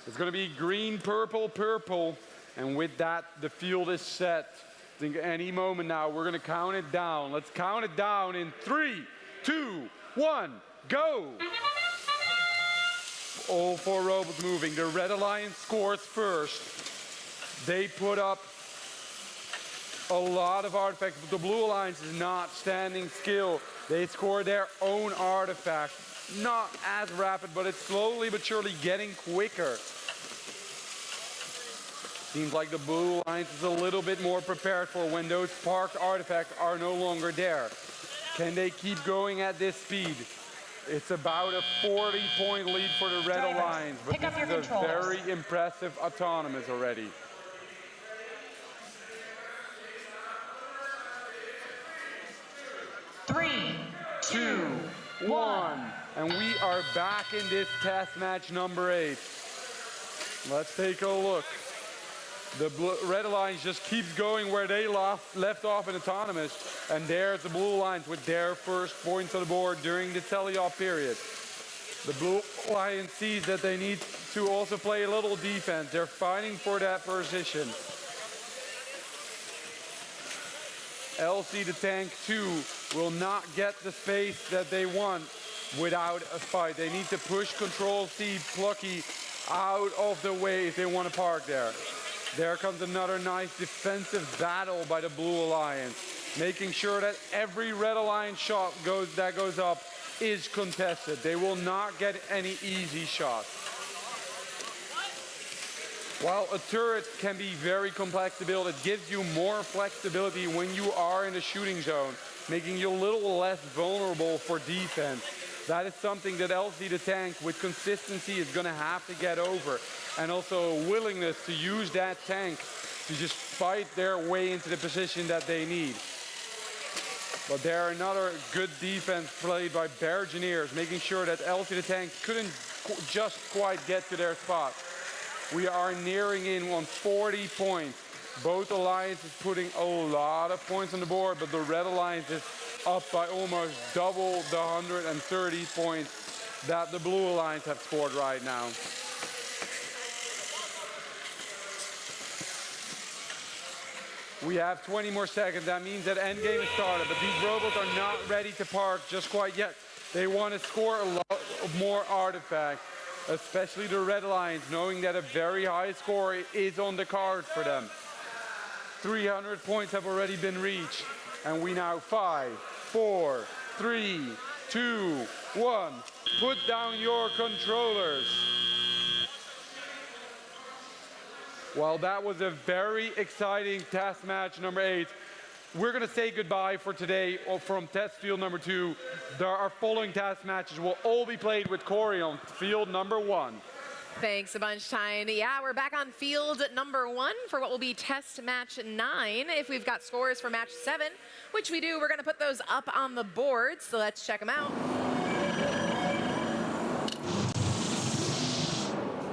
It's going to be green, purple, purple. And with that, the field is set. I think any moment now, we're going to count it down. Let's count it down in 3, 2, 1, go. All 4 robots moving. The Red Alliance scores first. They put up a lot of artifacts, but the Blue Alliance is not standing still. They score their own artifact. Not as rapid, but it's slowly but surely getting quicker. Seems like the Blue Alliance is a little bit more prepared for when those parked artifacts are no longer there. Can they keep going at this speed? It's about a 40-point lead for the Red Drivers, Alliance, but pick up this your is a controllers. very impressive autonomous already. Three, two, 1. And we are back in this test match number 8. Let's take a look. The Red Alliance just keeps going where they left off in autonomous. And there's the Blue Alliance with their first points on the board during the tele-op period. The Blue Alliance sees that they need to also play a little defense. They're fighting for that position. LC the Tank 2 will not get the space that they want without a fight. They need to push Control C Plucky out of the way if they want to park there. There comes another nice defensive battle by the Blue Alliance, making sure that every Red Alliance shot that goes up is contested. They will not get any easy shots. While a turret can be very complex to build, it gives you more flexibility when you are in a shooting zone, making you a little less vulnerable for defense. That is something that LC the Tank with consistency is going to have to get over. And also a willingness to use that tank to just fight their way into the position that they need. But there another good defense played by Bergineers, making sure that LC the Tank couldn't just quite get to their spot. We are nearing in on 40 points. Both alliances putting a lot of points on the board, but the Red Alliance is up by almost double the 130 points that the Blue Alliance have scored right now. We have 20 more seconds. That means that endgame is started, but these robots are not ready to park just quite yet. They want to score a lot more artifacts, especially the Red Alliance, knowing that a very high score is on the card for them. 300 points have already been reached, and we now 5, 4, 3, 2, 1. Put down your controllers. Well, that was a very exciting test match number 8. We're going to say goodbye for today from test field number 2. Our following test matches will all be played with Corey on field number 1. Thanks a bunch, Tyne. Yeah, we're back on field number 1 for what will be test match 9. If we've got scores for match 7, which we do, we're going to put those up on the board. So let's check them out.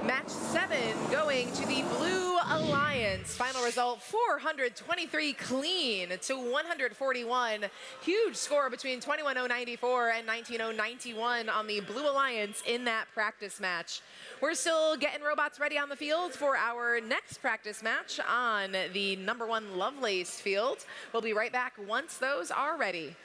Match 7 going to the Blue Alliance. Final result 423 clean to 141. Huge score between 21,094 and 19,091 on the Blue Alliance in that practice match. We're still getting robots ready on the field for our next practice match on the number 1 Lovelace field. We'll be right back once those are ready.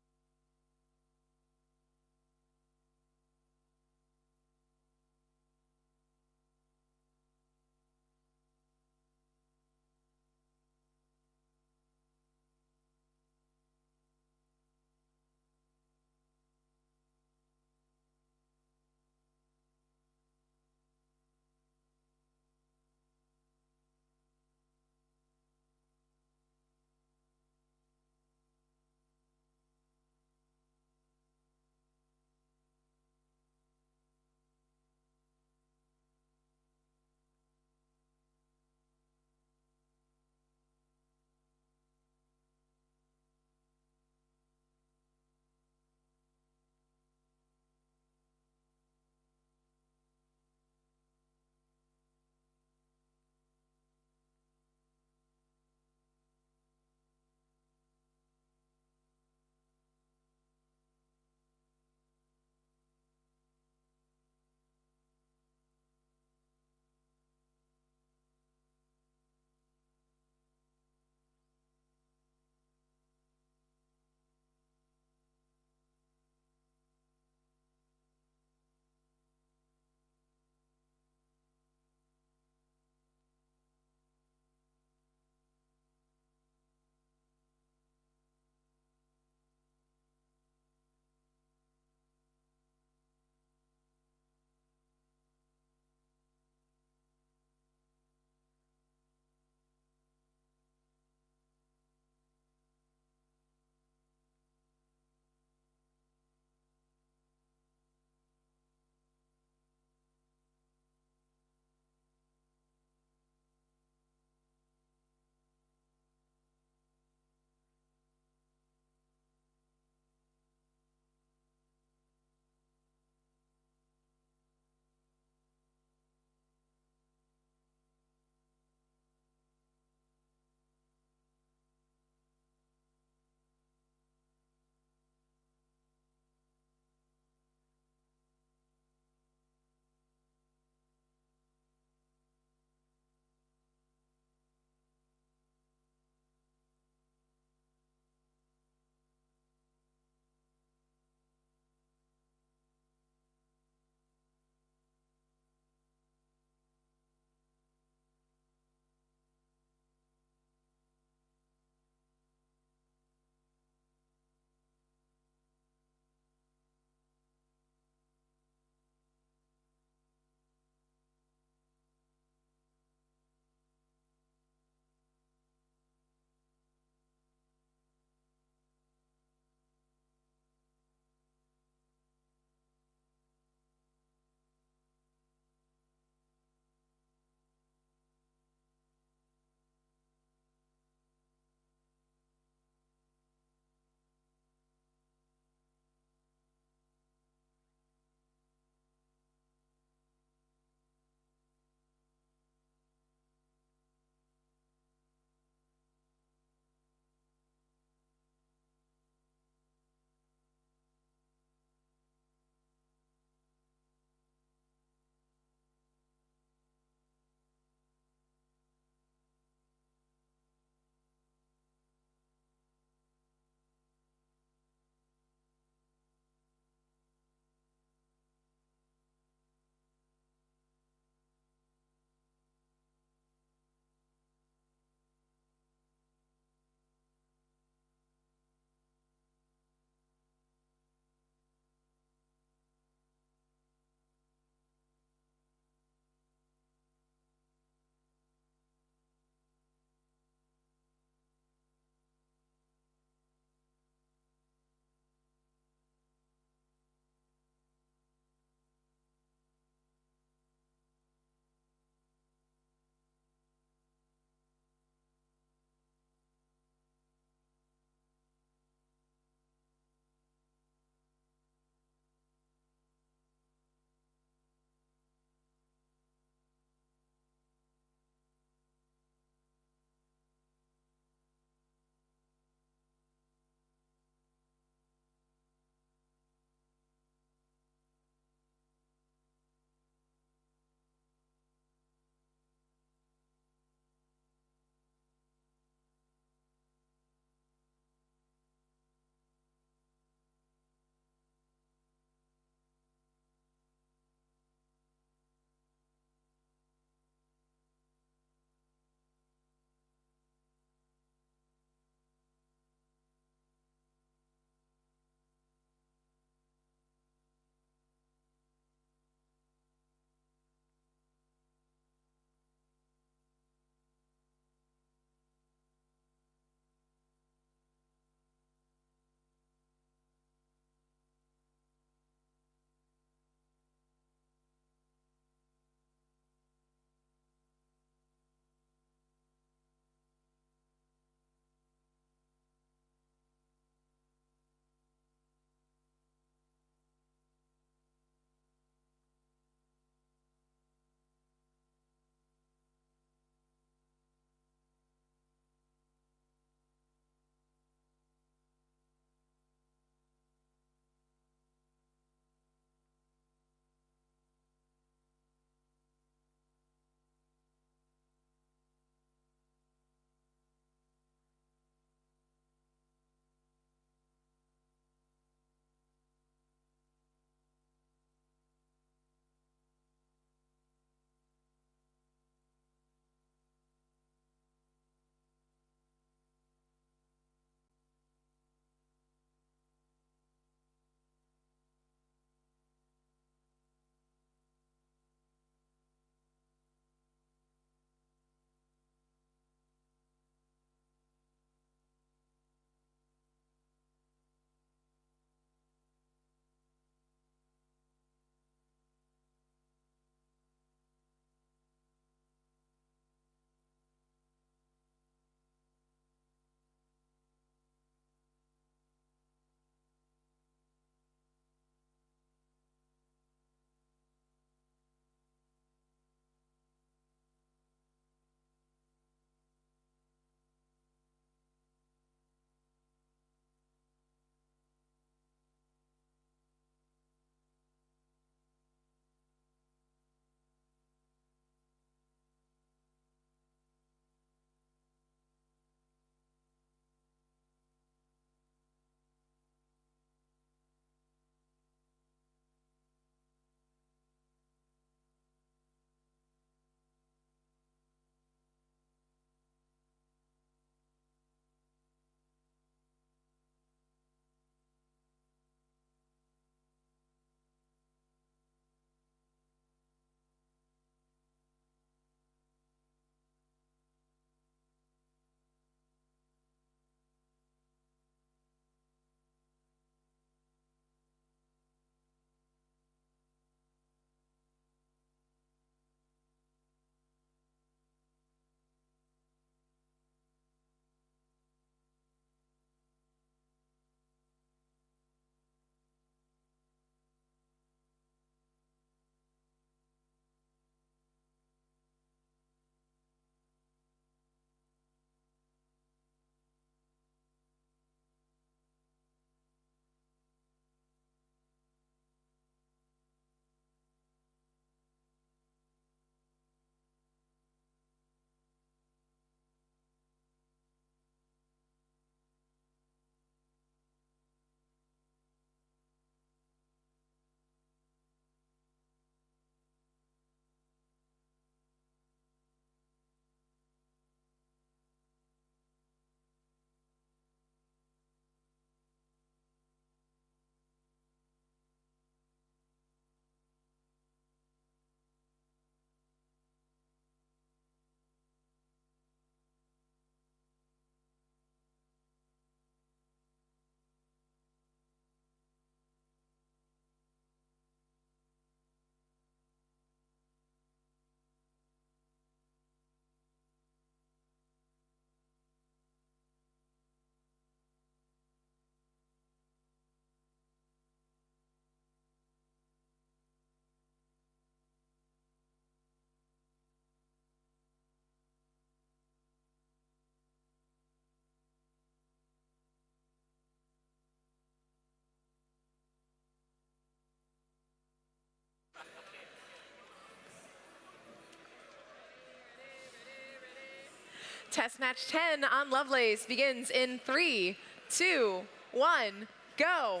Test match 10 on Lovelace begins in 3, 2, 1, go.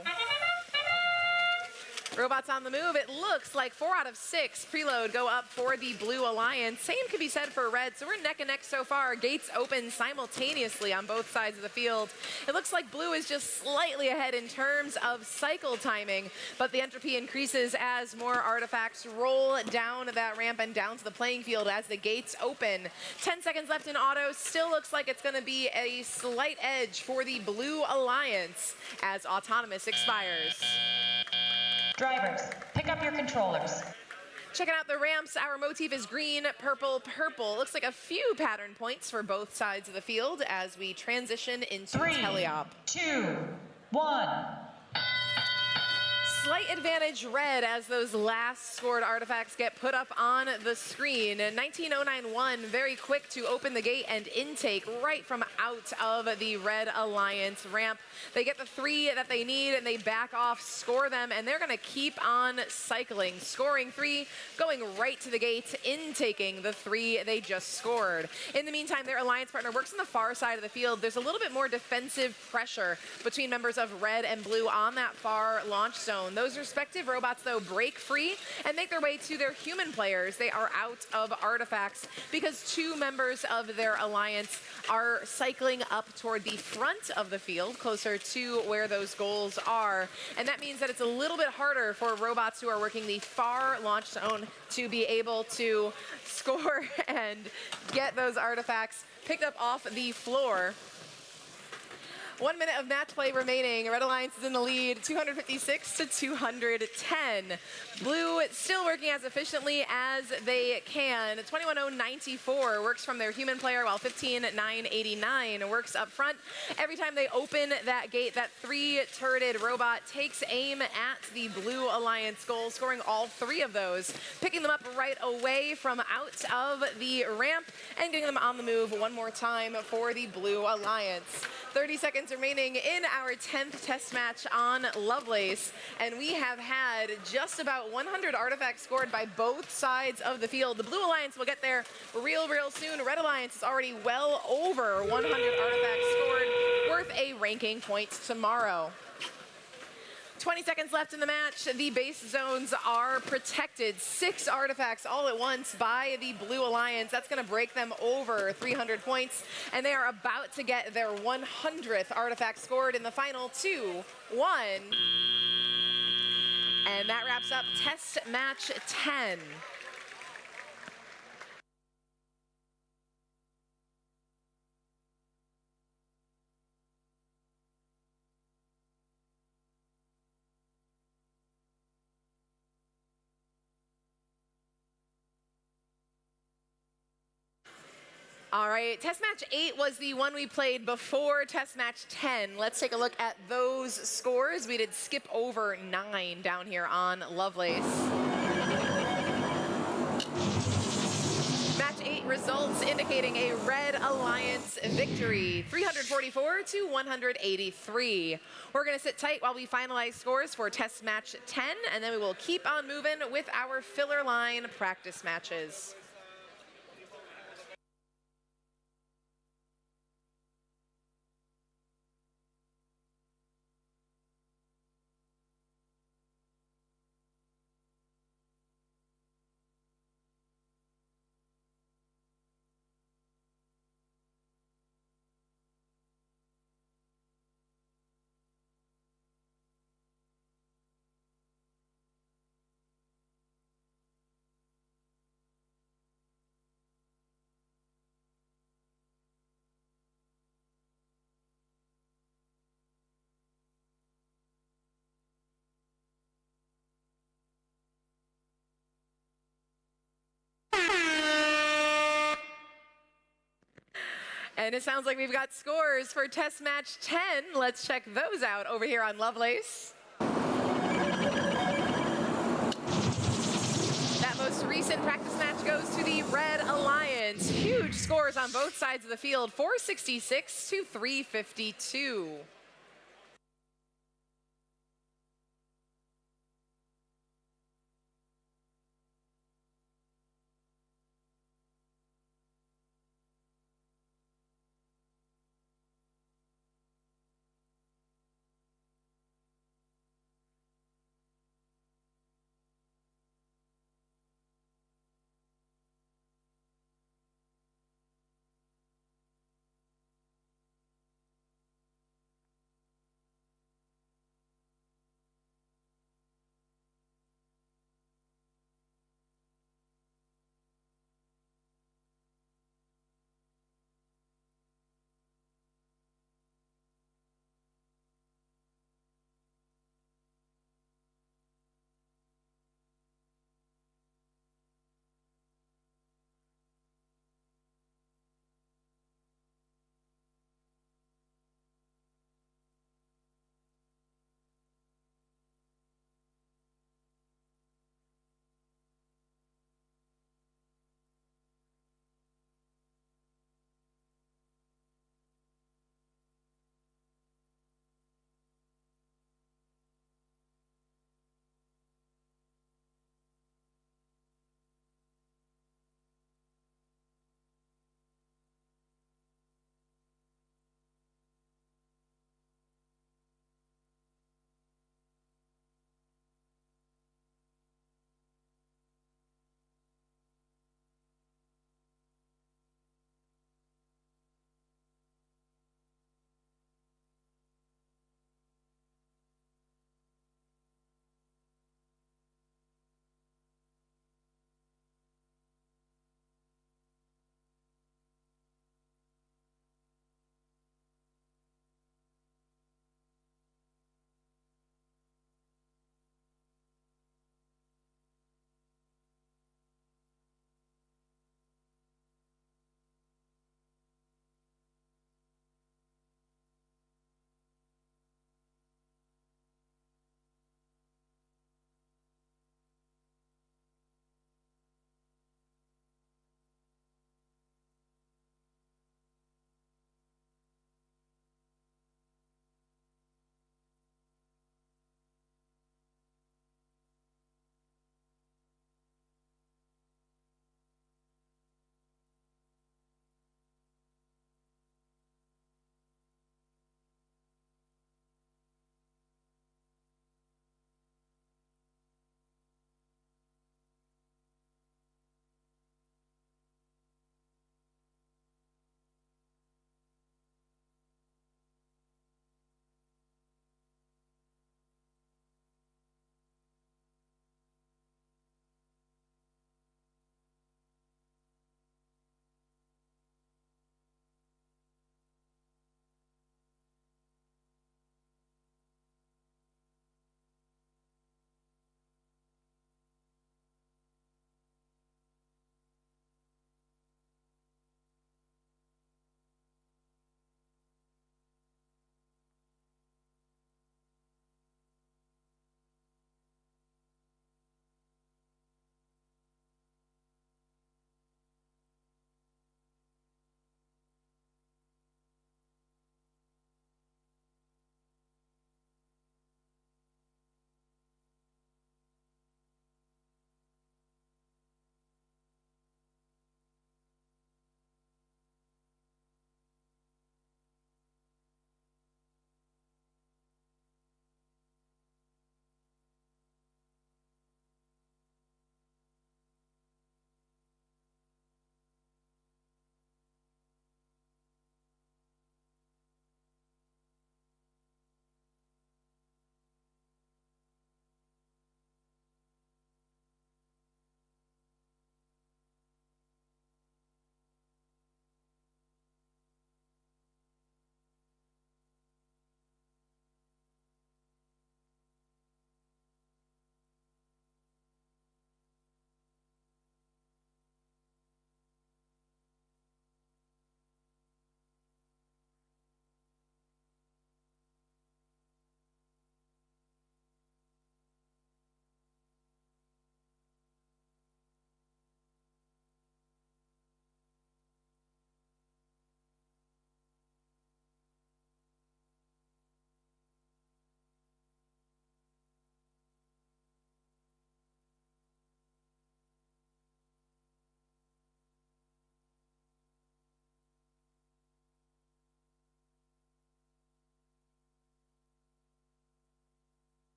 Robots on the move. It looks like 4 out of 6 preload go up for the Blue Alliance. Same could be said for Red, so we're neck and neck so far. Gates open simultaneously on both sides of the field. It looks like Blue is just slightly ahead in terms of cycle timing, but the entropy increases as more artifacts roll down that ramp and down to the playing field as the gates open. 10 seconds left in auto. Still looks like it's going to be a slight edge for the Blue Alliance as Autonomous expires. Drivers, pick up your controllers. Checking out the ramps, our motif is green, purple, purple. Looks like a few pattern points for both sides of the field as we transition into 3, teleop. 2, 1. Slight advantage Red as those last scored artifacts get put up on the screen. 19091, very quick to open the gate and intake right from out of the Red Alliance ramp. They get the 3 that they need and they back off, score them, and they're gonna keep on cycling. Scoring 3, going right to the gate, intaking the 3 they just scored. In the meantime, their alliance partner works on the far side of the field. There's a little bit more defensive pressure between members of Red and Blue on that far launch zone. Those respective robots, though, break free and make their way to their human players. They are out of artifacts because 2 members of their alliance are cycling up toward the front of the field, closer to where those goals are. And that means that it's a little bit harder for robots who are working the far launch zone to be able to score and get those artifacts picked up off the floor. 1 minute of match play remaining. Red Alliance is in the lead, 256 to 210. Blue still working as efficiently as they can. 21094 works from their human player, while 15989 works up front. Every time they open that gate, that 3-turreted robot takes aim at the Blue Alliance goal, scoring all 3 of those, picking them up right away from out of the ramp and getting them on the move one more time for the Blue Alliance. 30 seconds remaining in our 10th test match on Lovelace, and we have had just about 100 artifacts scored by both sides of the field. The Blue Alliance will get there real soon. Red Alliance is already well over 100 artifacts scored, worth a ranking point tomorrow. 20 seconds left in the match. The base zones are protected. 6 artifacts all at once by the Blue Alliance. That's going to break them over 300 points. And they are about to get their 100th artifact scored in the final 2, 1. And that wraps up test match 10. All right, test match 8 was the one we played before test match 10. Let's take a look at those scores. We did skip over 9 down here on Lovelace. Match 8 results indicating a Red Alliance victory, 344 to 183. We're gonna sit tight while we finalize scores for test match 10, and then we will keep on moving with our filler line practice matches. And it sounds like we've got scores for test match 10. Let's check those out over here on Lovelace. That most recent practice match goes to the Red Alliance. Huge scores on both sides of the field, 466 to 352.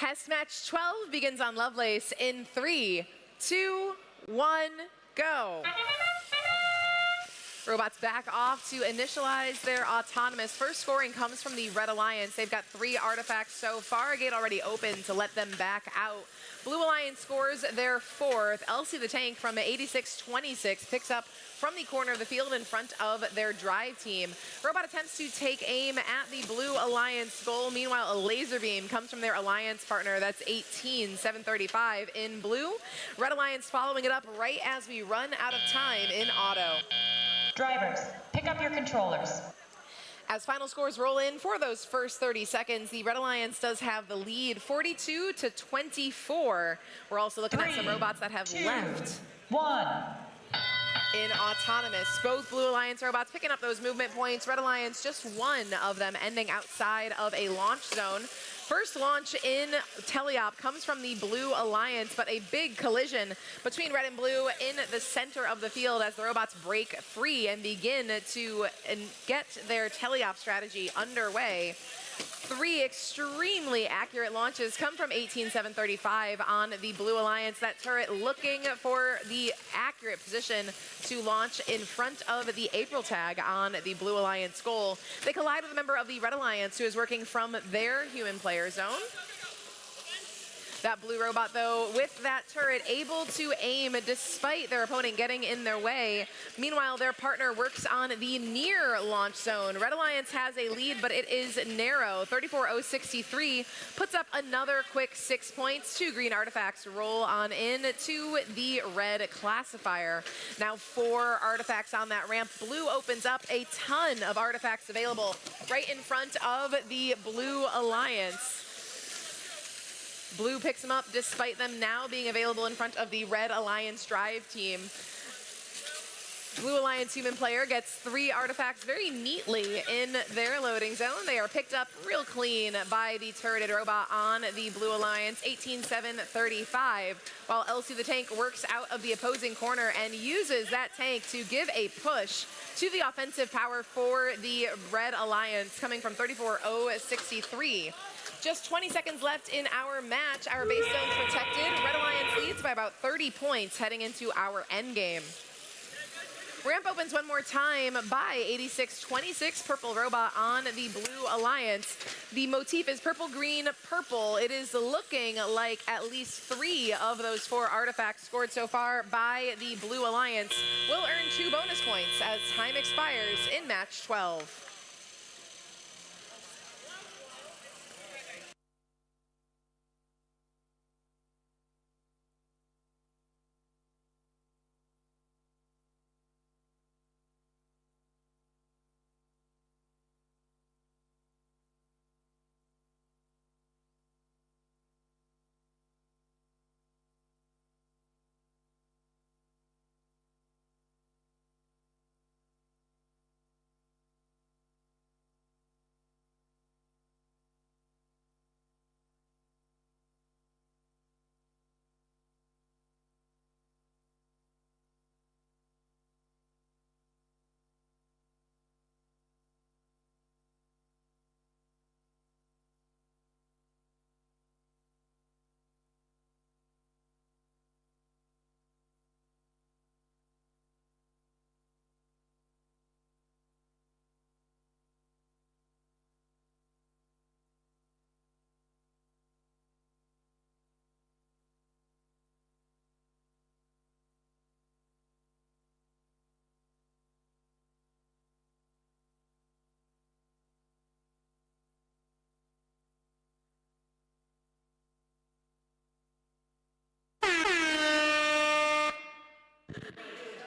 Test match 12 begins on Lovelace in 3, 2, 1, go. Robots back off to initialize their autonomous. First scoring comes from the Red Alliance. They've got 3 artifacts so far. A gate already open to let them back out. Blue Alliance scores their 4th. Elsie the Tank from 86-26 picks up from the corner of the field in front of their drive team. Robot attempts to take aim at the Blue Alliance goal. Meanwhile, a laser beam comes from their Alliance partner. That's 18-735 in blue. Red Alliance following it up right as we run out of time in auto. Drivers, pick up your controllers. As final scores roll in for those first 30 seconds, the Red Alliance does have the lead, 42-24. We're also looking at some robots that have left 1. in autonomous. Both Blue Alliance robots picking up those movement points. Red Alliance, just one of them ending outside of a launch zone. First launch in teleop comes from the Blue Alliance, but a big collision between red and blue in the center of the field as the robots break free and begin to get their teleop strategy underway. 3 extremely accurate launches come from 18-735 on the Blue Alliance. That turret looking for the accurate position to launch in front of the April tag on the Blue Alliance goal. They collide with a member of the Red Alliance who is working from their human player zone. That blue robot, though, with that turret, able to aim despite their opponent getting in their way. Meanwhile, their partner works on the near launch zone. Red Alliance has a lead, but it is narrow. 34-063 puts up another quick 6 points. 2 green artifacts roll on in to the red classifier. Now 4 artifacts on that ramp. Blue opens up a ton of artifacts available right in front of the Blue Alliance. Blue picks them up despite them now being available in front of the Red Alliance drive team. Blue Alliance human player gets 3 artifacts very neatly in their loading zone. They are picked up real clean by the turreted robot on the Blue Alliance, 18-735, while Elsie the Tank works out of the opposing corner and uses that tank to give a push to the offensive power for the Red Alliance, coming from 34-063. Just 20 seconds left in our match. Our base zone's protected. Red Alliance leads by about 30 points heading into our endgame. Ramp opens one more time by 86-26, purple robot on the Blue Alliance. The motif is purple, green, purple. It is looking like at least 3 of those 4 artifacts scored so far by the Blue Alliance will earn 2 bonus points as time expires in match 12.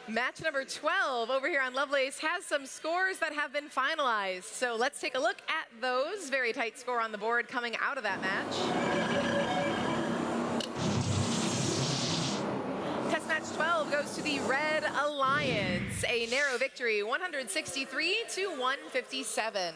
Match number 12 over here on Lovelace has some scores that have been finalized. So let's take a look at those. Very tight score on the board coming out of that match. Test match 12 goes to the Red Alliance. A narrow victory, 163-157.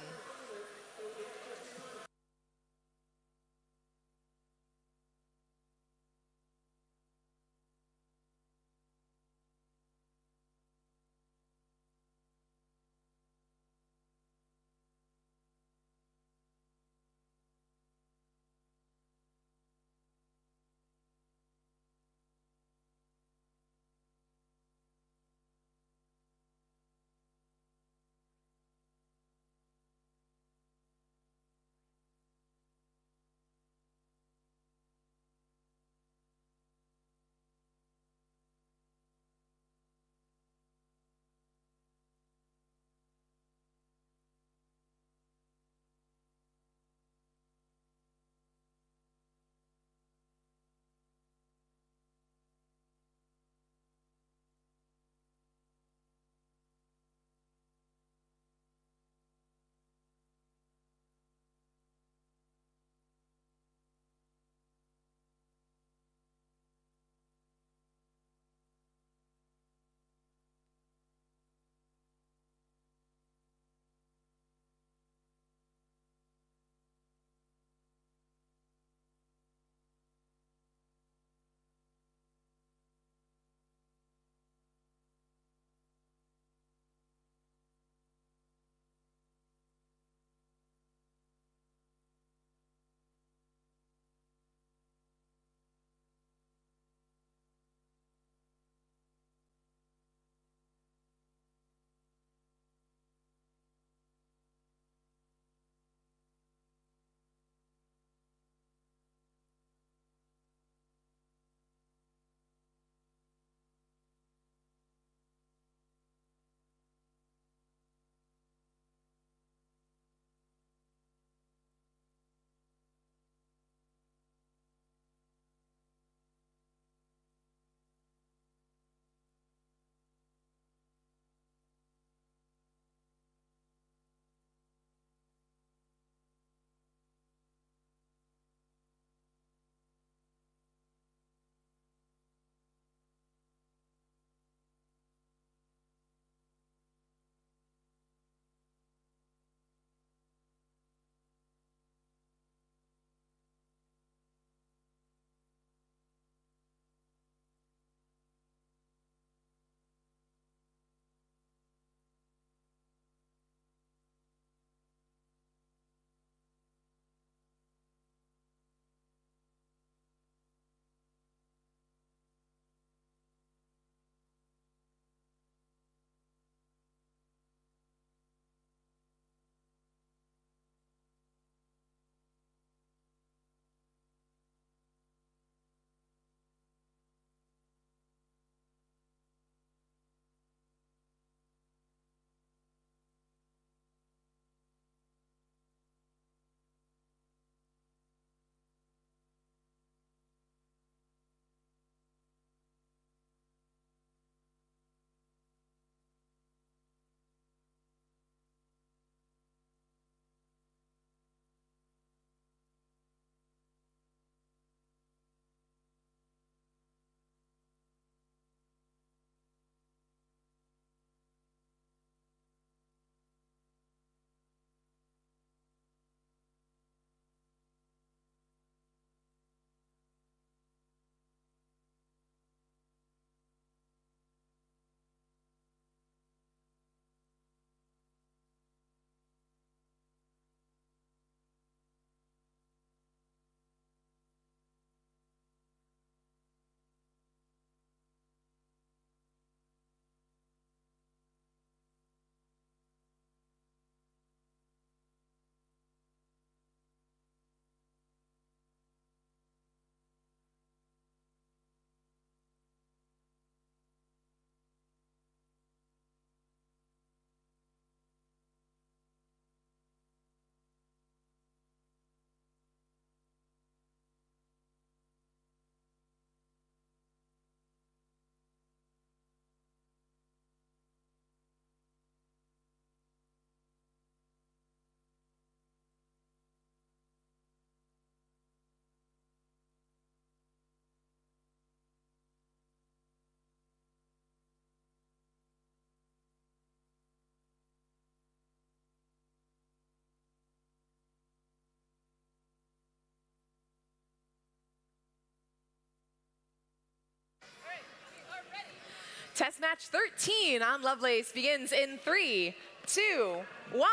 Test match 13 on Lovelace begins in 3, 2, 1,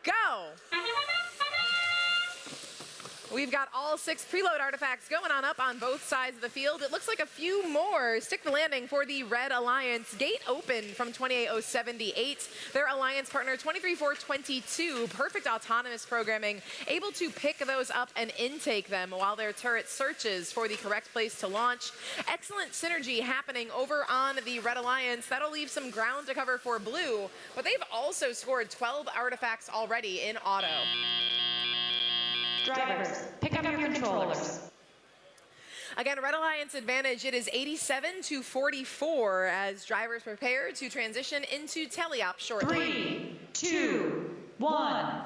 go. We've got all 6 preload artifacts going on up on both sides of the field. It looks like a few more stick the landing for the Red Alliance. Gate open from 28078. Their alliance partner 23422. Perfect autonomous programming, able to pick those up and intake them while their turret searches for the correct place to launch. Excellent synergy happening over on the Red Alliance. That'll leave some ground to cover for Blue, but they've also scored 12 artifacts already in auto. Drivers, pick up your controllers. Again, Red Alliance advantage, it is 87-44 as drivers prepare to transition into teleop shortly. 3, 2, 1.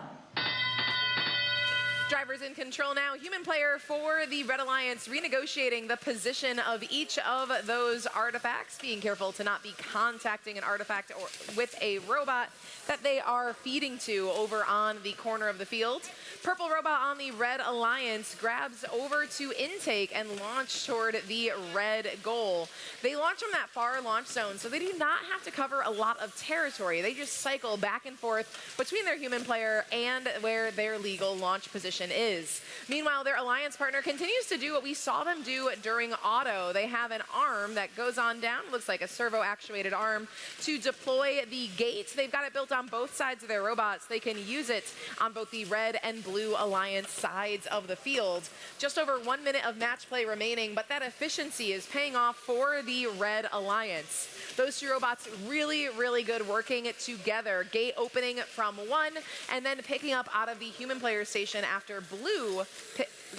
Drivers in control now. Human player for the Red Alliance renegotiating the position of each of those artifacts, being careful to not be contacting an artifact or with a robot that they are feeding to over on the corner of the field. Purple robot on the Red Alliance grabs over to intake and launch toward the red goal. They launch from that far launch zone, so they do not have to cover a lot of territory. They just cycle back and forth between their human player and where their legal launch position is. Meanwhile, their alliance partner continues to do what we saw them do during auto. They have an arm that goes on down, looks like a servo actuated arm, to deploy the gate. They've got it built on both sides of their robots. They can use it on both the red and blue alliance sides of the field. Just over 1 minute of match play remaining, but that efficiency is paying off for the Red Alliance. Those 2 robots really, really good working together. Gate opening from one and then picking up out of the human player station after Blue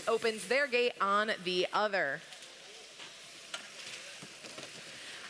opens their gate on the other.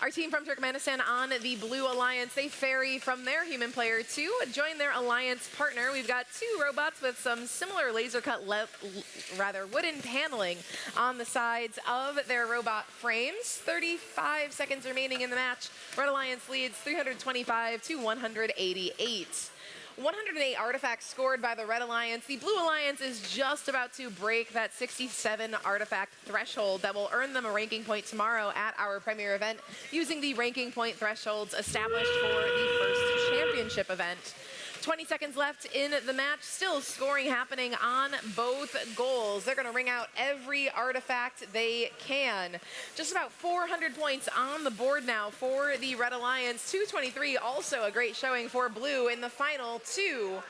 Our team from Turkmenistan on the Blue Alliance, they ferry from their human player to join their alliance partner. We've got 2 robots with some similar laser cut, wooden paneling on the sides of their robot frames. 35 seconds remaining in the match. Red Alliance leads 325-188. 108 artifacts scored by the Red Alliance. The Blue Alliance is just about to break that 67 artifact threshold that will earn them a ranking point tomorrow at our premier event using the ranking point thresholds established for the first championship event. 20 seconds left in the match, still scoring happening on both goals. They're going to ring out every artifact they can. Just about 400 points on the board now for the Red Alliance. 223, also a great showing for Blue in the final 2-1.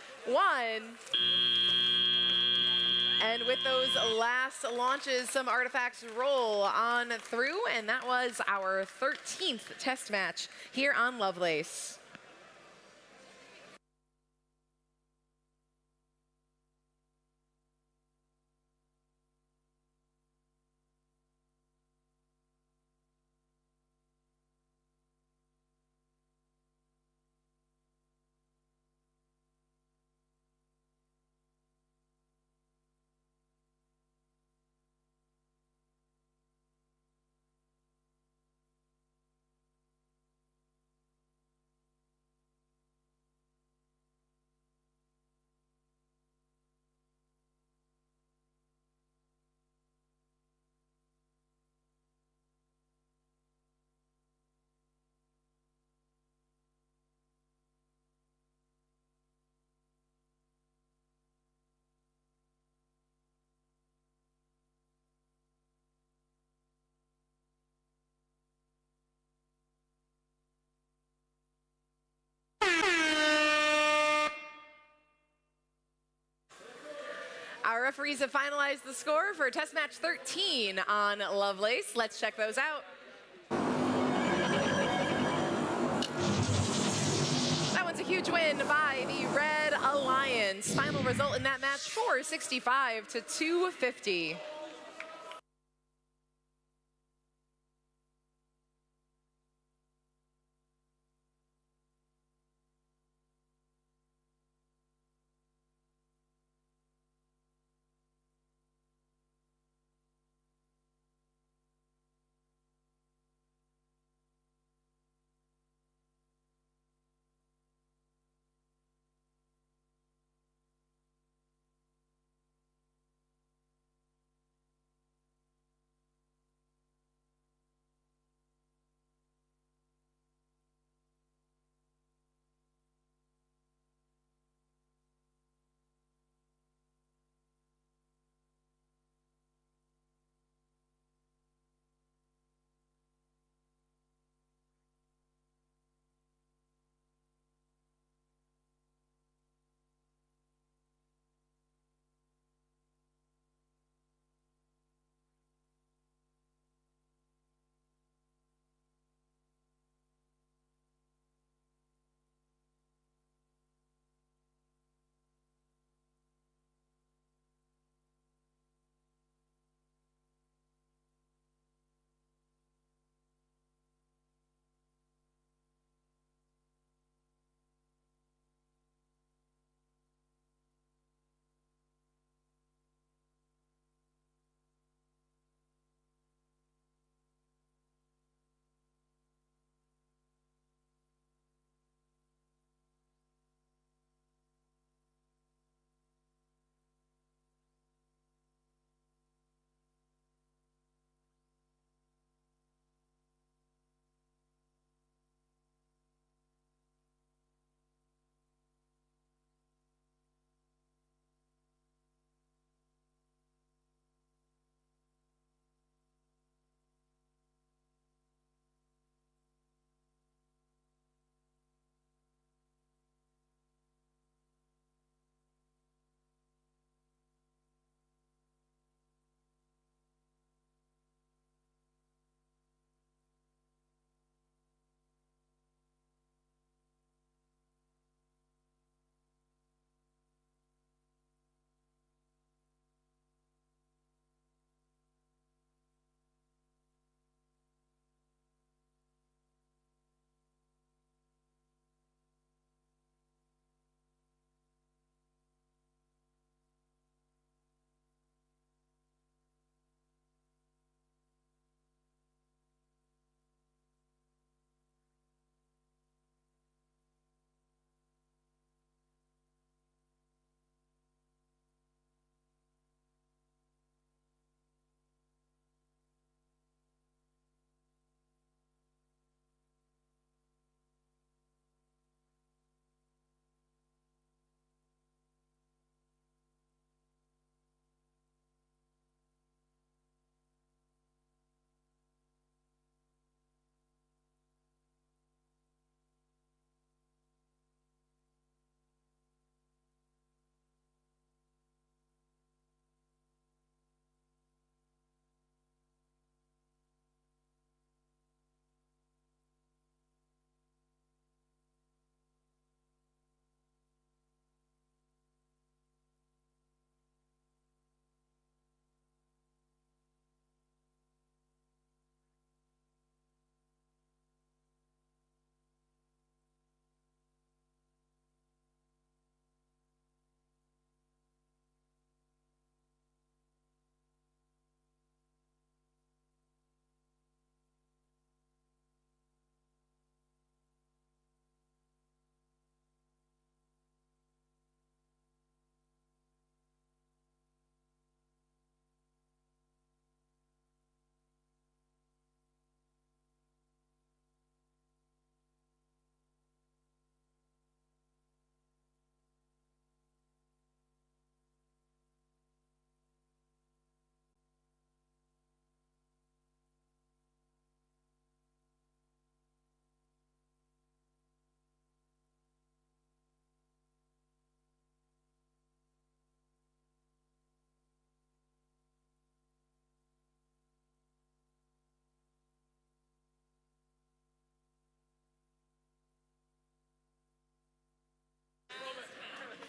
And with those last launches, some artifacts roll on through, and that was our 13th test match here on Lovelace. Our referees have finalized the score for test match 13 on Lovelace. Let's check those out. That one's a huge win by the Red Alliance. Final result in that match, 465-250.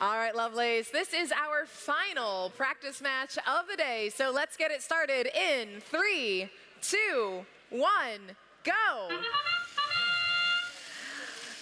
All right, Lovelace, this is our final practice match of the day. So let's get it started in 3, 2, 1, go.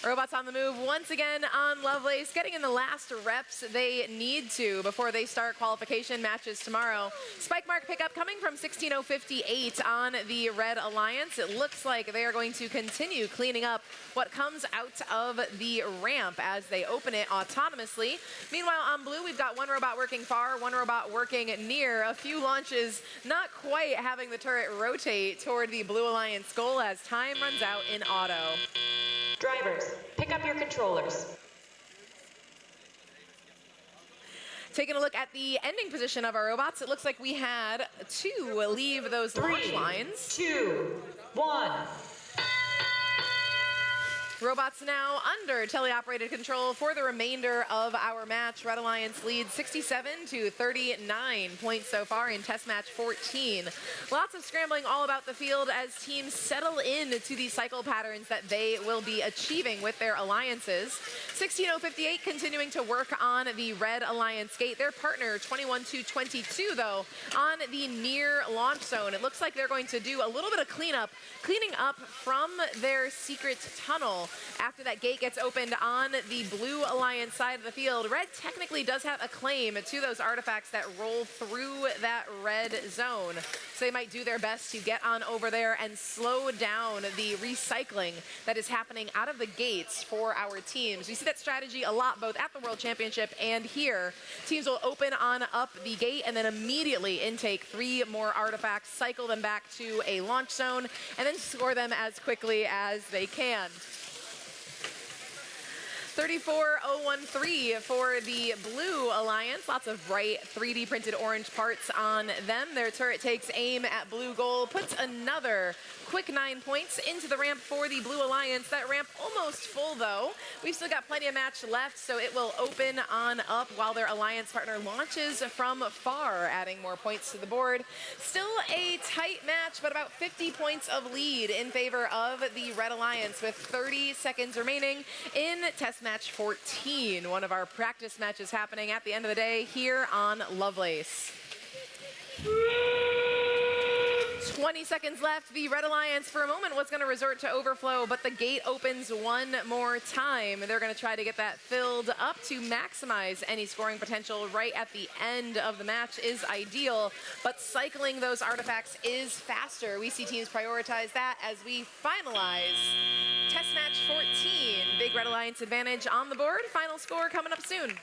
Robots on the move once again on Lovelace, getting in the last reps they need to before they start qualification matches tomorrow. Spike mark pickup coming from 16:058 on the Red Alliance. It looks like they are going to continue cleaning up what comes out of the ramp as they open it autonomously. Meanwhile, on blue, we've got one robot working far, one robot working near. A few launches not quite having the turret rotate toward the Blue Alliance goal as time runs out in auto. Drivers, pick up your controllers. Taking a look at the ending position of our robots, it looks like we had 2 leave those launch 3, lines. 2, 1. Robots now under teleoperated control for the remainder of our match. Red Alliance leads 67-39 points so far in test match 14. Lots of scrambling all about the field as teams settle in to the cycle patterns that they will be achieving with their alliances. 16:058 continuing to work on the Red Alliance gate. Their partner 21-22 though on the near launch zone. It looks like they're going to do a little bit of cleaning up from their secret tunnel after that gate gets opened on the Blue Alliance side of the field. Red technically does have a claim to those artifacts that roll through that red zone. So they might do their best to get on over there and slow down the recycling that is happening out of the gates for our teams. We see that strategy a lot both at the World Championship and here. Teams will open on up the gate and then immediately intake 3 more artifacts, cycle them back to a launch zone, and then score them as quickly as they can. 34,013 for the Blue Alliance. Lots of bright 3D printed orange parts on them. Their turret takes aim at blue goal, puts another quick 9 points into the ramp for the Blue Alliance. That ramp almost full though. We've still got plenty of match left, so it will open on up while their alliance partner launches from far, adding more points to the board. Still a tight match, but about 50 points of lead in favor of the Red Alliance with 30 seconds remaining in test match 14, one of our practice matches happening at the end of the day here on Lovelace. 20 seconds left. The Red Alliance for a moment was going to resort to overflow, but the gate opens one more time. They're going to try to get that filled up to maximize any scoring potential right at the end of the match is ideal, but cycling those artifacts is faster. We see teams prioritize that as we finalize test match 14. Big Red Alliance advantage on the board. Final score coming up soon.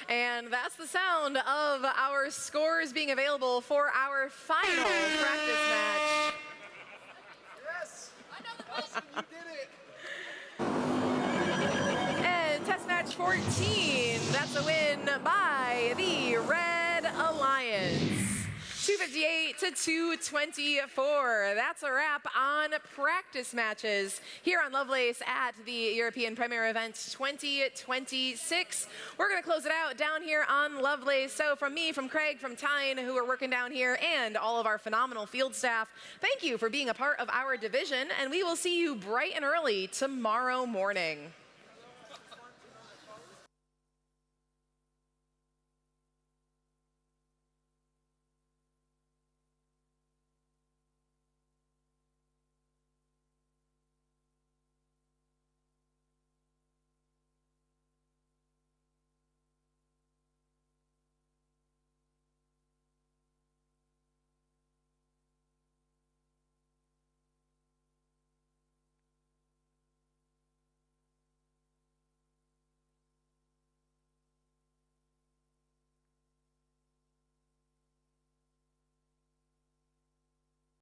And that's the sound of our scores being available for our final practice match. Yes! Awesome, you did it! And test match 14, that's a win by the Red Alliance. 258-224. That's a wrap on practice matches here on Lovelace at the European Premier Event 2026. We're going to close it out down here on Lovelace. So from me, from Craig, from Tyne, who are working down here, and all of our phenomenal field staff, thank you for being a part of our division, and we will see you bright and early tomorrow morning.